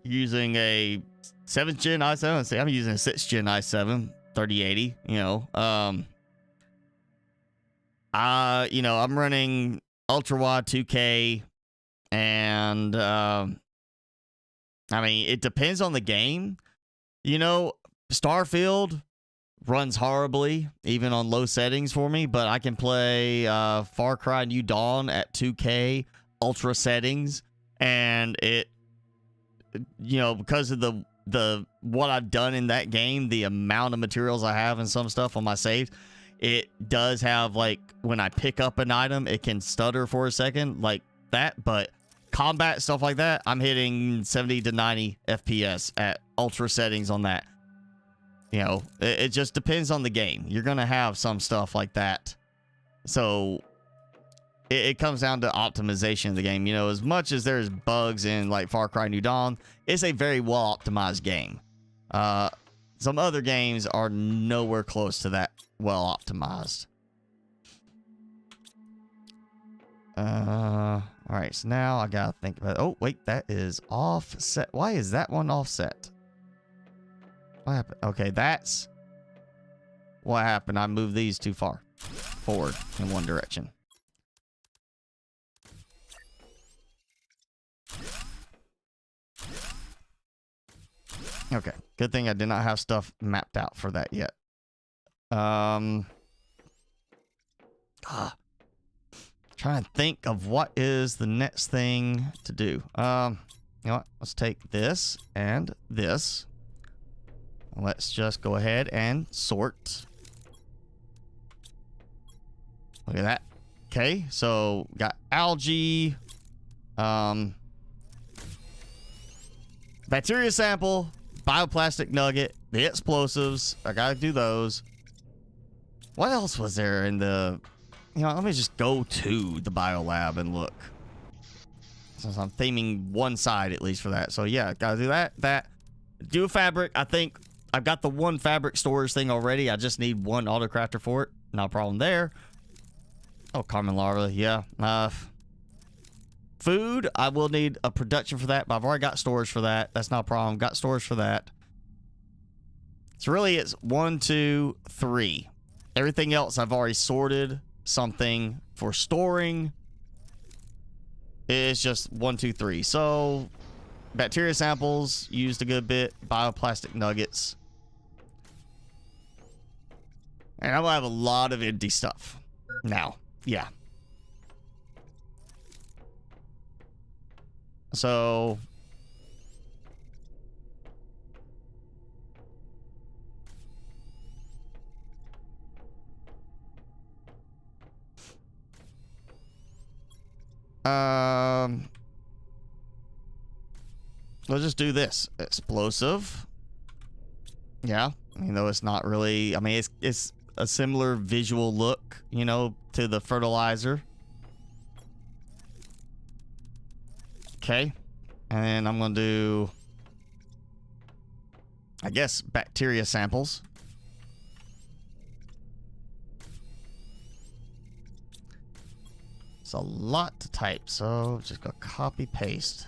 Using a 7th gen i7. See, I'm using a 6th gen i7. 3080, I'm running ultra wide 2K, and I mean, it depends on the game. Starfield runs horribly, even on low settings for me, but I can play Far Cry New Dawn at 2K ultra settings, and it, because of the what I've done in that game, the amount of materials I have and some stuff on my saves, it does have, like, when I pick up an item, it can stutter for a second like that, but combat stuff like that, I'm hitting 70 to 90 FPS at ultra settings on that. It just depends on the game. You're gonna have some stuff like that, so it comes down to optimization of the game. As much as there's bugs in, like, Far Cry New Dawn, it's a very well optimized game. Some other games are nowhere close to that well optimized. All right, so now I gotta think about, oh wait, that is offset. Why is that one offset? What happened? Okay, that's what happened. I moved these too far forward in one direction. Okay, good thing I did not have stuff mapped out for that yet. Trying to think of what is the next thing to do. You know what? Let's take this and this. Let's just go ahead and sort. Look at that. Okay, so got algae, bacteria sample, bioplastic nugget, the explosives. I gotta do those. What else was there in the... let me just go to the biolab and look. Since I'm theming one side at least for that. So yeah, gotta do that. Do a fabric. I think I've got the one fabric storage thing already. I just need one autocrafter for it. No problem there. Oh, Carmen larva, yeah. Food, I will need a production for that, but I've already got storage for that. That's not a problem. Got storage for that. So really it's 1, 2, 3. Everything else I've already sorted something for storing. It's just 1, 2, 3. So bacteria samples used a good bit. Bioplastic nuggets. And I'm gonna have a lot of empty stuff now. Yeah. So let's just do this. Explosive. Yeah, though it's not really, I mean, it's a similar visual look, to the fertilizer. Okay. And then I'm going to do, I guess, bacteria samples. It's a lot to type, so just go copy paste.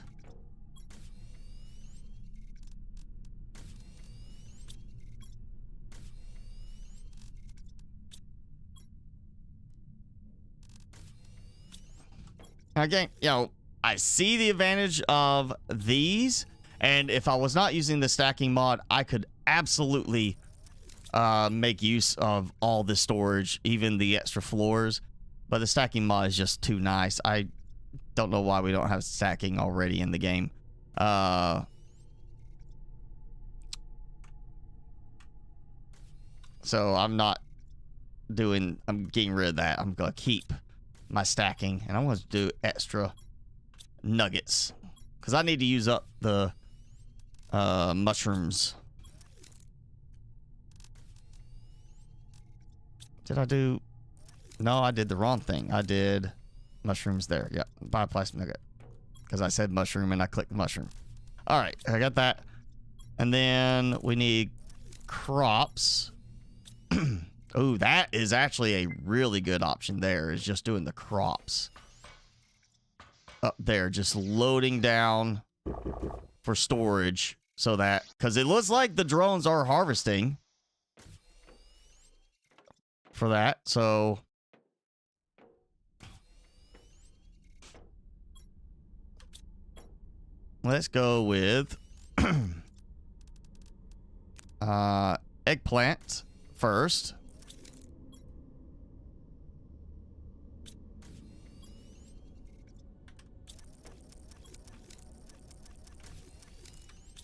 Again, I see the advantage of these, and if I was not using the stacking mod, I could absolutely make use of all the storage, even the extra floors. But the stacking mod is just too nice. I don't know why we don't have stacking already in the game. So I'm getting rid of that. I'm gonna keep my stacking, and I'm going to do extra nuggets because I need to use up the mushrooms. Did I do? No, I did the wrong thing. I did mushrooms there. Yeah, bioplastic nugget because I said mushroom and I clicked mushroom. All right, I got that, and then we need crops. Oh, that is actually a really good option there, is just doing the crops. Up there, just loading down for storage so that, because it looks like the drones are harvesting. for that. So let's go with eggplant first.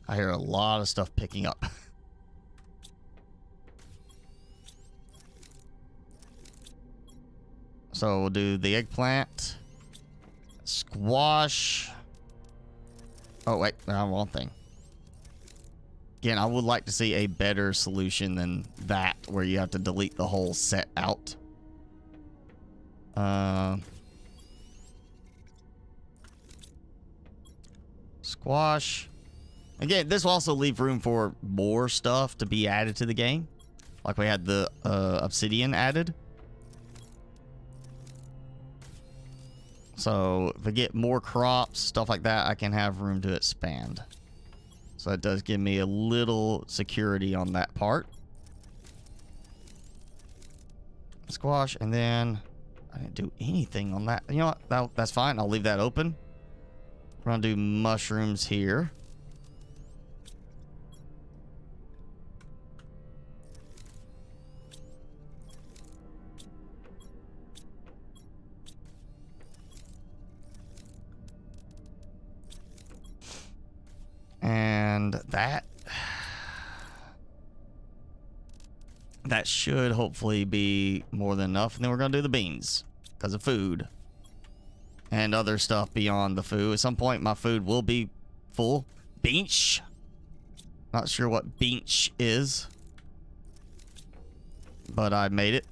I hear a lot of stuff picking up. So we'll do the eggplant, squash. Oh, wait, no, wrong thing. Again, I would like to see a better solution than that, where you have to delete the whole set out. Squash. Again, this will also leave room for more stuff to be added to the game. Like we had the obsidian added. So if I get more crops, stuff like that, I can have room to expand. So that does give me a little security on that part. Squash, and then I didn't do anything on that. You know what? That's fine. I'll leave that open. We're going to do mushrooms here. And that should hopefully be more than enough. And then we're going to do the beans because of food and other stuff beyond the food. At some point, my food will be full. Beach. Not sure what beach is, but I made it.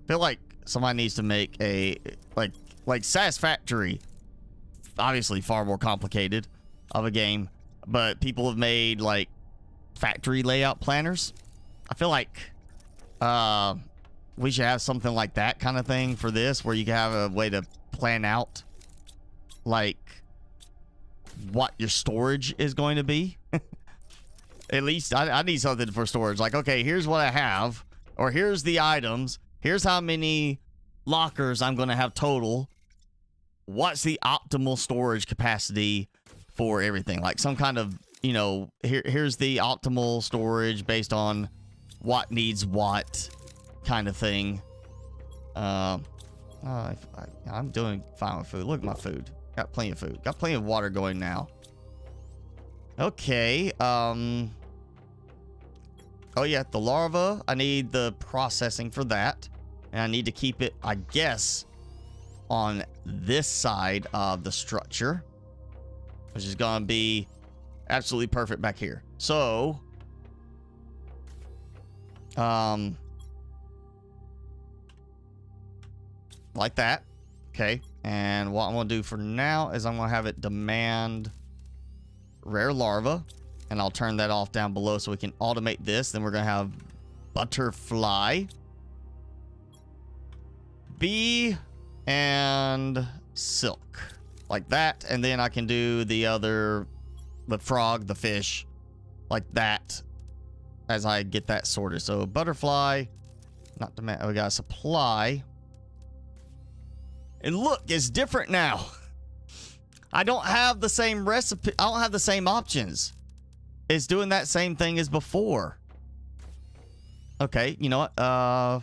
I feel like somebody needs to make a like Satisfactory. Obviously far more complicated of a game, but people have made like factory layout planners. I feel like we should have something like that kind of thing for this, where you can have a way to plan out like what your storage is going to be. At least I need something for storage. Like, okay, here's what I have, or here's the items. Here's how many lockers I'm going to have total. What's the optimal storage capacity for everything? Like some kind of, you know, here's the optimal storage based on what needs what kind of thing. I'm doing fine with food. Look at my food. Got plenty of food. Got plenty of water going now. Okay. Oh, yeah, the larva. I need the processing for that. And I need to keep it, I guess, on this side of the structure, which is going to be absolutely perfect back here. So, like that. Okay. And what I'm going to do for now is I'm going to have it demand rare larva. And I'll turn that off down below so we can automate this. Then we're going to have butterfly, bee, and silk. Like that. And then I can do the frog, the fish, like that as I get that sorted. So butterfly, not demand. We got a supply. And look, it's different now. I don't have the same recipe. I don't have the same options. It's doing that same thing as before. Okay, you know what? I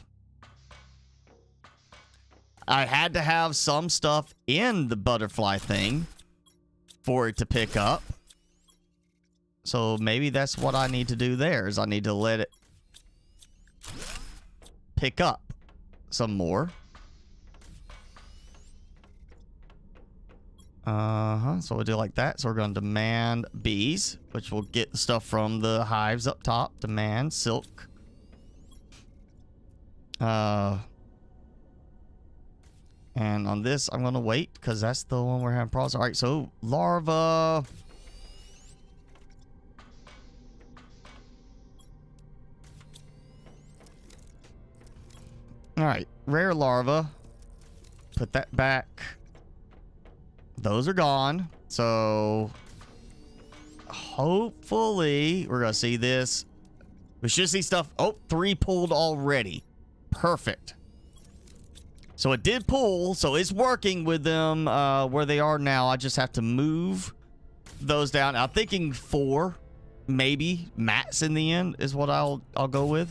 had to have some stuff in the butterfly thing for it to pick up. So maybe that's what I need to do there, is I need to let it pick up some more. So we'll do like that. So we're going to demand bees, which will get the stuff from the hives up top. Demand silk. And on this, I'm going to wait because that's the one we're having problems. All right, so larva. All right, rare larva. Put that back. Those are gone. So hopefully we're gonna see this. We should see stuff. Oh, 3 pulled already. Perfect. So it did pull, so it's working with them where they are now. I just have to move those down. I'm thinking 4, maybe mats in the end is what I'll go with.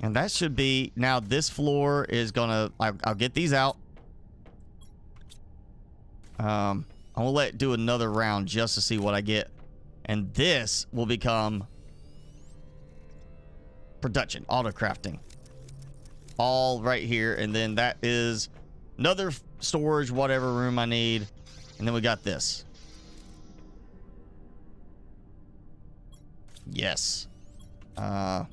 And that should be, now this floor is gonna, I'll get these out. I'm gonna let it do another round just to see what I get. And this will become production, auto crafting. All right here. And then that is another storage, whatever room I need. And then we got this. Yes. Let's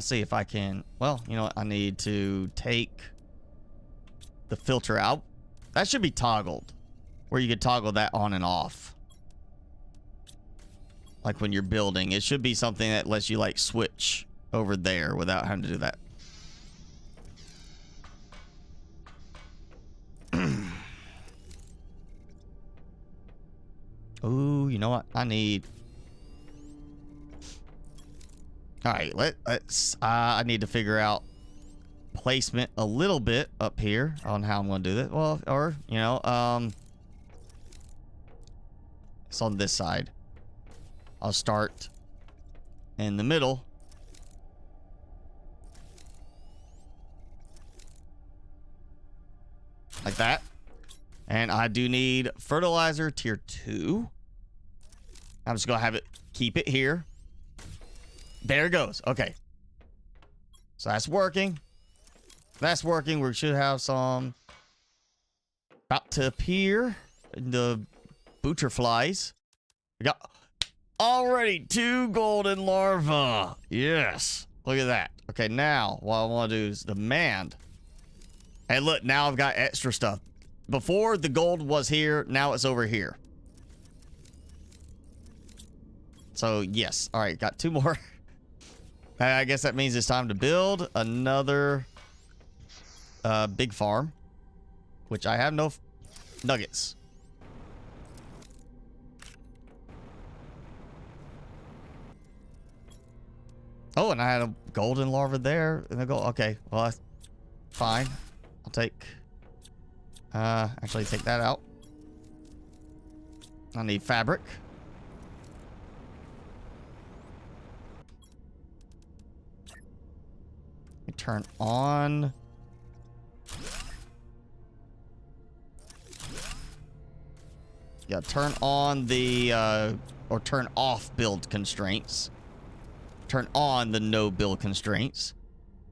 see if I can. Well, you know what? I need to take the filter out. That should be toggled, where you could toggle that on and off. Like when you're building, it should be something that lets you like switch over there without having to do that. Ooh, you know what? I need. All right, let's. I need to figure out placement a little bit up here on how I'm going to do that. Well, or you know, it's on this side. I'll start in the middle. Like that. And I do need fertilizer tier 2. I'm just going to have it, keep it here. There it goes. Okay. So that's working. That's working. We should have some about to appear. The butterflies. We got already 2 golden larvae. Yes. Look at that. Okay, now what I want to do is demand. Hey, look, now I've got extra stuff. Before the gold was here, now it's over here. So, yes. All right, got 2 more. I guess that means it's time to build another big farm, which I have no nuggets. Oh, and I had a golden larva there. And the gold. Okay, well, that's fine. I'll take. Actually, take that out. I need fabric. Turn on. Yeah, turn on the or turn off build constraints. Turn on the no build constraints,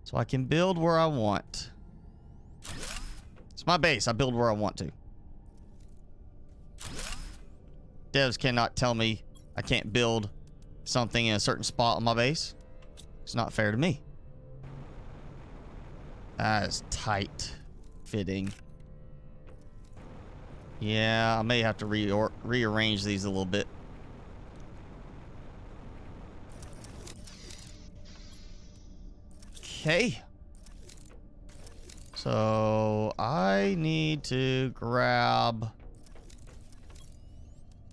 so I can build where I want. It's my base. I build where I want to. Devs cannot tell me I can't build something in a certain spot on my base. It's not fair to me. That is tight fitting. Yeah, I may have to rearrange these a little bit. Okay. So I need to grab.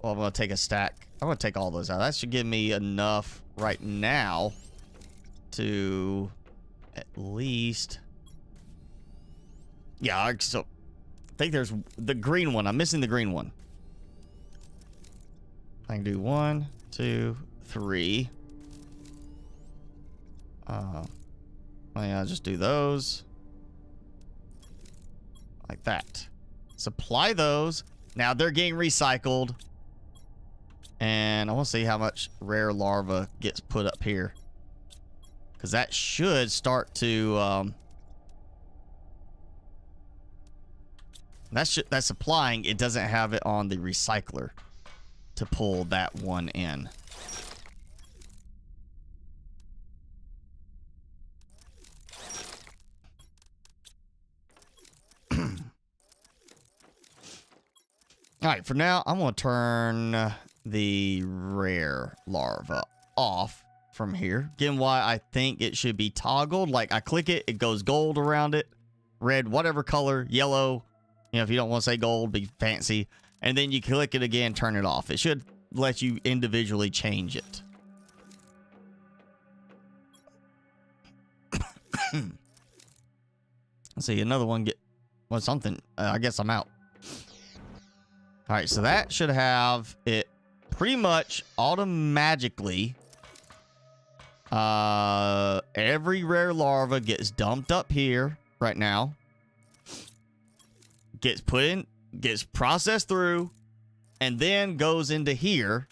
Well, I'm going to take a stack. I'm going to take all those out. That should give me enough right now to at least. Yeah, so I think there's the green one. I'm missing the green one. I can do 1, 2, 3. Oh yeah, I'll just do those. Like that. Supply those. Now they're getting recycled. And I want to see how much rare larva gets put up here. Because that should start to... That's supplying. It doesn't have it on the recycler to pull that one in. All right, for now, I'm going to turn the rare larva off from here. Again, why I think it should be toggled. Like, I click it, it goes gold around it, red, whatever color, yellow, You know, if you don't want to say gold, be fancy. And then you click it again, turn it off. It should let you individually change it. Let's see, another one get... Well, something. I guess I'm out. All right, so that should have it pretty much automatically. Every rare larva gets dumped up here right now. Gets put in, gets processed through, and then goes into here.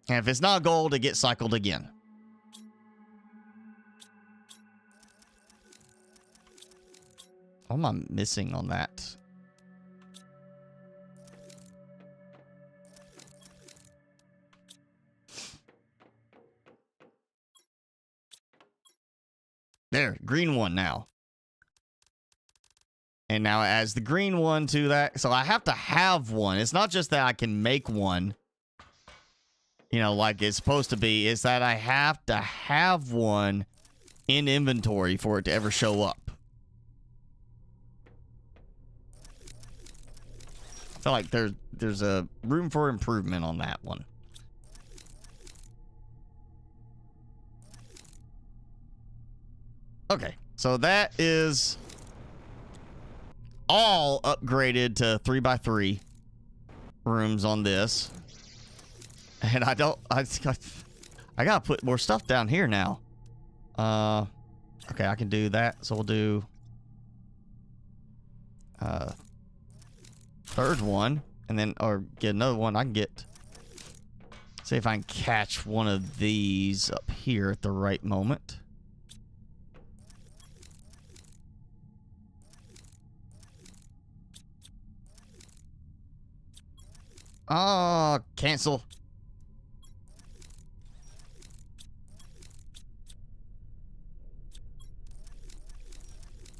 And if it's not gold, it gets cycled again. What am I missing on that? There, green one now. And now it adds the green one to that. So I have to have one. It's not just that I can make one, you know, like it's supposed to be. It's that I have to have one in inventory for it to ever show up. I feel like there's a room for improvement on that one. Okay, so that is all upgraded to 3x3 rooms on this. And I gotta put more stuff down here now. Okay, I can do that. So we'll do third one, and then or get another one. I can get, see if I can catch one of these up here at the right moment. Oh, cancel.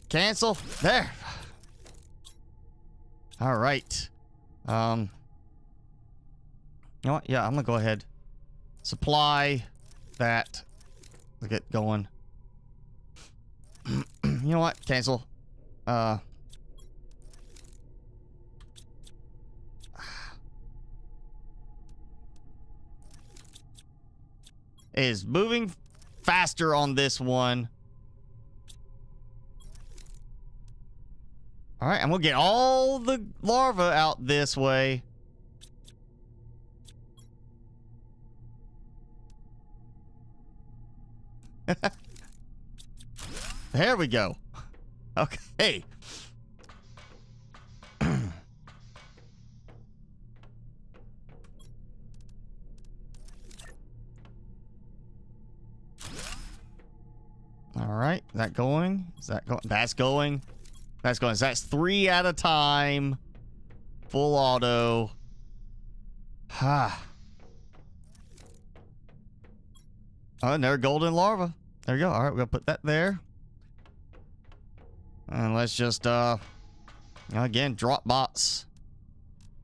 Cancel. There. All right. You know what? Yeah, I'm gonna go ahead. Supply that. Let's get going. You know what? Cancel. Is moving faster on this one. All right, I'm gonna get all the larvae out this way. There we go. Okay. All right, is that going? Is that going? That's going. That's going. So that's 3 at a time. Full auto. Ha. Oh, and they're golden larva. There you go. All right, we're gonna put that there. And let's just again drop bots.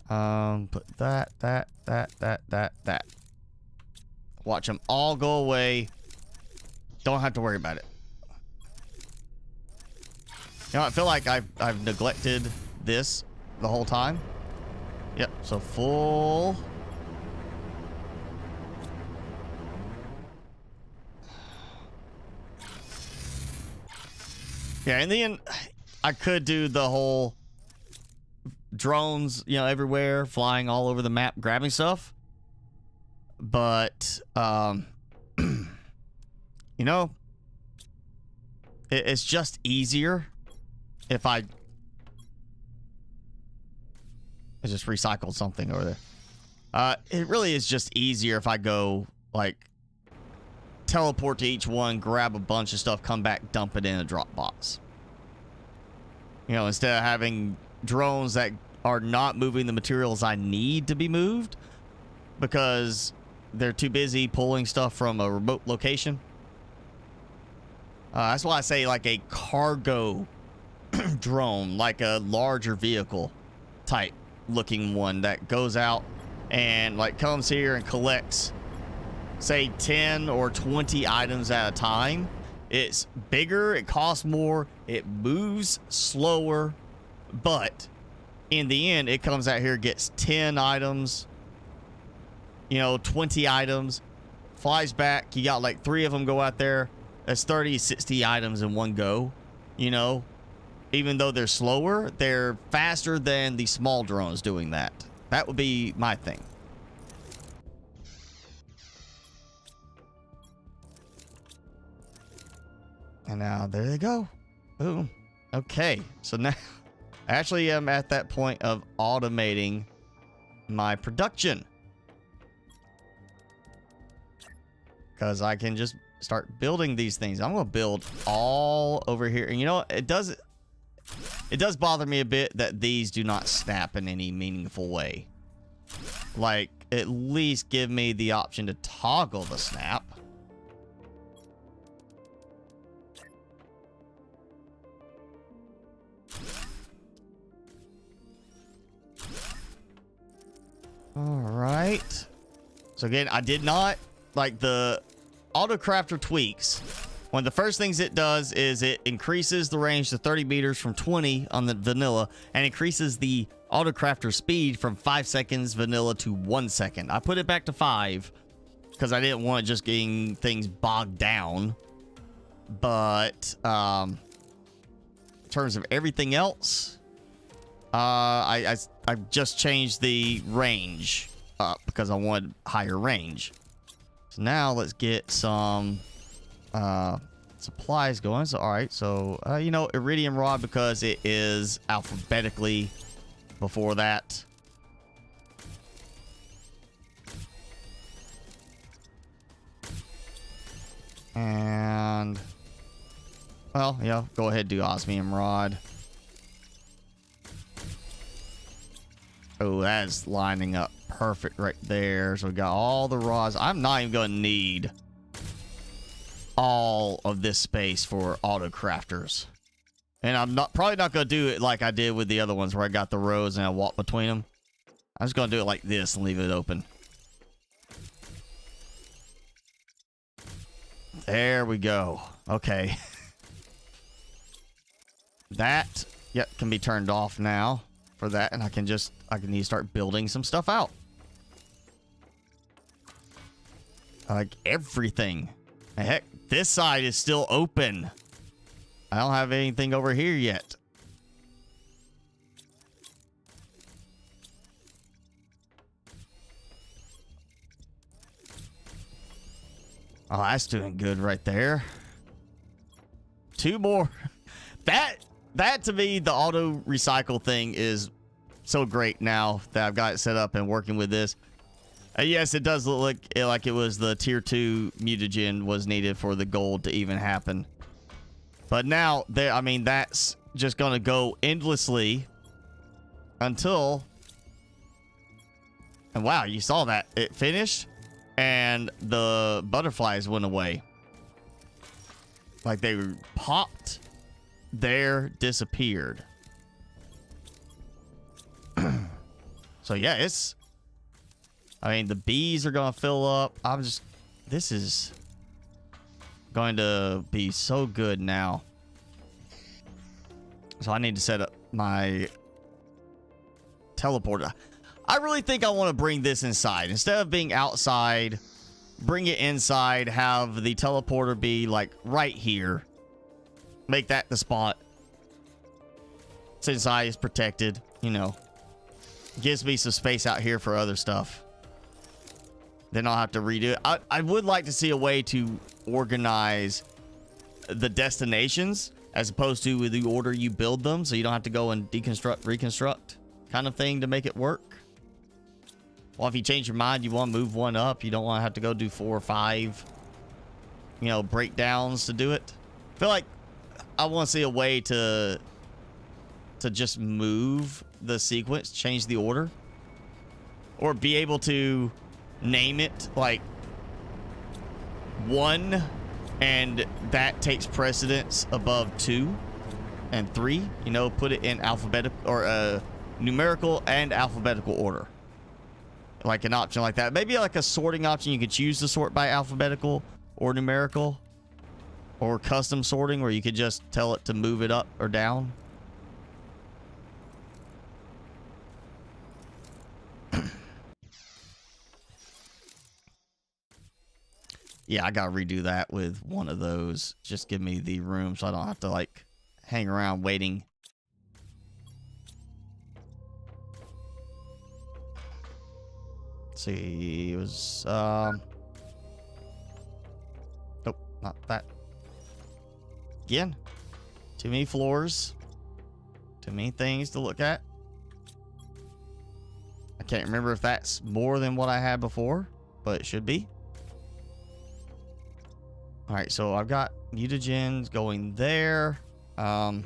Put that. Watch them all go away. Don't have to worry about it. You know, I feel like I've neglected this the whole time. Yep, so full. Yeah, in the end, I could do the whole drones, you know, everywhere, flying all over the map, grabbing stuff. But, you know, it's just easier if I just recycled something over there. It really is just easier if I go, like, teleport to each one, grab a bunch of stuff, come back, dump it in a drop box. You know, instead of having drones that are not moving the materials I need to be moved because they're too busy pulling stuff from a remote location. That's why I say like a cargo drone, like a larger vehicle type looking one that goes out and like comes here and collects, say, 10 or 20 items at a time. It's bigger, it costs more, it moves slower, but in the end, it comes out here, gets 10 items, you know, 20 items, flies back. You got like 3 of them go out there. That's 30, 60 items in one go, you know. Even though they're slower, they're faster than the small drones doing that. That would be my thing. And now there they go. Boom. Okay, so now actually I'm at that point of automating my production, because I can just start building these things. I'm gonna build all over here, and you know, it does bother me a bit that these do not snap in any meaningful way. Like, at least give me the option to toggle the snap. All right. So again, I did not like the auto crafter tweaks. One of the first things it does is it increases the range to 30 meters from 20 on the vanilla, and increases the auto crafter speed from 5 seconds vanilla to 1 second. I put it back to 5 because I didn't want just getting things bogged down. But in terms of everything else, I just changed the range up because I wanted higher range. So now let's get some supplies going. So all right, so you know, iridium rod, because it is alphabetically before that. And well, yeah, go ahead, do osmium rod. Oh, that's lining up perfect right there. So we got all the rods. I'm not even going to need all of this space for auto crafters. And I'm probably not going to do it like I did with the other ones where I got the rows and I walk between them. I'm just going to do it like this and leave it open. There we go. Okay. That, yep, can be turned off now for that, and I can need to start building some stuff out. Like everything. Heck, this side is still open. I don't have anything over here yet. Oh, that's doing good right there. 2 more. That to me, the auto recycle thing is so great now that I've got it set up and working with this. Yes, it does look like it was the tier 2 mutagen was needed for the gold to even happen. But now, I mean, that's just going to go endlessly until... And wow, you saw that. It finished and the butterflies went away. Like they popped, there, disappeared. So yeah, it's... I mean, the bees are going to fill up. This is going to be so good now. So I need to set up my teleporter. I really think I want to bring this inside. Instead of being outside, bring it inside, have the teleporter be like right here. Make that the spot. It's inside, it's protected, you know. Gives me some space out here for other stuff. Then I'll have to redo it. I would like to see a way to organize the destinations as opposed to with the order you build them, so you don't have to go and deconstruct, reconstruct kind of thing to make it work. Well, if you change your mind, you want to move one up, you don't want to have to go do 4 or 5, you know, breakdowns to do it. I feel like I want to see a way to just move the sequence, change the order, or be able to name it like 1 and that takes precedence above 2 and 3, you know, put it in alphabetical or numerical and alphabetical order, like an option like that. Maybe like a sorting option. You could choose to sort by alphabetical or numerical, or custom sorting where you could just tell it to move it up or down. Yeah, I gotta redo that with one of those. Just give me the room so I don't have to like hang around waiting. Let's see, it was nope, not that. Again, too many floors, too many things to look at. I can't remember if that's more than what I had before, but it should be. All right, so I've got mutagens going there. Let's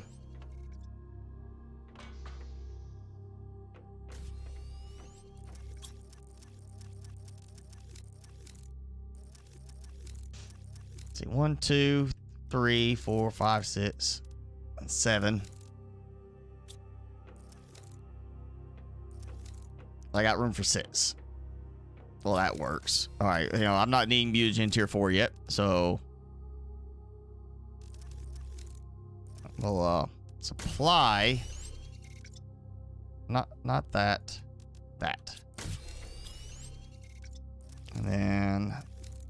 see, 1, 2, 3, 4, 5, 6, and 7. I got room for 6. Well, that works. All right, you know, I'm not needing mutagen tier 4 yet, so we'll supply. Not that. That. And then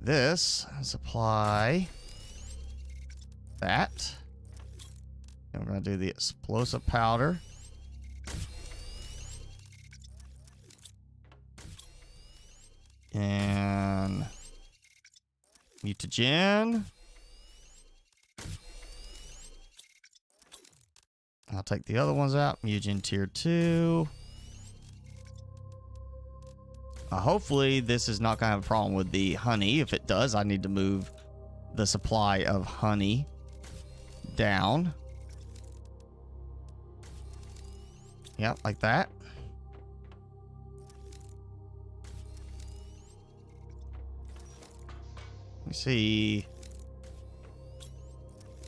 this supply that. And we're gonna do the explosive powder. And mutagen. I'll take the other ones out. Mutagen tier 2. Hopefully this is not going to have a problem with the honey. If it does, I need to move the supply of honey down. Yep, like that. Let me see.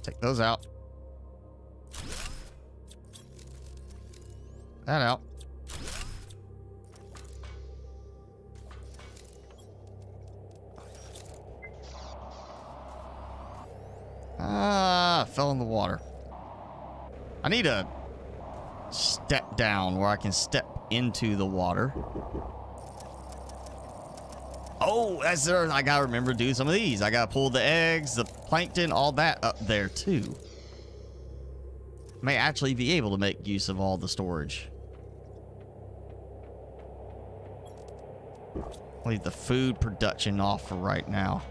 Take those out. That out. Ah, fell in the water. I need a step down where I can step into the water. Oh, that's there. I gotta remember to do some of these. I gotta pull the eggs, the plankton, all that up there too. May actually be able to make use of all the storage. Leave the food production off for right now.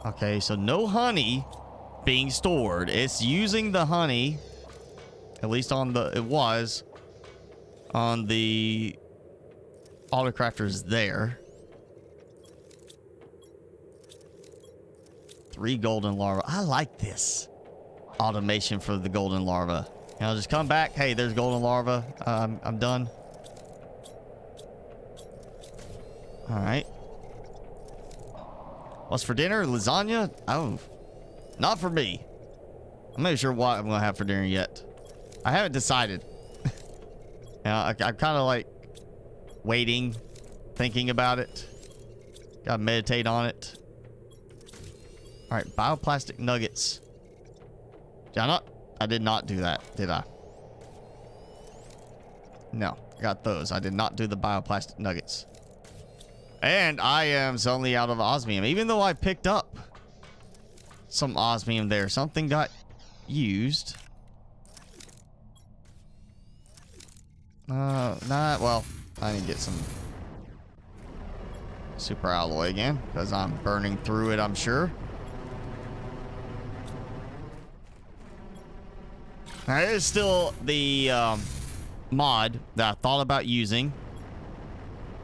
Okay, so no honey being stored. It's using the honey, at least on the, it was on the autocrafters there. 3 golden larvae. I like this automation for the golden larva. You know, just come back. Hey, there's golden larva. I'm done. All right. What's for dinner? Lasagna? Oh, not for me. I'm not sure what I'm gonna have for dinner yet. I haven't decided. I'm kind of like waiting, thinking about it. Gotta meditate on it. All right, bioplastic nuggets. Did I not? I did not do that, did I? No, I got those. I did not do the bioplastic nuggets. And I am suddenly out of osmium, even though I picked up some osmium there. Something got used. Well, I need to get some super alloy again because I'm burning through it, I'm sure. Now, there's still the mod that I thought about using,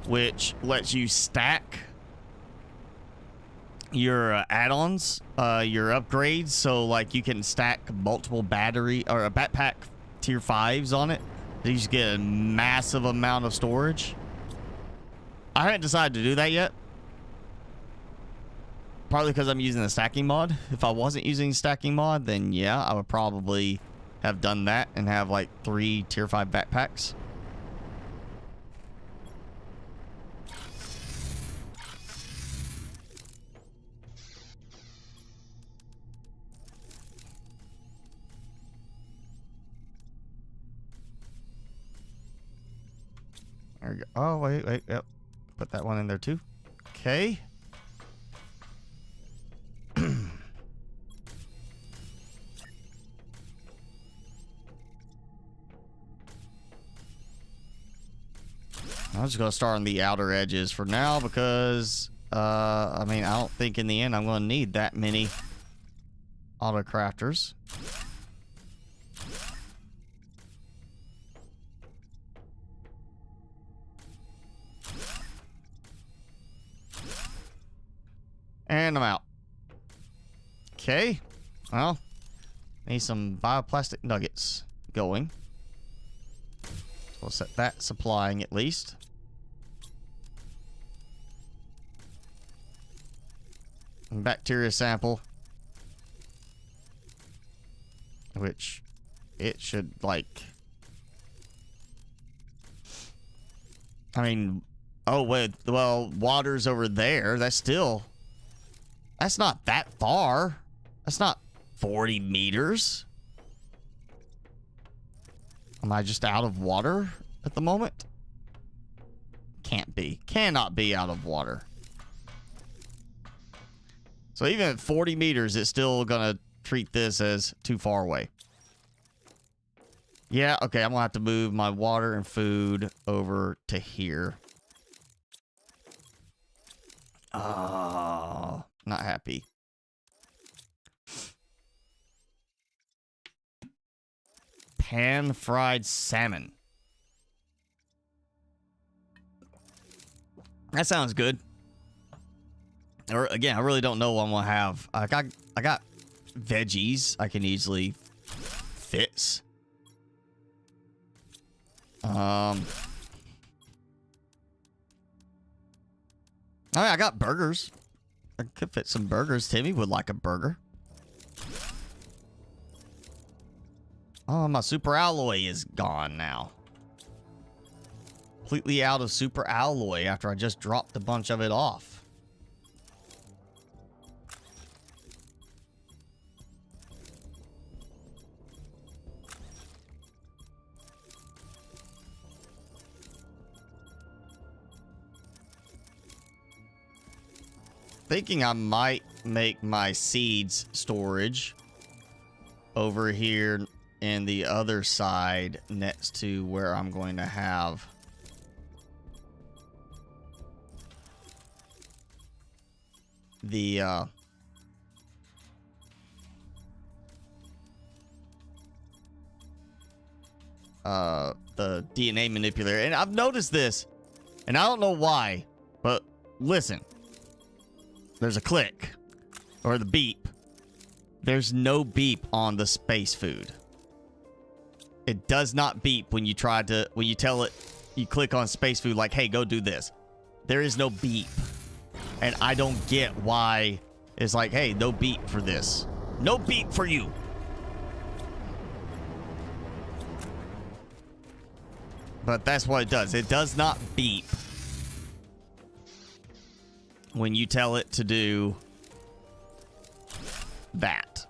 which lets you stack your add-ons, your upgrades. So, like, you can stack multiple battery or a backpack tier 5s on it. You just get a massive amount of storage. I haven't decided to do that yet. Partly because I'm using the stacking mod. If I wasn't using stacking mod, then yeah, I would probably have done that and have like 3 tier 5 backpacks. There we go. Oh, wait. Yep. Put that one in there too. Okay. I'm just gonna start on the outer edges for now because, I mean, I don't think in the end I'm gonna need that many auto crafters. And I'm out. Okay. Well, need some bioplastic nuggets going. We'll set that supplying at least. And bacteria sample. Which it should, like... I mean... Oh, wait. Well, water's over there. That's still... That's not that far. That's not 40 meters. Am I just out of water at the moment? Can't be. Cannot be out of water. So even at 40 meters, it's still gonna treat this as too far away. Yeah, okay, I'm gonna have to move my water and food over to here. Oh, not happy. Pan-fried salmon. That sounds good. Or again, I really don't know what I'm gonna have. I got veggies I can easily fix. I mean, I got burgers. I could fit some burgers. Timmy would like a burger. Oh, my super alloy is gone now. Completely out of super alloy after I just dropped a bunch of it off. Thinking I might make my seeds storage over here in the other side next to where I'm going to have the DNA manipulator. And I've noticed this, and I don't know why, but listen. There's a click or the beep. There's no beep on the space food. It does not beep when you try to, when you tell it, you click on space food like, hey, go do this. There is no beep. And I don't get why it's like, hey, no beep for this. No beep for you. But that's what it does. It does not beep when you tell it to do that.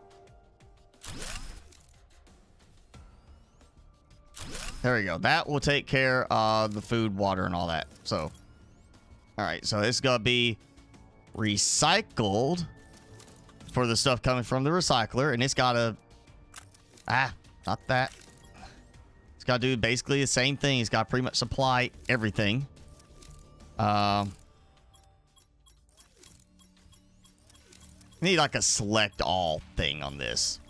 There we go. That will take care of the food, water, and all that. So, all right. So it's going to be recycled for the stuff coming from the recycler. And it's got to... not that. It's got to do basically the same thing. It's got to pretty much supply everything. Need like a select all thing on this.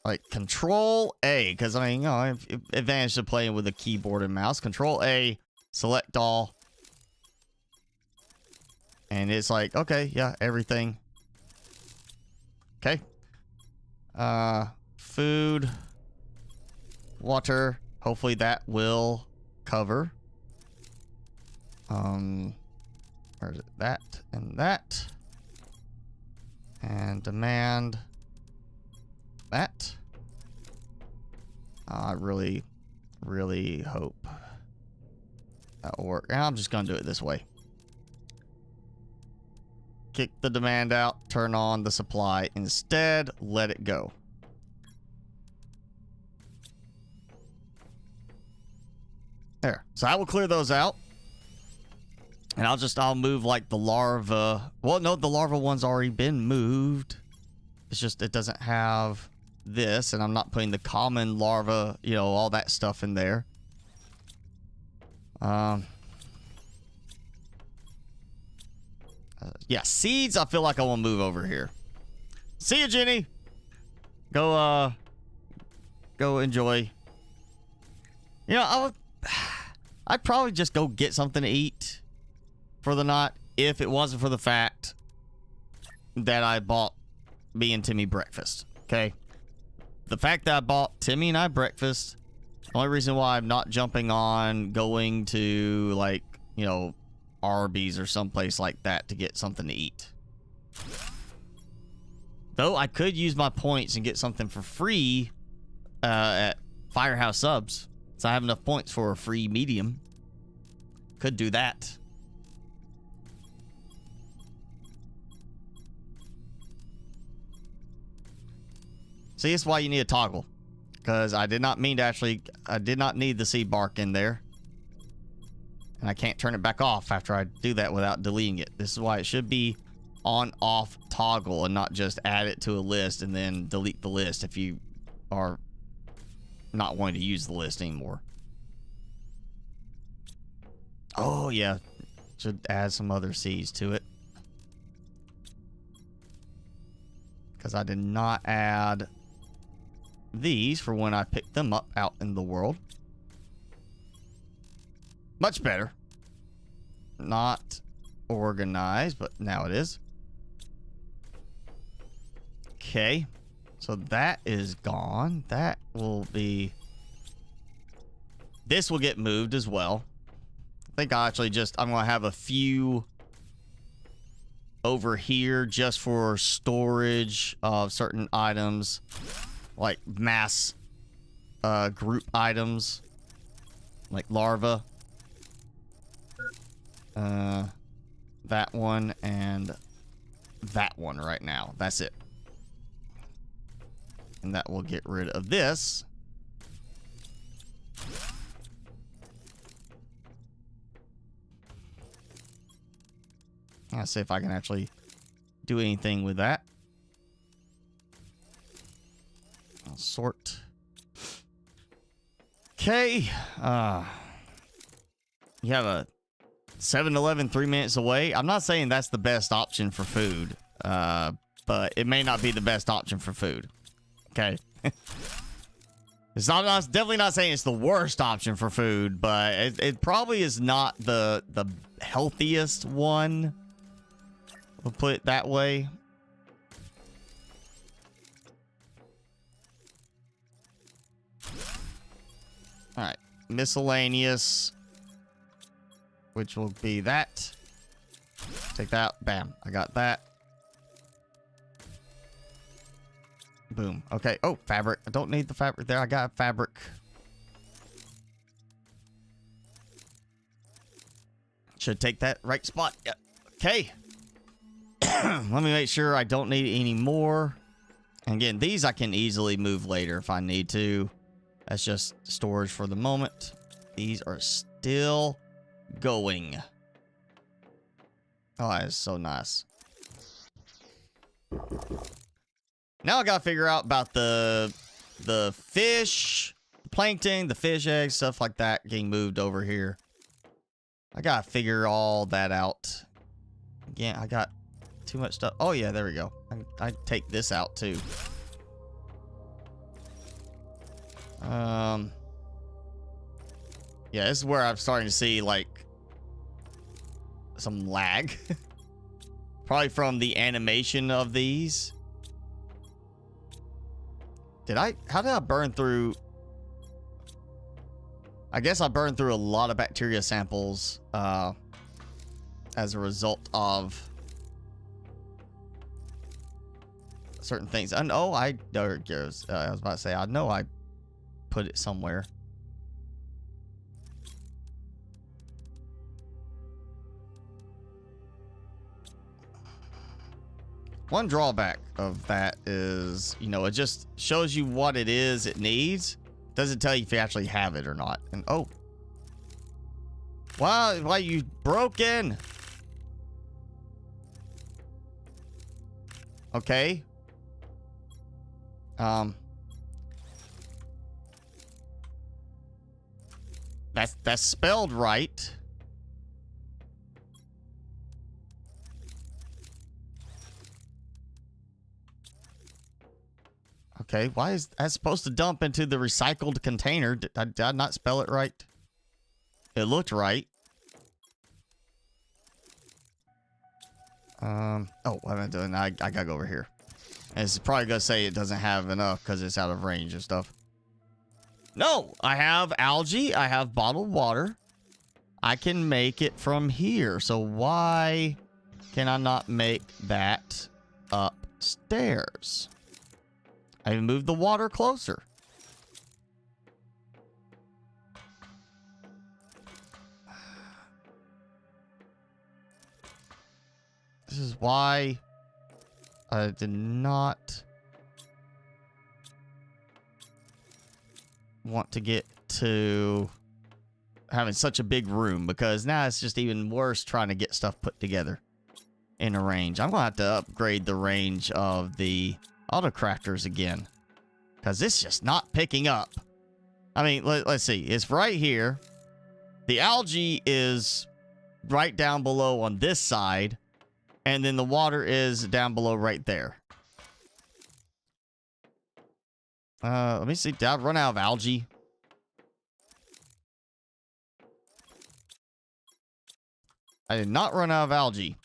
Like Control A, because I mean, you know, advantage of playing with a keyboard and mouse. Control A, select all. And it's like, okay, yeah, everything. Okay. Food, water. Hopefully that will cover. Where is it? That and that. And demand that. I really, really hope That'll work. And I'm just gonna do it this way. Kick the demand out, turn on the supply instead, let it go. There. So I will clear those out. And I'll move like the larva. Well, no, the larva one's already been moved. It's just it doesn't have this, and I'm not putting the common larva, you know, all that stuff in there. Yeah, seeds, I feel like I want to move over here. See you, Jenny. Go enjoy. You know, I'd probably just go get something to eat for the night if it wasn't for the fact that I bought me and Timmy breakfast. Okay? The fact that I bought Timmy and I breakfast, the only reason why I'm not jumping on going to, like, you know, Arby's or someplace like that to get something to eat. Though I could use my points and get something for free at Firehouse Subs. So I have enough points for a free medium. Could do that. See, that's why you need a toggle. Because I did not mean to actually... I did not need the seed bark in there. And I can't turn it back off after I do that without deleting it. This is why it should be on-off toggle and not just add it to a list and then delete the list if you are not wanting to use the list anymore. Oh, yeah. Should add some other seeds to it. Because I did not add these for when I pick them up out in the world. Much better. Not organized, but now it is. Okay. So that is gone. That will be... This will get moved as well. I think I actually just... I'm going to have a few over here just for storage of certain items. Like mass group items. Like larva. That one and that one right now. That's it. And that will get rid of this. I'll see if I can actually do anything with that. I'll sort. Okay. You have a 7-Eleven 3 minutes away. I'm not saying that's the best option for food. But it may not be the best option for food. Okay. It's definitely not saying it's the worst option for food, but it probably is not the healthiest one. We'll put it that way. All right, miscellaneous, which will be that. Take that out. Bam, I got that. Boom. Okay. Oh, fabric. I don't need the fabric there. I got fabric. Should take that right spot. Yep. Okay. Let me make sure I don't need any more. And again, these I can easily move later if I need to. That's just storage for the moment. These are still going. Oh, that is so nice. Now I gotta figure out about the fish, plankton, the fish eggs, stuff like that getting moved over here. I gotta figure all that out. Again, I got too much stuff. Oh yeah, there we go. I take this out too. Yeah, this is where I'm starting to see like some lag. Probably from the animation of these. How did I burn through? I guess I burned through a lot of bacteria samples as a result of certain things. And oh, I was about to say, I know I put it somewhere. One drawback of that is, you know, it just shows you what it is it needs. Doesn't tell you if you actually have it or not. And oh. Wow, why you broken? Okay. That's spelled right. Okay, why is that supposed to dump into the recycled container? Did I not spell it right? It looked right. Oh, what am I doing? I gotta go over here. And it's probably gonna say it doesn't have enough because it's out of range and stuff. No, I have algae. I have bottled water. I can make it from here. So why can I not make that upstairs? I moved the water closer. This is why I did not want to get to having such a big room, because now it's just even worse trying to get stuff put together in a range. I'm gonna have to upgrade the range of the autocrafters again, because it's just not picking up. I mean, let's see. It's right here. The algae is right down below on this side, and then the water is down below right there. Let me see. Did I run out of algae? I did not run out of algae.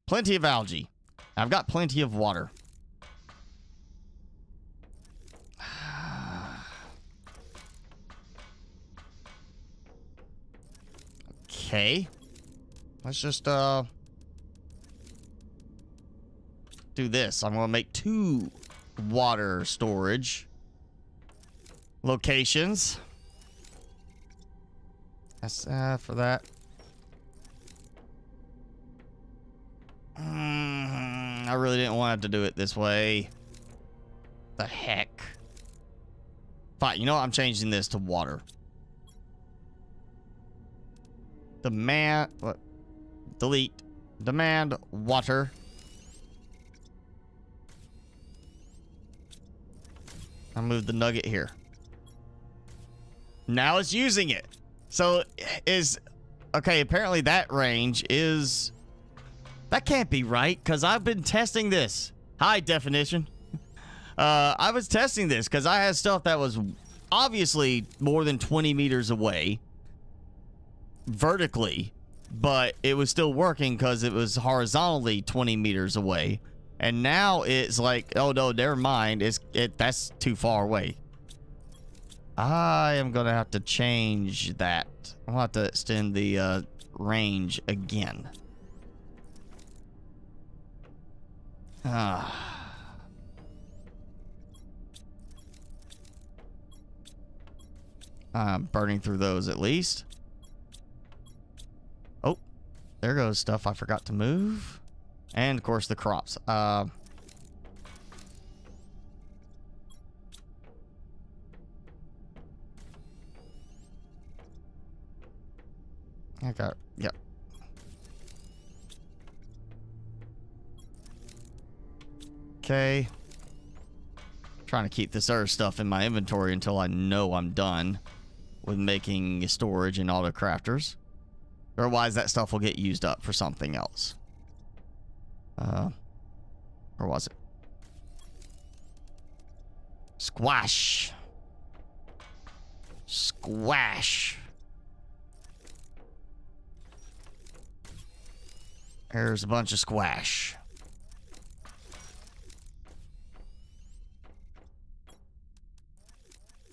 Plenty of algae. I've got plenty of water. Okay. Let's just, do this. I'm going to make 2 water storage locations. That's, for that. I really didn't want to do it this way. The heck. Fine, you know what? I'm changing this to water. Demand, what? Delete. Demand water. I'll move the nugget here. Now it's using it. So is, okay, apparently that range is, that can't be right, because I've been testing this. High definition. I was testing this because I had stuff that was obviously more than 20 meters away vertically, but it was still working because it was horizontally 20 meters away. And now it's like, oh no, never mind. That's too far away. I am gonna have to change that. I'll have to extend the range again. I'm burning through those at least. Oh, there goes stuff I forgot to move. And of course the crops. I got, yep. Okay. Trying to keep this other stuff in my inventory until I know I'm done with making storage and auto crafters. Otherwise that stuff will get used up for something else. Or was it? Squash. Squash. There's a bunch of squash.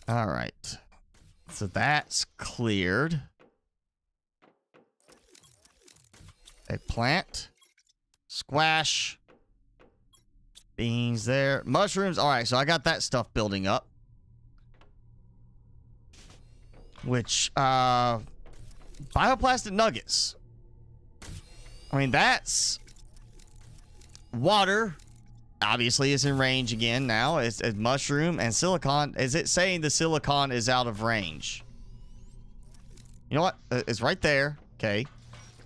All right. So that's cleared. Eggplant. Squash. Beans there. Mushrooms. All right, so I got that stuff building up. Which, bioplastic nuggets. I mean, that's water obviously is in range again now. It's mushroom and silicon. Is it saying the silicon is out of range? You know what? It's right there. Okay.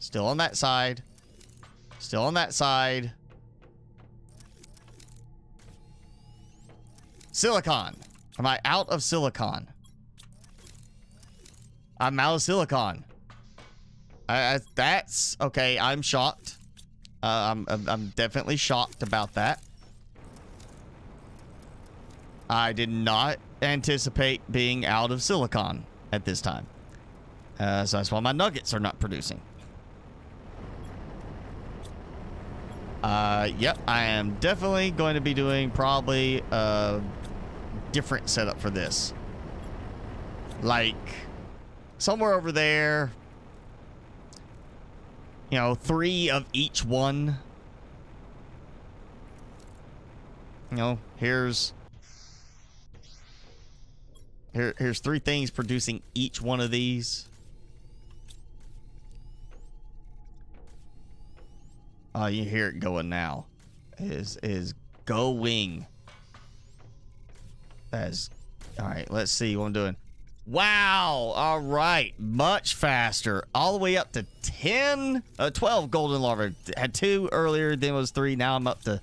Still on that side. Still on that side. Silicon. Am I out of silicon? I'm out of silicon. That's okay. I'm shocked. I'm definitely shocked about that. I did not anticipate being out of silicon at this time. So that's why my nuggets are not producing. Yep, I am definitely going to be doing probably a different setup for this. Like, somewhere over there, you know, 3 of each one. You know, here's 3 things producing each one of these. Oh, you hear it going now. Is going. That is. All right, let's see what I'm doing. Wow. All right. Much faster. All the way up to 12 golden larvae. Had 2 earlier, then it was 3. Now I'm up to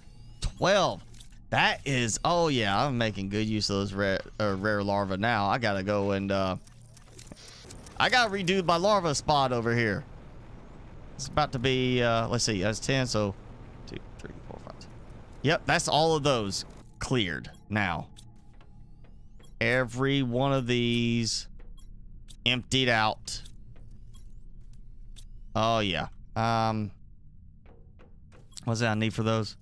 12. That is. Oh, yeah. I'm making good use of those rare larvae now. I got to go and. I got to redo my larva spot over here. It's about to be, let's see, that's 10, so 2, 3, 4, 5. Yep, that's all of those cleared now. Every one of these emptied out. Oh, yeah. What's that I need for those?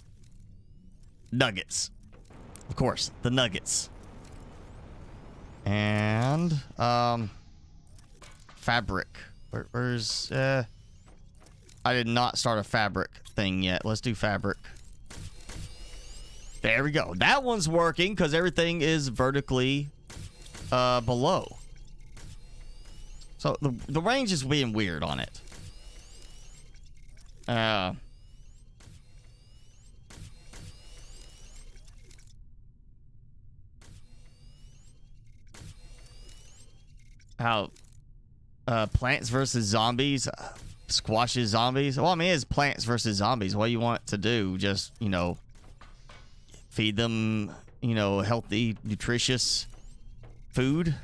Nuggets. Of course, the nuggets. And, fabric. Where's, I did not start a fabric thing yet. Let's do fabric. There we go. That one's working because everything is vertically below. So the range is being weird on it. How Plants versus Zombies squashes zombies. Well, I mean, it's Plants versus Zombies. What do you want to do? Just, you know, feed them, you know, healthy, nutritious food.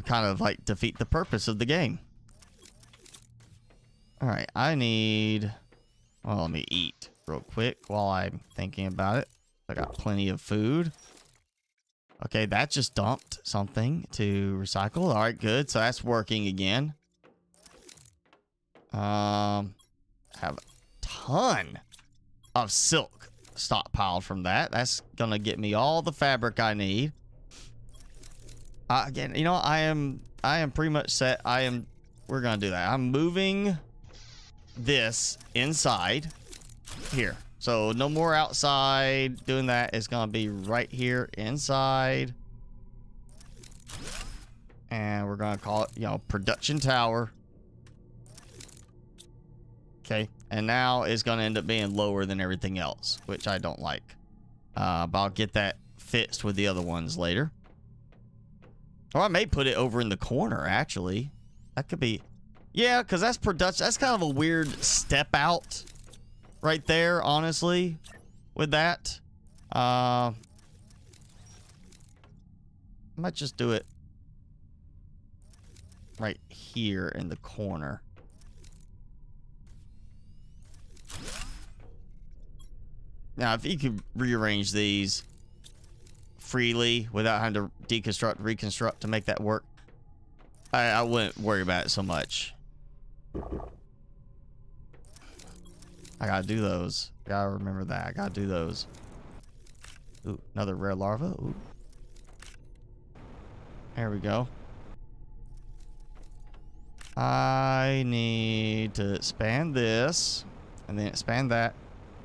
Kind of like defeat the purpose of the game. All right, I need. Well, let me eat real quick while I'm thinking about it. I got plenty of food. Okay, that just dumped something to recycle. All right, good. So that's working again. Have a ton of silk stockpiled from that. That's gonna get me all the fabric I need. Again, you know, I am pretty much set. We're gonna do that. I'm moving this inside here. So no more outside doing that. It's gonna be right here inside. And we're gonna call it, you know, production tower. Okay, and now it's gonna end up being lower than everything else, which I don't like. But I'll get that fixed with the other ones later. Or I may put it over in the corner, actually. That could be... Yeah, because that's production. That's kind of a weird step out right there, honestly, with that. I might just do it right here in the corner. Now, if you could rearrange these freely without having to deconstruct, reconstruct to make that work, I wouldn't worry about it so much. I gotta do those. Gotta remember that. I gotta do those. Ooh, another rare larva. Ooh. There we go. I need to expand this and then expand that.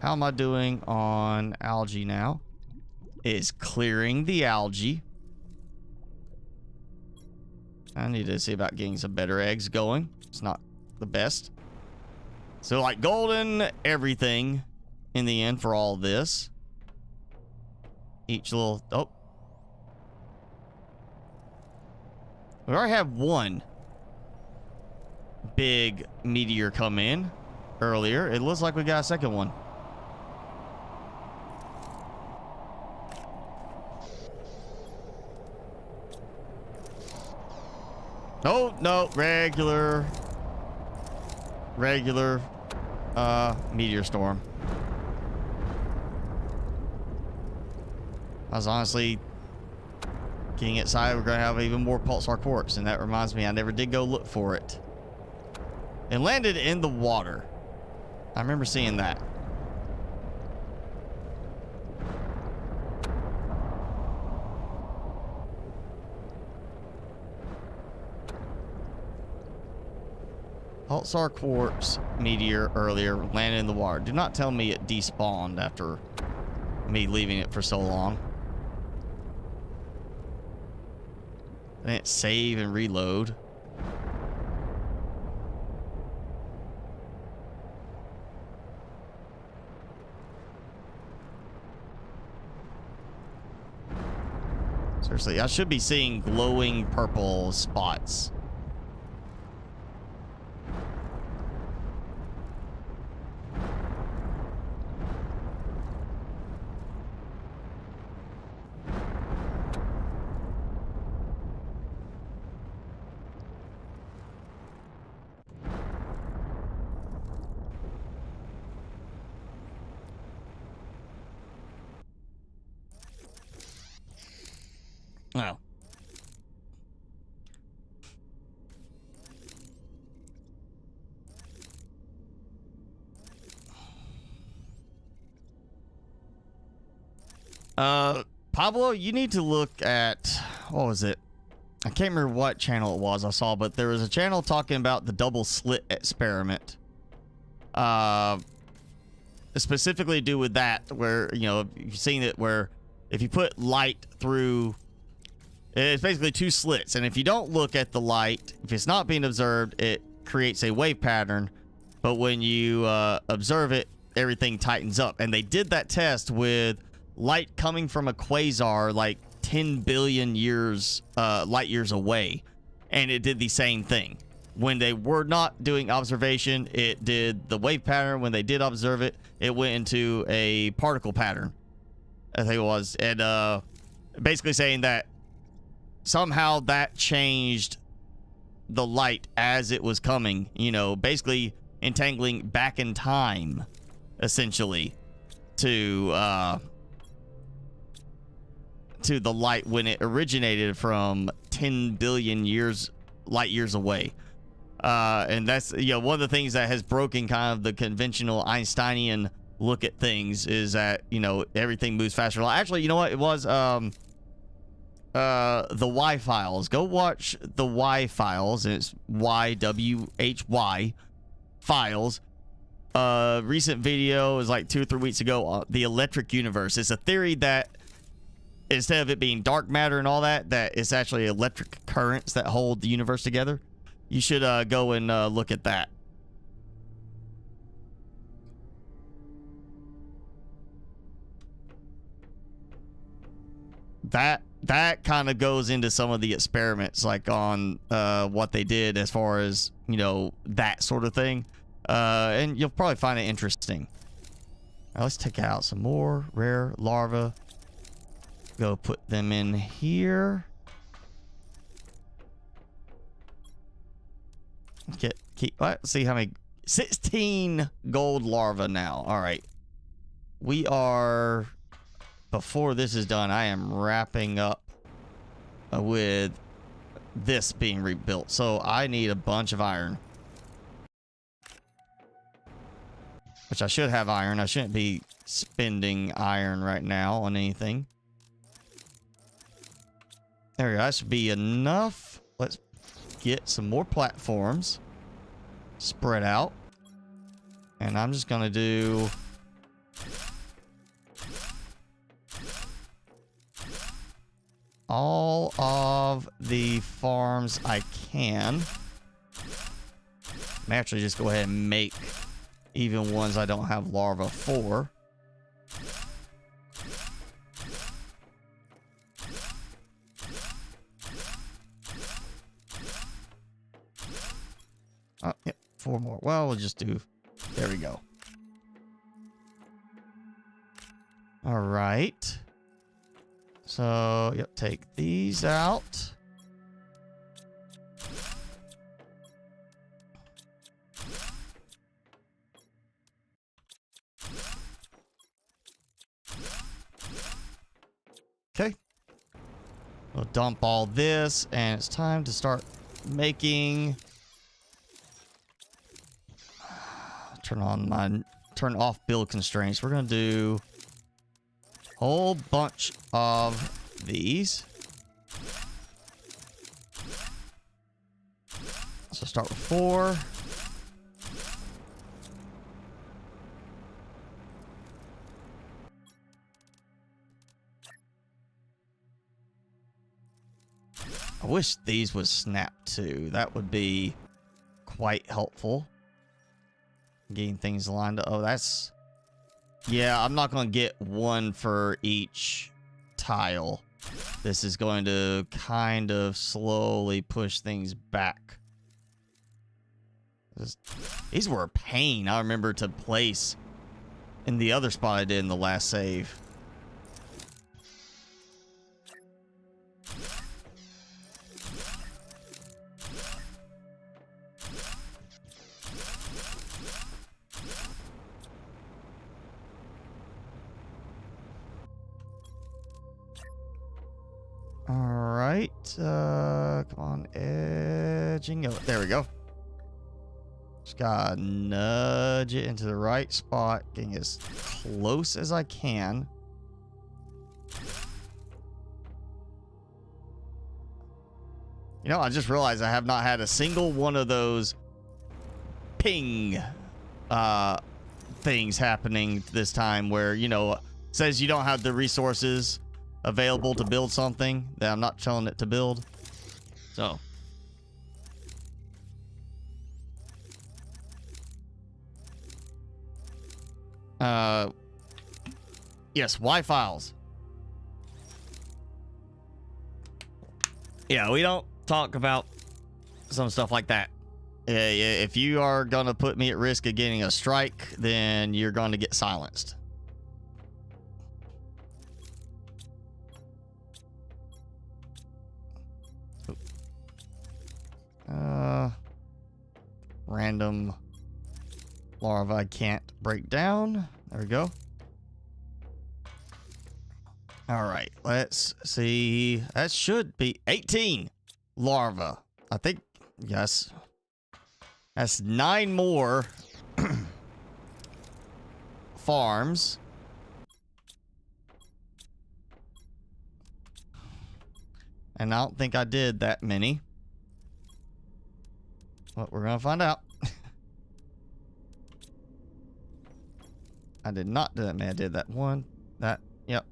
How am I doing on algae now? It's clearing the algae. I need to see about getting some better eggs going. It's not the best. So, like, golden everything in the end for all this. Each little... Oh. We already have one big meteor come in earlier. It looks like we got a second one. Oh, no. Regular meteor storm. I was honestly getting excited we're going to have even more pulsar quarks, and that reminds me I never did go look for it. It landed in the water. I remember seeing that. Pulsar quarks meteor earlier landed in the water. Do not tell me it despawned after me leaving it for so long. I didn't save and reload. Seriously, I should be seeing glowing purple spots. Oh. Pablo, you need to look at, what was it? I can't remember what channel it was I saw, but there was a channel talking about the double slit experiment. Specifically to do with that, where, you know, you've seen it where if you put light through, it's basically two slits, and if you don't look at the light, if it's not being observed, it creates a wave pattern, but when you observe it, everything tightens up. And they did that test with light coming from a quasar like 10 billion years light years away, and it did the same thing. When they were not doing observation, it did the wave pattern. When they did observe it, it went into a particle pattern, I think it was. And basically saying that somehow that changed the light as it was coming, you know, basically entangling back in time, essentially, to the light when it originated from 10 billion light years away. And that's, you know, one of the things that has broken kind of the conventional Einsteinian look at things is that, you know, everything moves faster. Actually, you know what? It was the Y files. Go watch the Y files. It's YWHY files. Recent video is like 2 or 3 weeks ago. The electric universe. It's a theory that instead of it being dark matter and all that, that it's actually electric currents that hold the universe together. You should go and look at that. That kind of goes into some of the experiments, like on what they did as far as, you know, that sort of thing. And you'll probably find it interesting. Now let's take out some more rare larvae. Go put them in here. Let's see how many. 16 gold larvae now. All right. We are, before this is done, I am wrapping up with this being rebuilt. So I need a bunch of iron. Which I should have iron. I shouldn't be spending iron right now on anything. There we go. That should be enough. Let's get some more platforms spread out. And I'm just going to do all of the farms I can. I'm actually just go ahead and make even ones I don't have larvae for. Oh, yep, 4 more. Well, we'll just do... There we go. All right. So, yep, take these out. Okay. We'll dump all this, and it's time to start making... Turn off build constraints. We're gonna do a whole bunch of these. So start with 4. I wish these would snap too. That would be quite helpful. Getting things lined up. Oh, that's... Yeah, I'm not going to get one for each tile. This is going to kind of slowly push things back. These were a pain, I remember, to place in the other spot I did in the last save. Alright, come on, edging. Oh, there we go. Just gotta nudge it into the right spot, getting as close as I can. You know, I just realized I have not had a single one of those ping things happening this time where, you know, says you don't have the resources available to build something that I'm not telling it to build. So yes, Y files. Yeah, we don't talk about some stuff like that. If you are gonna put me at risk of getting a strike, then you're going to get silenced. Random larva I can't break down. There we go. All right, let's see. That should be 18 larva. I think, yes. That's 9 more farms. And I don't think I did that many. But we're gonna find out. I did not do that many. I did that one. That, yep.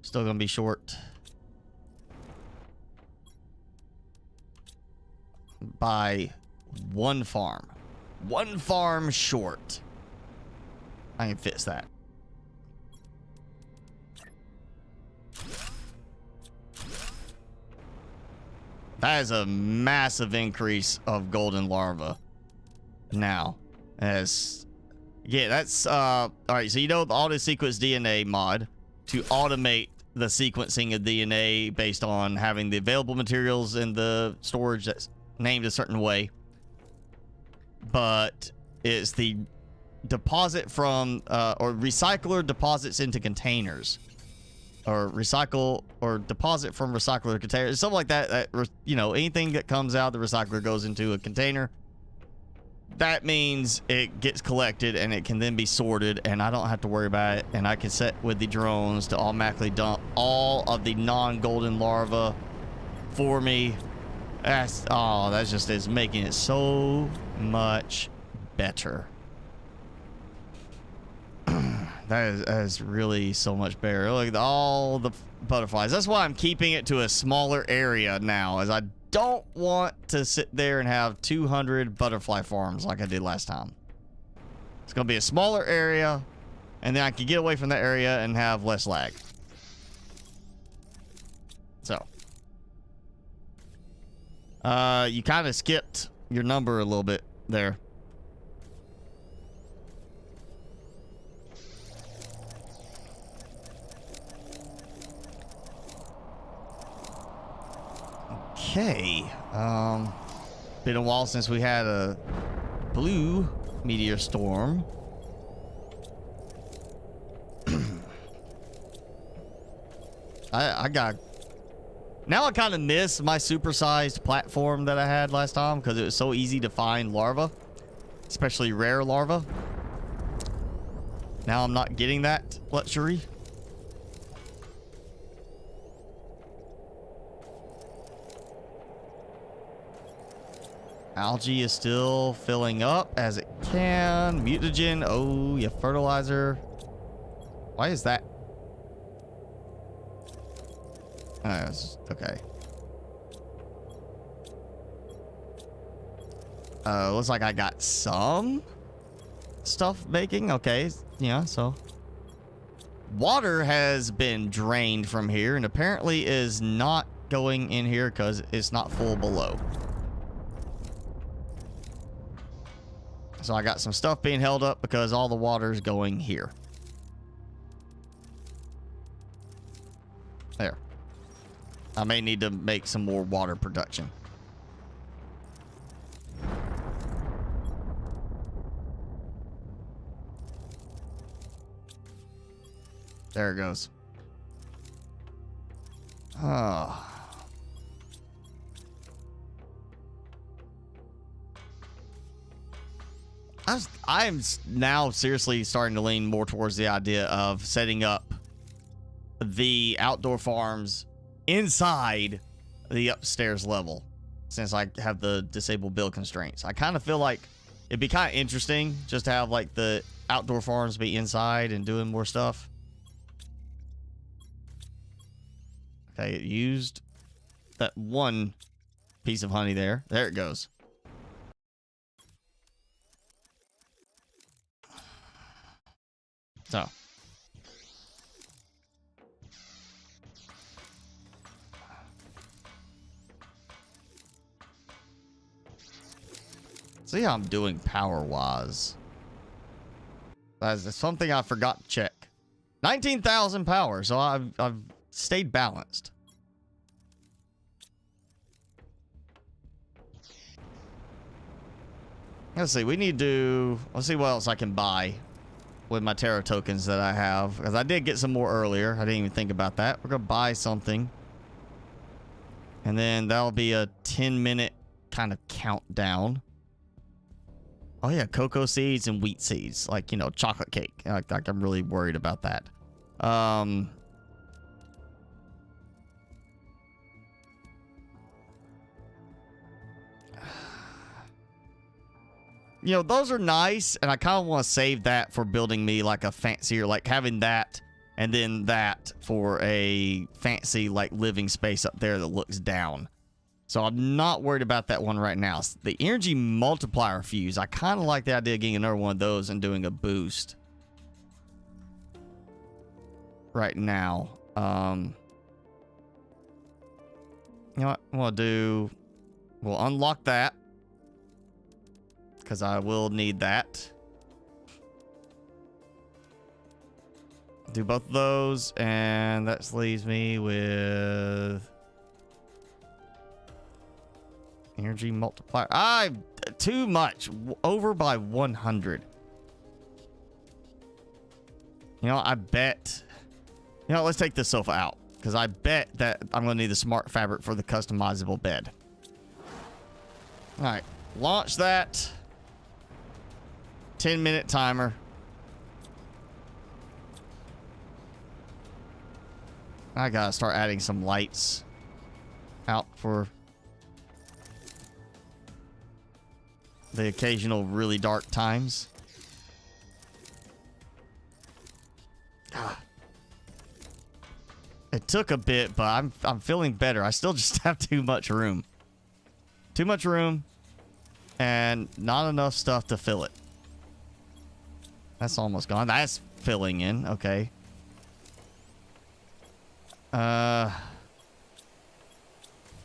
Still gonna be short. By 1 farm. 1 farm short. I can fix that. That is a massive increase of golden larva. Now, as yeah, that's all right. So you know the auto sequence DNA mod to automate the sequencing of DNA based on having the available materials in the storage that's named a certain way. But it's the deposit from or recycler deposits into containers. Or recycle or deposit from recycler containers, something like that. You know, anything that comes out the recycler goes into a container. That means it gets collected and it can then be sorted, and I don't have to worry about it. And I can set with the drones to automatically dump all of the non-golden larvae for me. That just is making it so much better. That is really so much better. Look at all the butterflies. That's why I'm keeping it to a smaller area now, as I don't want to sit there and have 200 butterfly farms like I did last time. It's going to be a smaller area, and then I can get away from that area and have less lag. So. You kind of skipped your number a little bit there. Okay. Been a while since we had a blue meteor storm. I got... Now I kind of miss my supersized platform that I had last time because it was so easy to find larvae, especially rare larvae. Now I'm not getting that luxury. Algae is still filling up as it can. Mutagen. Oh, yeah, fertilizer. Why is that? Okay. Looks like I got some stuff baking. Okay, yeah, so. Water has been drained from here and apparently is not going in here because it's not full below. So I got some stuff being held up because all the water's going here. There. I may need to make some more water production. There it goes. Oh. I'm now seriously starting to lean more towards the idea of setting up the outdoor farms inside the upstairs level, since I have the disabled build constraints. I kind of feel like it'd be kind of interesting just to have like the outdoor farms be inside and doing more stuff. Okay, it used that one piece of honey there. There it goes. So. See how I'm doing power-wise. That's something I forgot to check. 19,000 power, so I've stayed balanced. Let's see, we need to... Let's see what else I can buy with my Terra tokens that I have. Because I did get some more earlier. I didn't even think about that. We're going to buy something. And then that'll be a 10-minute kind of countdown. Oh, yeah, cocoa seeds and wheat seeds. Like, you know, chocolate cake. Like I'm really worried about that. You know, those are nice, and I kind of want to save that for building me like a fancier, like having that and then that for a fancy like living space up there that looks down. So I'm not worried about that one right now. The energy multiplier fuse, I kind of like the idea of getting another one of those and doing a boost right now. You know what we'll do? We'll unlock that, because I will need that. Do both of those, and that leaves me with energy multiplier. Too much. Over by 100. You know, I bet... You know, let's take this sofa out, because I bet that I'm going to need the smart fabric for the customizable bed. Alright, launch that. 10-minute timer. I gotta start adding some lights out for the occasional really dark times. It took a bit, but I'm feeling better. I still just have too much room. Too much room and not enough stuff to fill it. That's almost gone. That's filling in. Okay.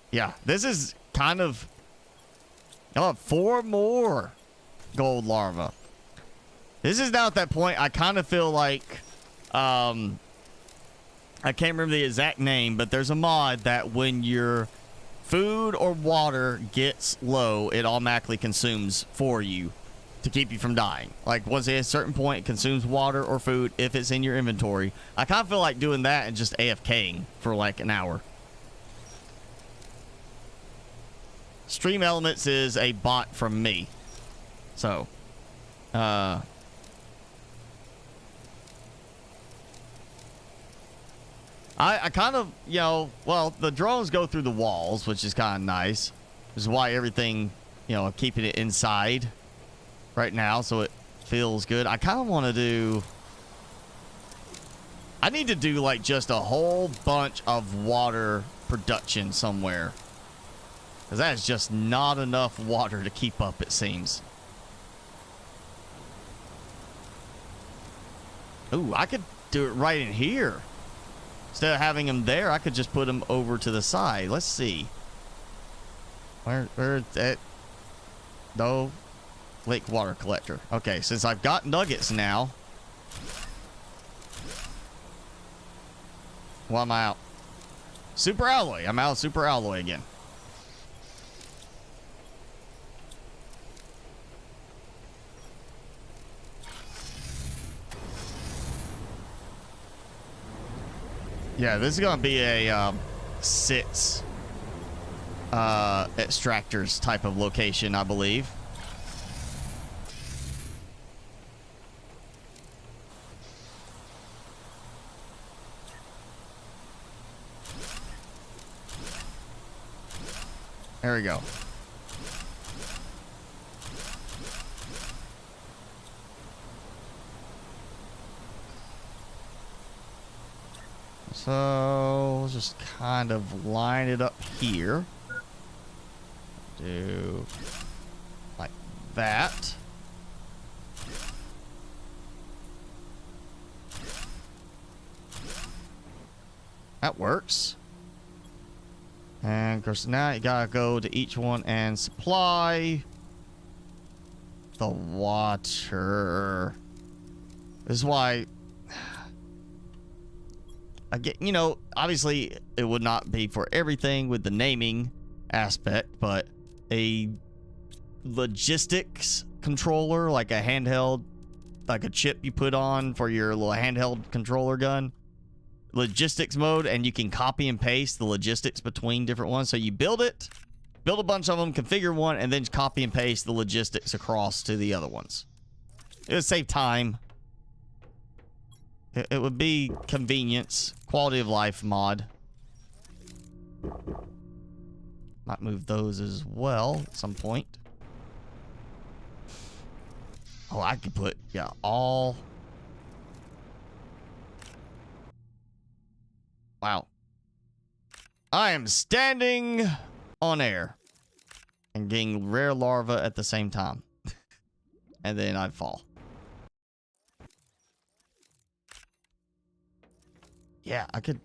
Yeah, this is kind of... Oh, 4 more gold larvae. This is now at that point, I kind of feel like... I can't remember the exact name, but there's a mod that when your food or water gets low, it automatically consumes for you to keep you from dying. Like, once at a certain point, it consumes water or food if it's in your inventory. I kind of feel like doing that and just AFKing for like an hour. Stream Elements is a bot from me. So, I kind of, you know, well, the drones go through the walls, which is kind of nice. This is why everything, you know, I'm keeping it inside right now, so it feels good. I kind of want to do... I need to do, like, just a whole bunch of water production somewhere. Because that is just not enough water to keep up, it seems. Ooh, I could do it right in here. Instead of having them there, I could just put them over to the side. Let's see. Where is that? No. Lake water collector. Okay, since I've got nuggets now. Well, I'm out. Super alloy. I'm out of super alloy again. Yeah, this is gonna be a sits extractors type of location, I believe. There we go. So, let's just kind of line it up here. Do like that. That works. And of course now you gotta go to each one and supply the water. This is why I get, you know, obviously it would not be for everything with the naming aspect, but a logistics controller, like a handheld, like a chip you put on for your little handheld controller gun, logistics mode, and you can copy and paste the logistics between different ones. So you build it, build a bunch of them, configure one, and then copy and paste the logistics across to the other ones. It would save time. It would be convenience, quality of life mod. Might move those as well at some point. Oh, I could put, yeah, all. Wow. I am standing on air and getting rare larvae at the same time. And then I'd fall. Yeah, I could...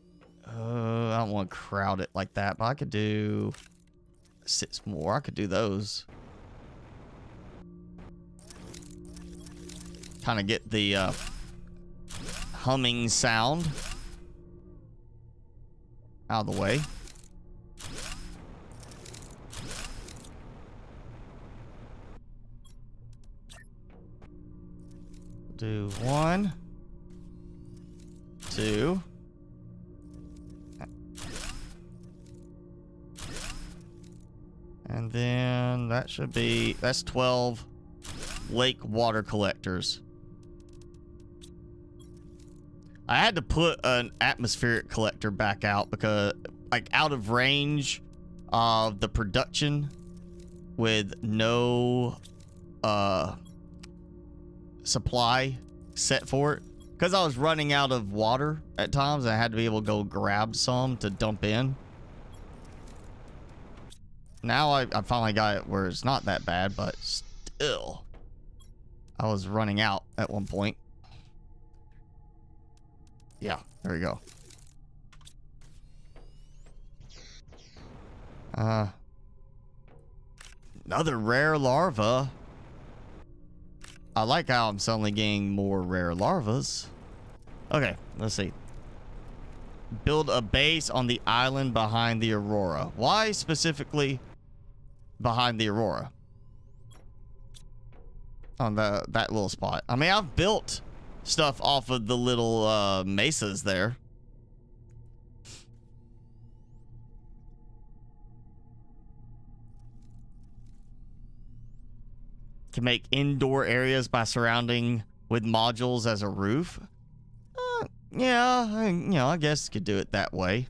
I don't want to crowd it like that, but I could do 6 more. I could do those. Kind of get the humming sound out of the way. Do 1, 2. And then that should be, that's 12 lake water collectors. I had to put an atmospheric collector back out because, like, out of range of the production with no supply set for it. Because I was running out of water at times, I had to be able to go grab some to dump in. Now I finally got it where it's not that bad, but still. I was running out at one point. Yeah, there we go. Another rare larva. I like how I'm suddenly getting more rare larvas. Okay, let's see. Build a base on the island behind the Aurora. Why specifically behind the Aurora? On that little spot. I mean, I've built stuff off of the little mesas there. Can make indoor areas by surrounding with modules as a roof. Yeah, I guess could do it that way.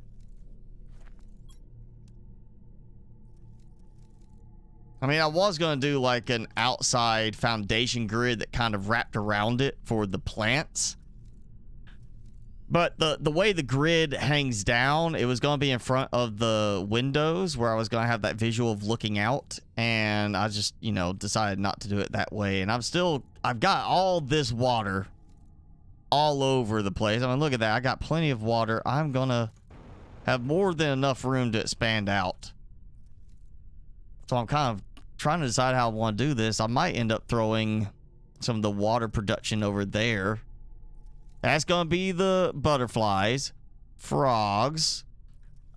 I mean, I was going to do like an outside foundation grid that kind of wrapped around it for the plants. But the way the grid hangs down, it was going to be in front of the windows where I was going to have that visual of looking out. And I just, decided not to do it that way. And I've got all this water all over the place. I mean, look at that. I got plenty of water. I'm going to have more than enough room to expand out. So I'm kind of trying to decide how I want to do this. I might end up throwing some of the water production over there. That's going to be the butterflies, frogs,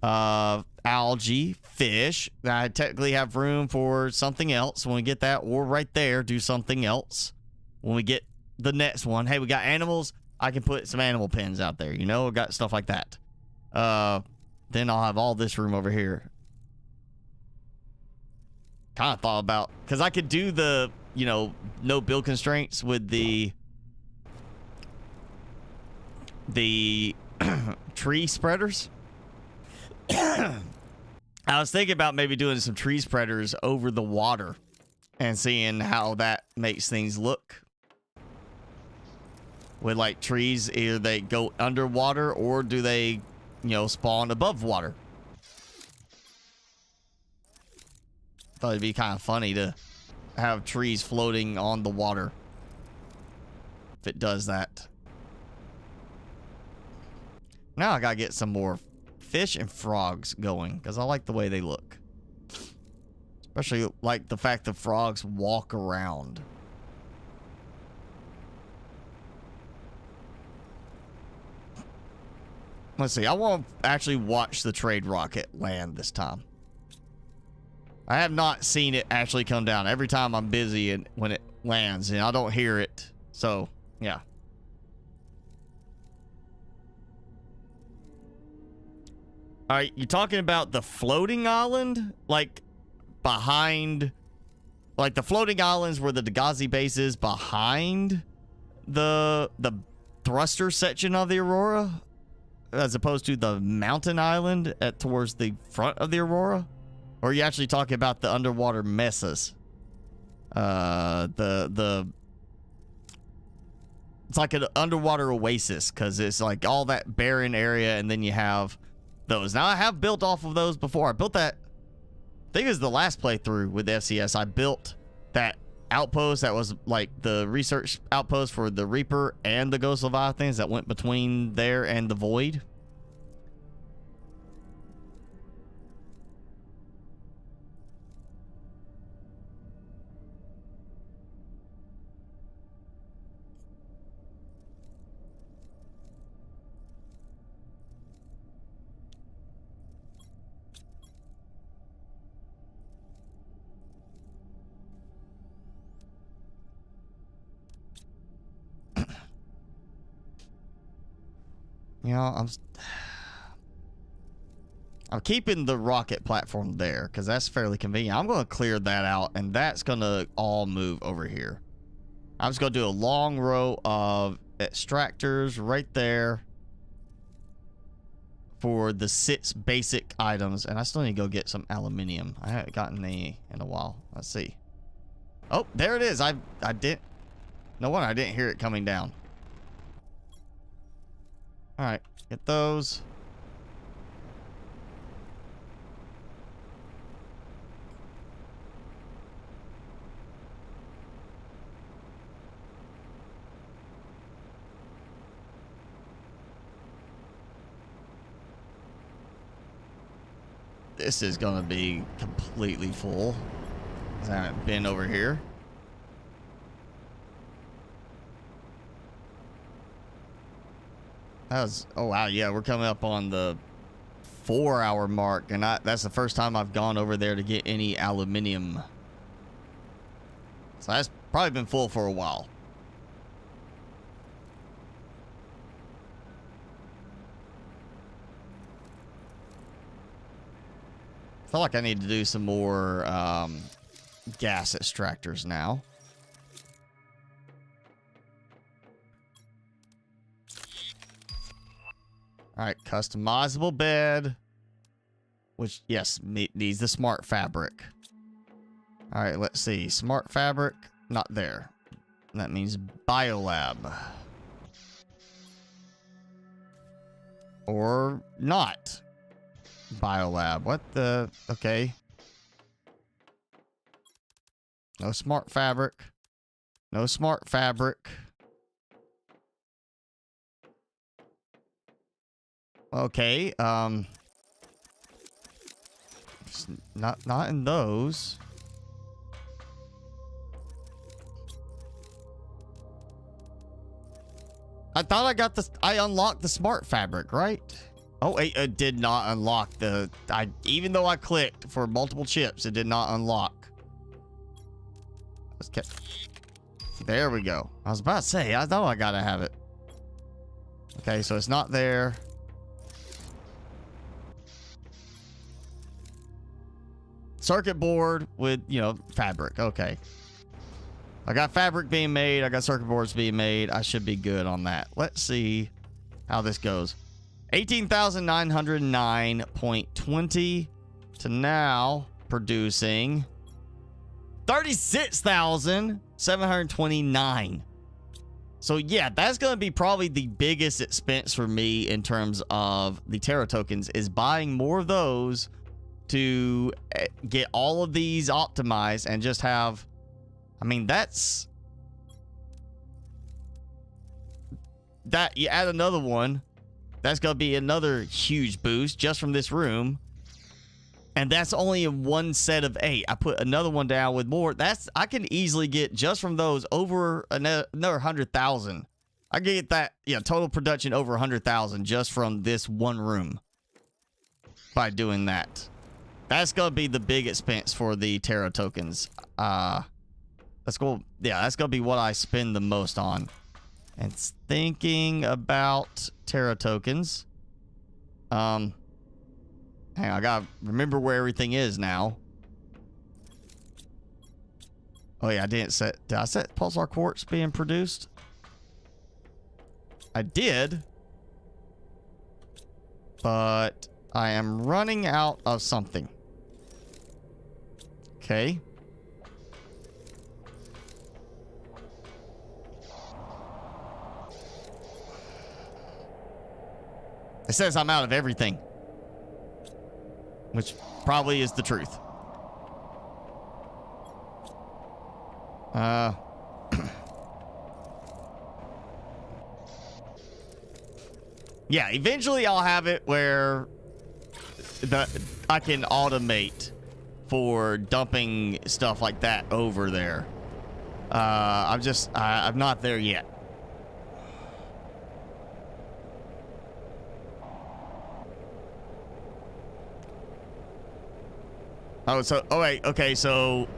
algae, fish. I technically have room for something else when we get that, or right there, do something else. When we get the next one, hey, we got animals. I can put some animal pens out there, got stuff like that. Then I'll have all this room over here. Kind of thought about, because I could do the, no build constraints with the tree spreaders. I was thinking about maybe doing some tree spreaders over the water and seeing how that makes things look. With like trees, either they go underwater or do they, spawn above water. Thought it'd be kind of funny to have trees floating on the water if it does that. Now I gotta get some more fish and frogs going because I like the way they look. Especially like the fact that frogs walk around. Let's see. I want to actually watch the trade rocket land this time. I have not seen it actually come down. Every time I'm busy and when it lands and I don't hear it. So, yeah. All right, you talking about the floating island? Like behind, like the floating islands where the Dagazi base is behind the thruster section of the Aurora, as opposed to the mountain island towards the front of the Aurora? Or are you actually talking about the underwater mesas? It's like an underwater oasis because it's like all that barren area, and then you have those. Now I have built off of those before. I built that, I think it was the last playthrough with FCS. I built that outpost that was like the research outpost for the Reaper and the Ghost Leviathans that went between there and the Void. I'm keeping the rocket platform there because that's fairly convenient. I'm going to clear that out, and that's going to all move over here. I'm just going to do a long row of extractors right there for the 6 basic items, and I still need to go get some aluminium. I haven't gotten any in a while. Let's see. Oh, there it is. I didn't. No wonder I didn't hear it coming down. All right, get those. this is gonna be completely full. I haven't been over here. That was, oh wow, yeah, we're coming up on the 4-hour mark, and that's the first time I've gone over there to get any aluminium. So that's probably been full for a while. I feel like I need to do some more gas extractors now. All right, customizable bed, which, yes, needs the smart fabric. All right, let's see. Smart fabric, not there. That means biolab. Or not. Biolab. What the? Okay. No smart fabric. No smart fabric. Okay, not in those. I thought I unlocked the smart fabric, right? Oh, it did not unlock even though I clicked for multiple chips, it did not unlock. There we go. I was about to say, I know I gotta have it. Okay, so it's not there. Circuit board with, fabric. Okay. I got fabric being made. I got circuit boards being made. I should be good on that. Let's see how this goes. 18,909.20 to now producing 36,729. So yeah, that's going to be probably the biggest expense for me in terms of the Terra tokens, is buying more of those to get all of these optimized and just have, I mean, that's that. You add another one, that's gonna be another huge boost just from this room, and that's only in one set of 8. I put another one down with more. I can easily get just from those over another 100,000. I can get that, total production over 100,000 just from this one room by doing that. That's gonna be the big expense for the Terra tokens. Let's go. Yeah, that's gonna be what I spend the most on. And thinking about Terra tokens. Hang on, I gotta remember where everything is now. Oh yeah, did I set pulsar quartz being produced? I did. But I am running out of something. Okay. It says I'm out of everything, which probably is the truth. Yeah, eventually I'll have it where I can automate for dumping stuff like that over there. I'm not there yet. Okay, so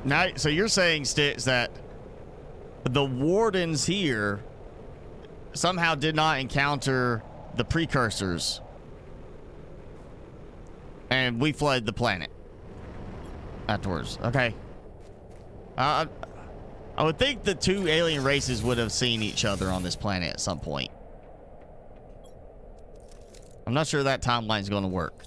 now, so you're saying, Stitch, that the wardens here somehow did not encounter the precursors, and we flooded the planet afterwards. Okay. I would think the two alien races would have seen each other on this planet at some point. I'm not sure that timeline is going to work.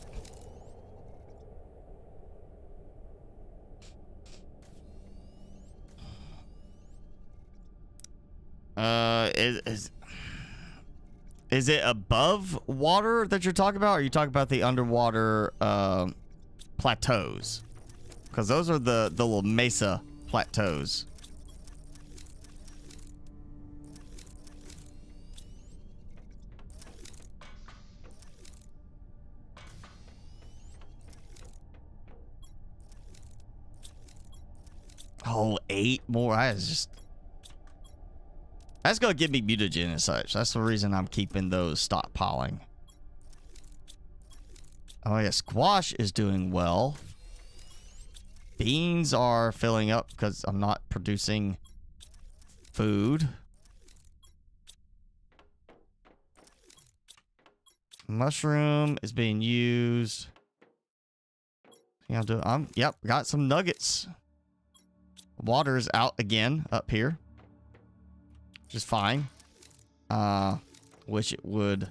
Is it above water that you're talking about? Or are you talking about the underwater plateaus? Because those are the little mesa plateaus. Oh, 8 more. That's gonna give me mutagen and such. That's the reason I'm keeping those stockpiling. Oh yeah, squash is doing well. Beans are filling up because I'm not producing food. Mushroom is being used. Yep, got some nuggets. Water is out again up here. Which is fine. Wish it would.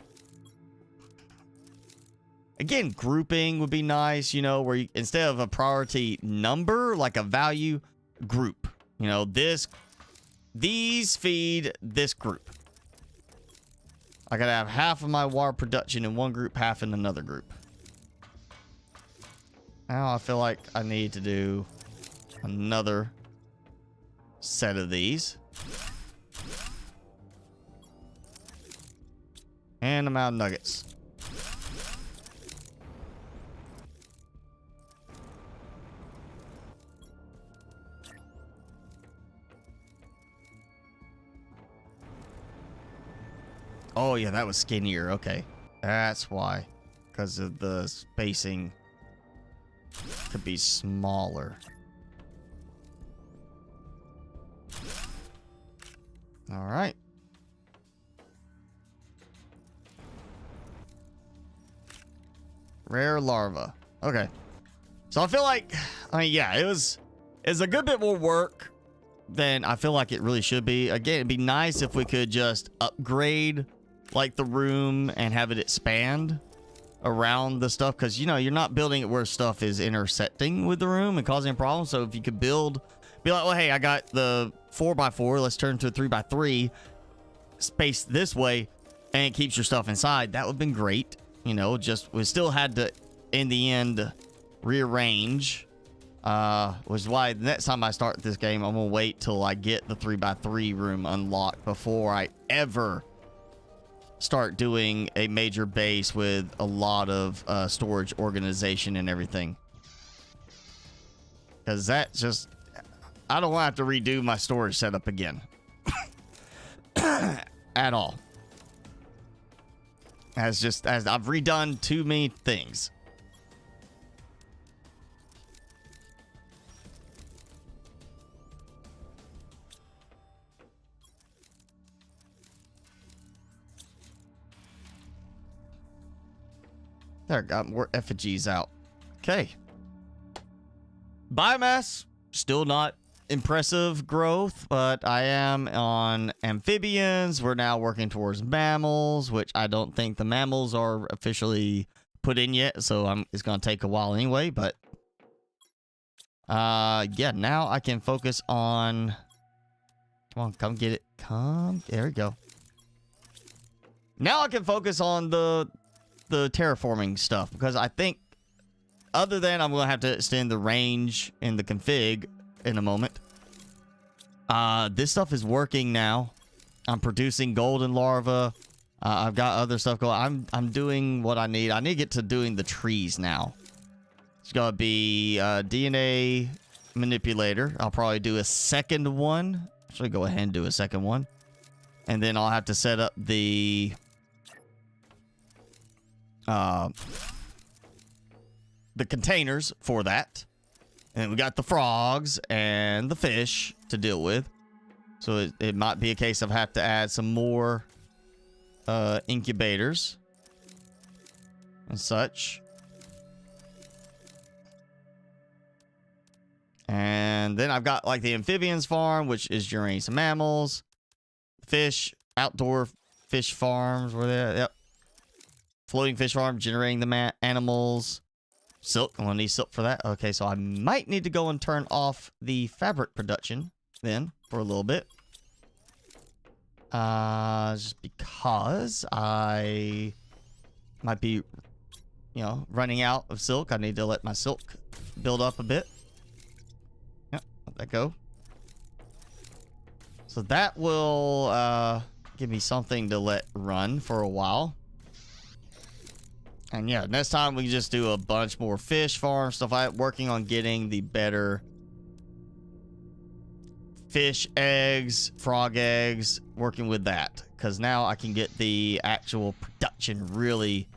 Again, grouping would be nice, you know, where you, instead of a priority number, like a value, group. You know, these feed this group. I gotta have half of my water production in one group, half in another group. Now I feel like I need to do another set of these. And I'm out of nuggets. Oh, yeah, that was skinnier. Okay. That's why. Because of the spacing. Could be smaller. All right. Rare larva. Okay. So I feel like, I mean, yeah, it's a good bit more work than I feel like it really should be. Again, it'd be nice if we could just upgrade like the room and have it expand around the stuff, because you know you're not building it where stuff is intersecting with the room and causing problems. So if you could build, be like, well, hey, I got the 4x4, let's turn to a 3x3, space this way, and it keeps your stuff inside. That would have been great. You know, just we still had to in the end rearrange, which is why the next time I start this game, I'm gonna wait till I get the 3x3 room unlocked before I ever start doing a major base with a lot of storage organization and everything. Because that just, I don't want to have to redo my storage setup again. At all. As I've redone too many things. There, got more effigies out. Okay. Biomass, still not impressive growth, but I am on amphibians. We're now working towards mammals, which I don't think the mammals are officially put in yet, so it's going to take a while anyway, but yeah, now I can focus on, come on, come get it. Come, there we go. Now I can focus on the terraforming stuff, because I think other than I'm going to have to extend the range in the config in a moment. This stuff is working now. I'm producing golden larva. I've got other stuff going. I'm doing what I need. I need to get to doing the trees now. It's going to be DNA manipulator. I'll probably do a second one. Actually, go ahead and do a second one. And then I'll have to set up the containers for that. And we got the frogs and the fish to deal with. So it might be a case of have to add some more incubators and such. And then I've got like the amphibians farm, which is generating some mammals. Fish, outdoor fish farms were there. Yep. Floating fish farm generating the animals. Silk, I'm gonna need silk for that. Okay, so I might need to go and turn off the fabric production then for a little bit. Just because I might be, you know, running out of silk. I need to let my silk build up a bit. Yep, let that go. So that will give me something to let run for a while. And yeah, next time we can just do a bunch more fish farm stuff. I'm working on getting the better fish eggs, frog eggs, working with that. Because now I can get the actual production really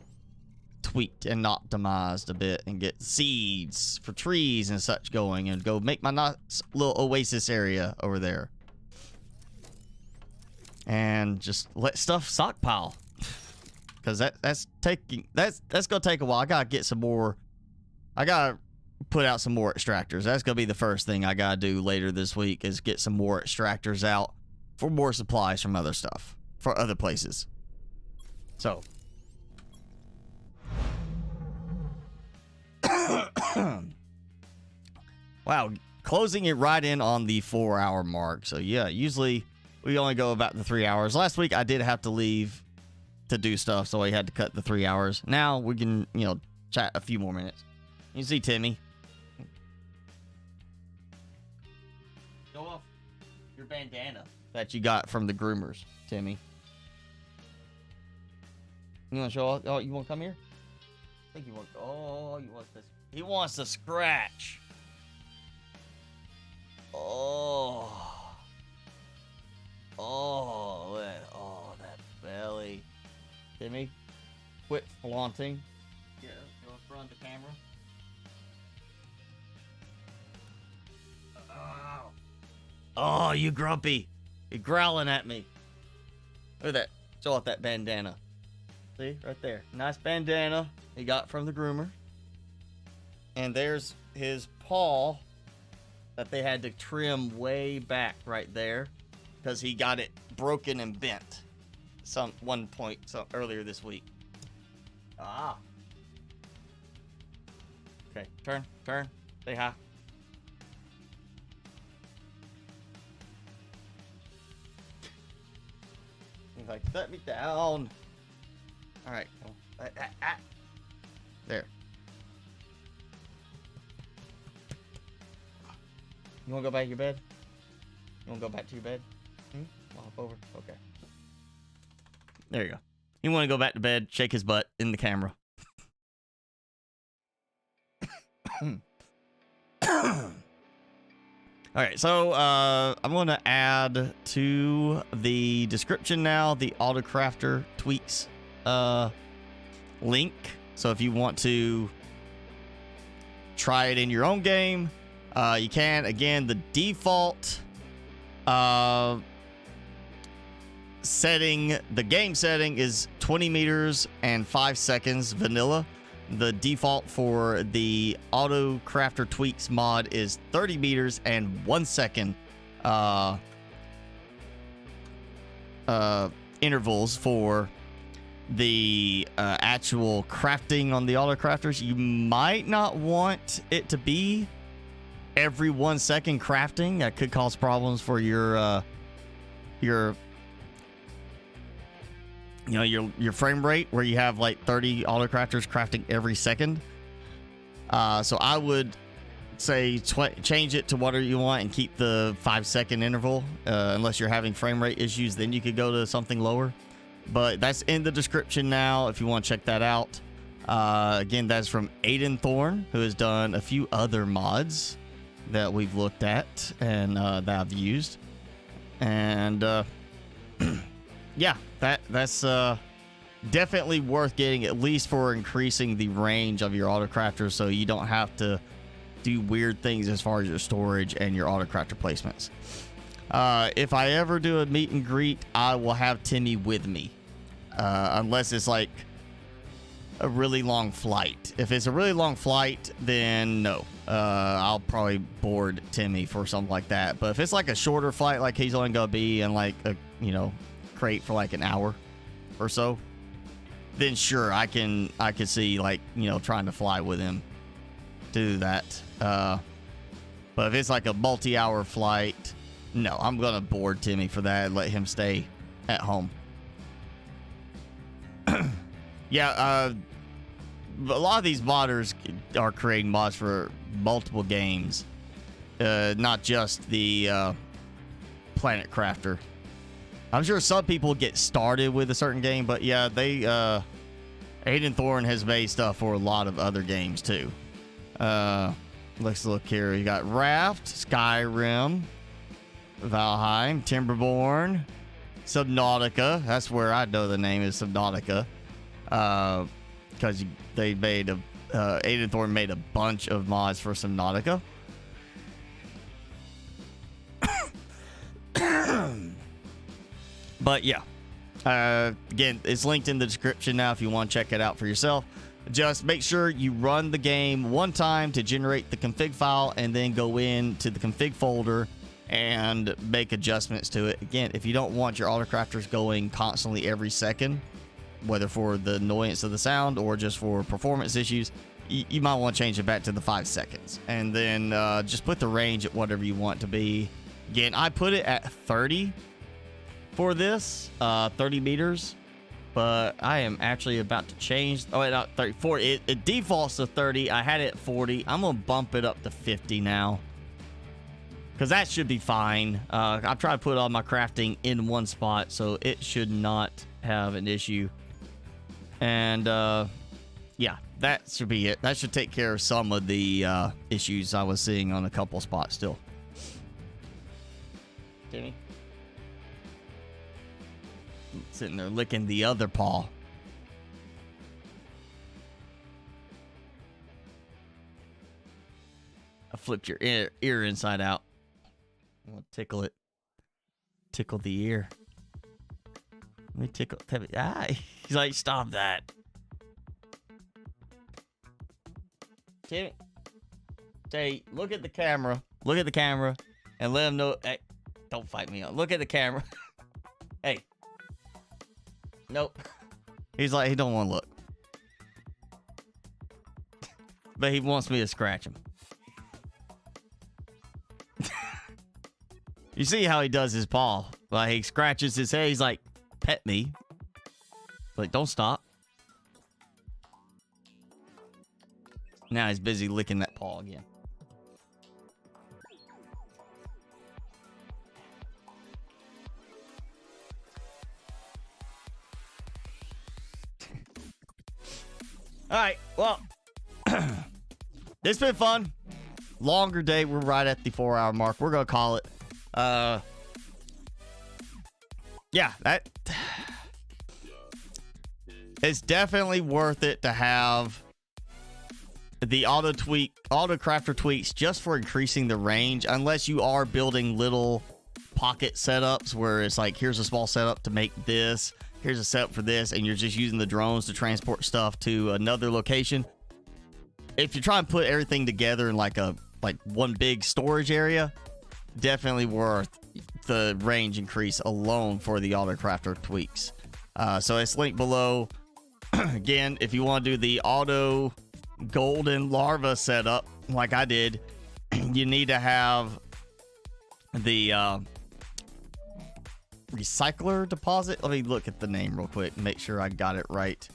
tweaked and optimized a bit and get seeds for trees and such going and go make my nice little oasis area over there. And just let stuff stockpile. Because that's gonna take a while. I gotta get some more. I gotta put out some more extractors. That's gonna be the first thing I gotta do later this week is get some more extractors out for more supplies from other stuff for other places. So wow, closing it right in on the 4-hour mark. So yeah, usually we only go about the 3 hours. Last week I did have to leave to do stuff, so I had to cut the 3 hours. Now we can, you know, chat a few more minutes. You see Timmy. Show off your bandana that you got from the groomers, Timmy. You want to show off? Oh, you want to come here? I think you want. Oh, you want this? He wants to scratch. Oh. Oh, that belly. Timmy, quit flaunting. Yeah, go in front of the camera. Oh, you grumpy. You're growling at me. Look at that. Show off that bandana. See, right there. Nice bandana he got from the groomer. And there's his paw that they had to trim way back right there because he got it broken and bent one point earlier this week. Ah. Okay, turn, say hi. He's like, set me down. All right. There. You want to go back to your bed? You want to go back to your bed? Hop over. Okay. There you go. You want to go back to bed, shake his butt in the camera. All right, so I'm going to add to the description now the AutoCrafter tweaks link. So if you want to try it in your own game, you can. Again, the default setting, the game setting is 20 meters and 5 seconds vanilla. The default for the AutoCrafter tweaks mod is 30 meters and 1 second intervals for the actual crafting on the AutoCrafters. You might not want it to be every 1 second crafting. That could cause problems for your frame rate where you have like 30 AutoCrafters crafting every second. So I would say change it to whatever you want and keep the 5 second interval. Unless you're having frame rate issues, then you could go to something lower. But that's in the description now if you want to check that out. Again, that's from Aiden Thorne, who has done a few other mods that we've looked at and that I've used. And yeah, that's definitely worth getting, at least for increasing the range of your AutoCrafters so you don't have to do weird things as far as your storage and your AutoCrafter placements. If I ever do a meet and greet, I will have Timmy with me. Unless it's like a really long flight. If it's a really long flight, then no. I'll probably board Timmy for something like that. But if it's like a shorter flight, like he's only gonna be in like a, crate for like an hour or so, then sure, I can see like, trying to fly with him to do that. But if it's like a multi-hour flight, no, I'm gonna board Timmy for that and let him stay at home. Yeah, a lot of these modders are creating mods for multiple games, not just the Planet Crafter. I'm sure some people get started with a certain game, but yeah, Aiden Thorne has made stuff for a lot of other games too. Let's look here. You got Raft, Skyrim, Valheim, Timberborn, Subnautica. That's where I know the name is Subnautica. Because they made Aiden Thorne made a bunch of mods for Subnautica. But yeah, again, it's linked in the description now if you want to check it out for yourself. Just make sure you run the game one time to generate the config file and then go into the config folder and make adjustments to it. Again, if you don't want your autocrafters going constantly every second, whether for the annoyance of the sound or just for performance issues, you might want to change it back to the 5 seconds. And then just put the range at whatever you want to be. Again, I put it at 30 for this, 30 meters. But I am actually about to change. Oh, wait, not 30, 40. It defaults to 30. I had it at 40. I'm going to bump it up to 50 now, because that should be fine. I've tried to put all my crafting in one spot, so it should not have an issue. And yeah, that should be it. That should take care of some of the issues I was seeing on a couple spots still. Timmy? Sitting there licking the other paw. I flipped your ear inside out. I'm gonna tickle it. Tickle the ear. Let me tickle. Ah, he's like, stop that. Timmy, say, look at the camera. Look at the camera, and let him know. Hey, don't fight me. Look at the camera. Hey. Nope. He's like, he don't want to look. But he wants me to scratch him. You see how he does his paw? Like, he scratches his head. He's like, pet me. Like, don't stop. Now he's busy licking that paw again. All right, well, it's been fun. Longer day. We're right at the 4-hour mark. We're going to call it. Yeah, it's definitely worth it to have the auto crafter tweaks just for increasing the range, unless you are building little pocket setups where it's like, here's a small setup to make this. Here's a setup for this, and you're just using the drones to transport stuff to another location. If you try and put everything together in like one big storage area, definitely worth the range increase alone for the autocrafter tweaks. So it's linked below. Again, if you want to do the auto golden larva setup like I did, you need to have the recycler deposit. Let me look at the name real quick and make sure I got it right.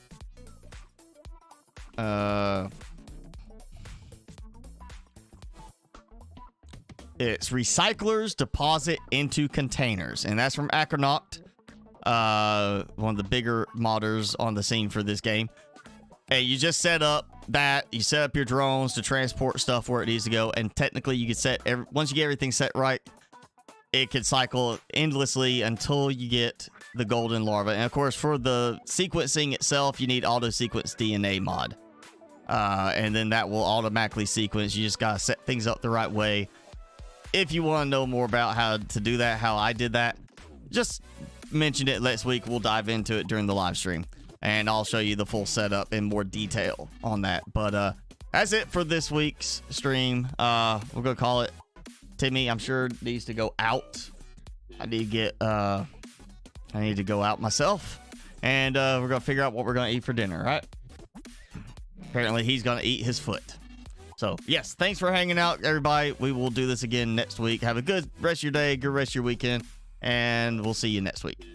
It's recyclers deposit into containers, and that's from Acronaut, one of the bigger modders on the scene for this game. Hey, you just set up that. You set up your drones to transport stuff where it needs to go, and technically you can set once you get everything set right, it can cycle endlessly until you get the golden larva. And of course, for the sequencing itself, you need auto sequence DNA mod, and then that will automatically sequence. You just gotta set things up the right way. If you want to know more about how to do that, how I did that, just mention it next week. We'll dive into it during the live stream, and I'll show you the full setup in more detail on that. But that's it for this week's stream. We're gonna call it. Timmy, I'm sure, needs to go out. I need to go out myself, and we're gonna figure out what we're gonna eat for dinner, right? Apparently, he's gonna eat his foot. So, yes, thanks for hanging out, everybody. We will do this again next week. Have a good rest of your day, good rest of your weekend, and we'll see you next week.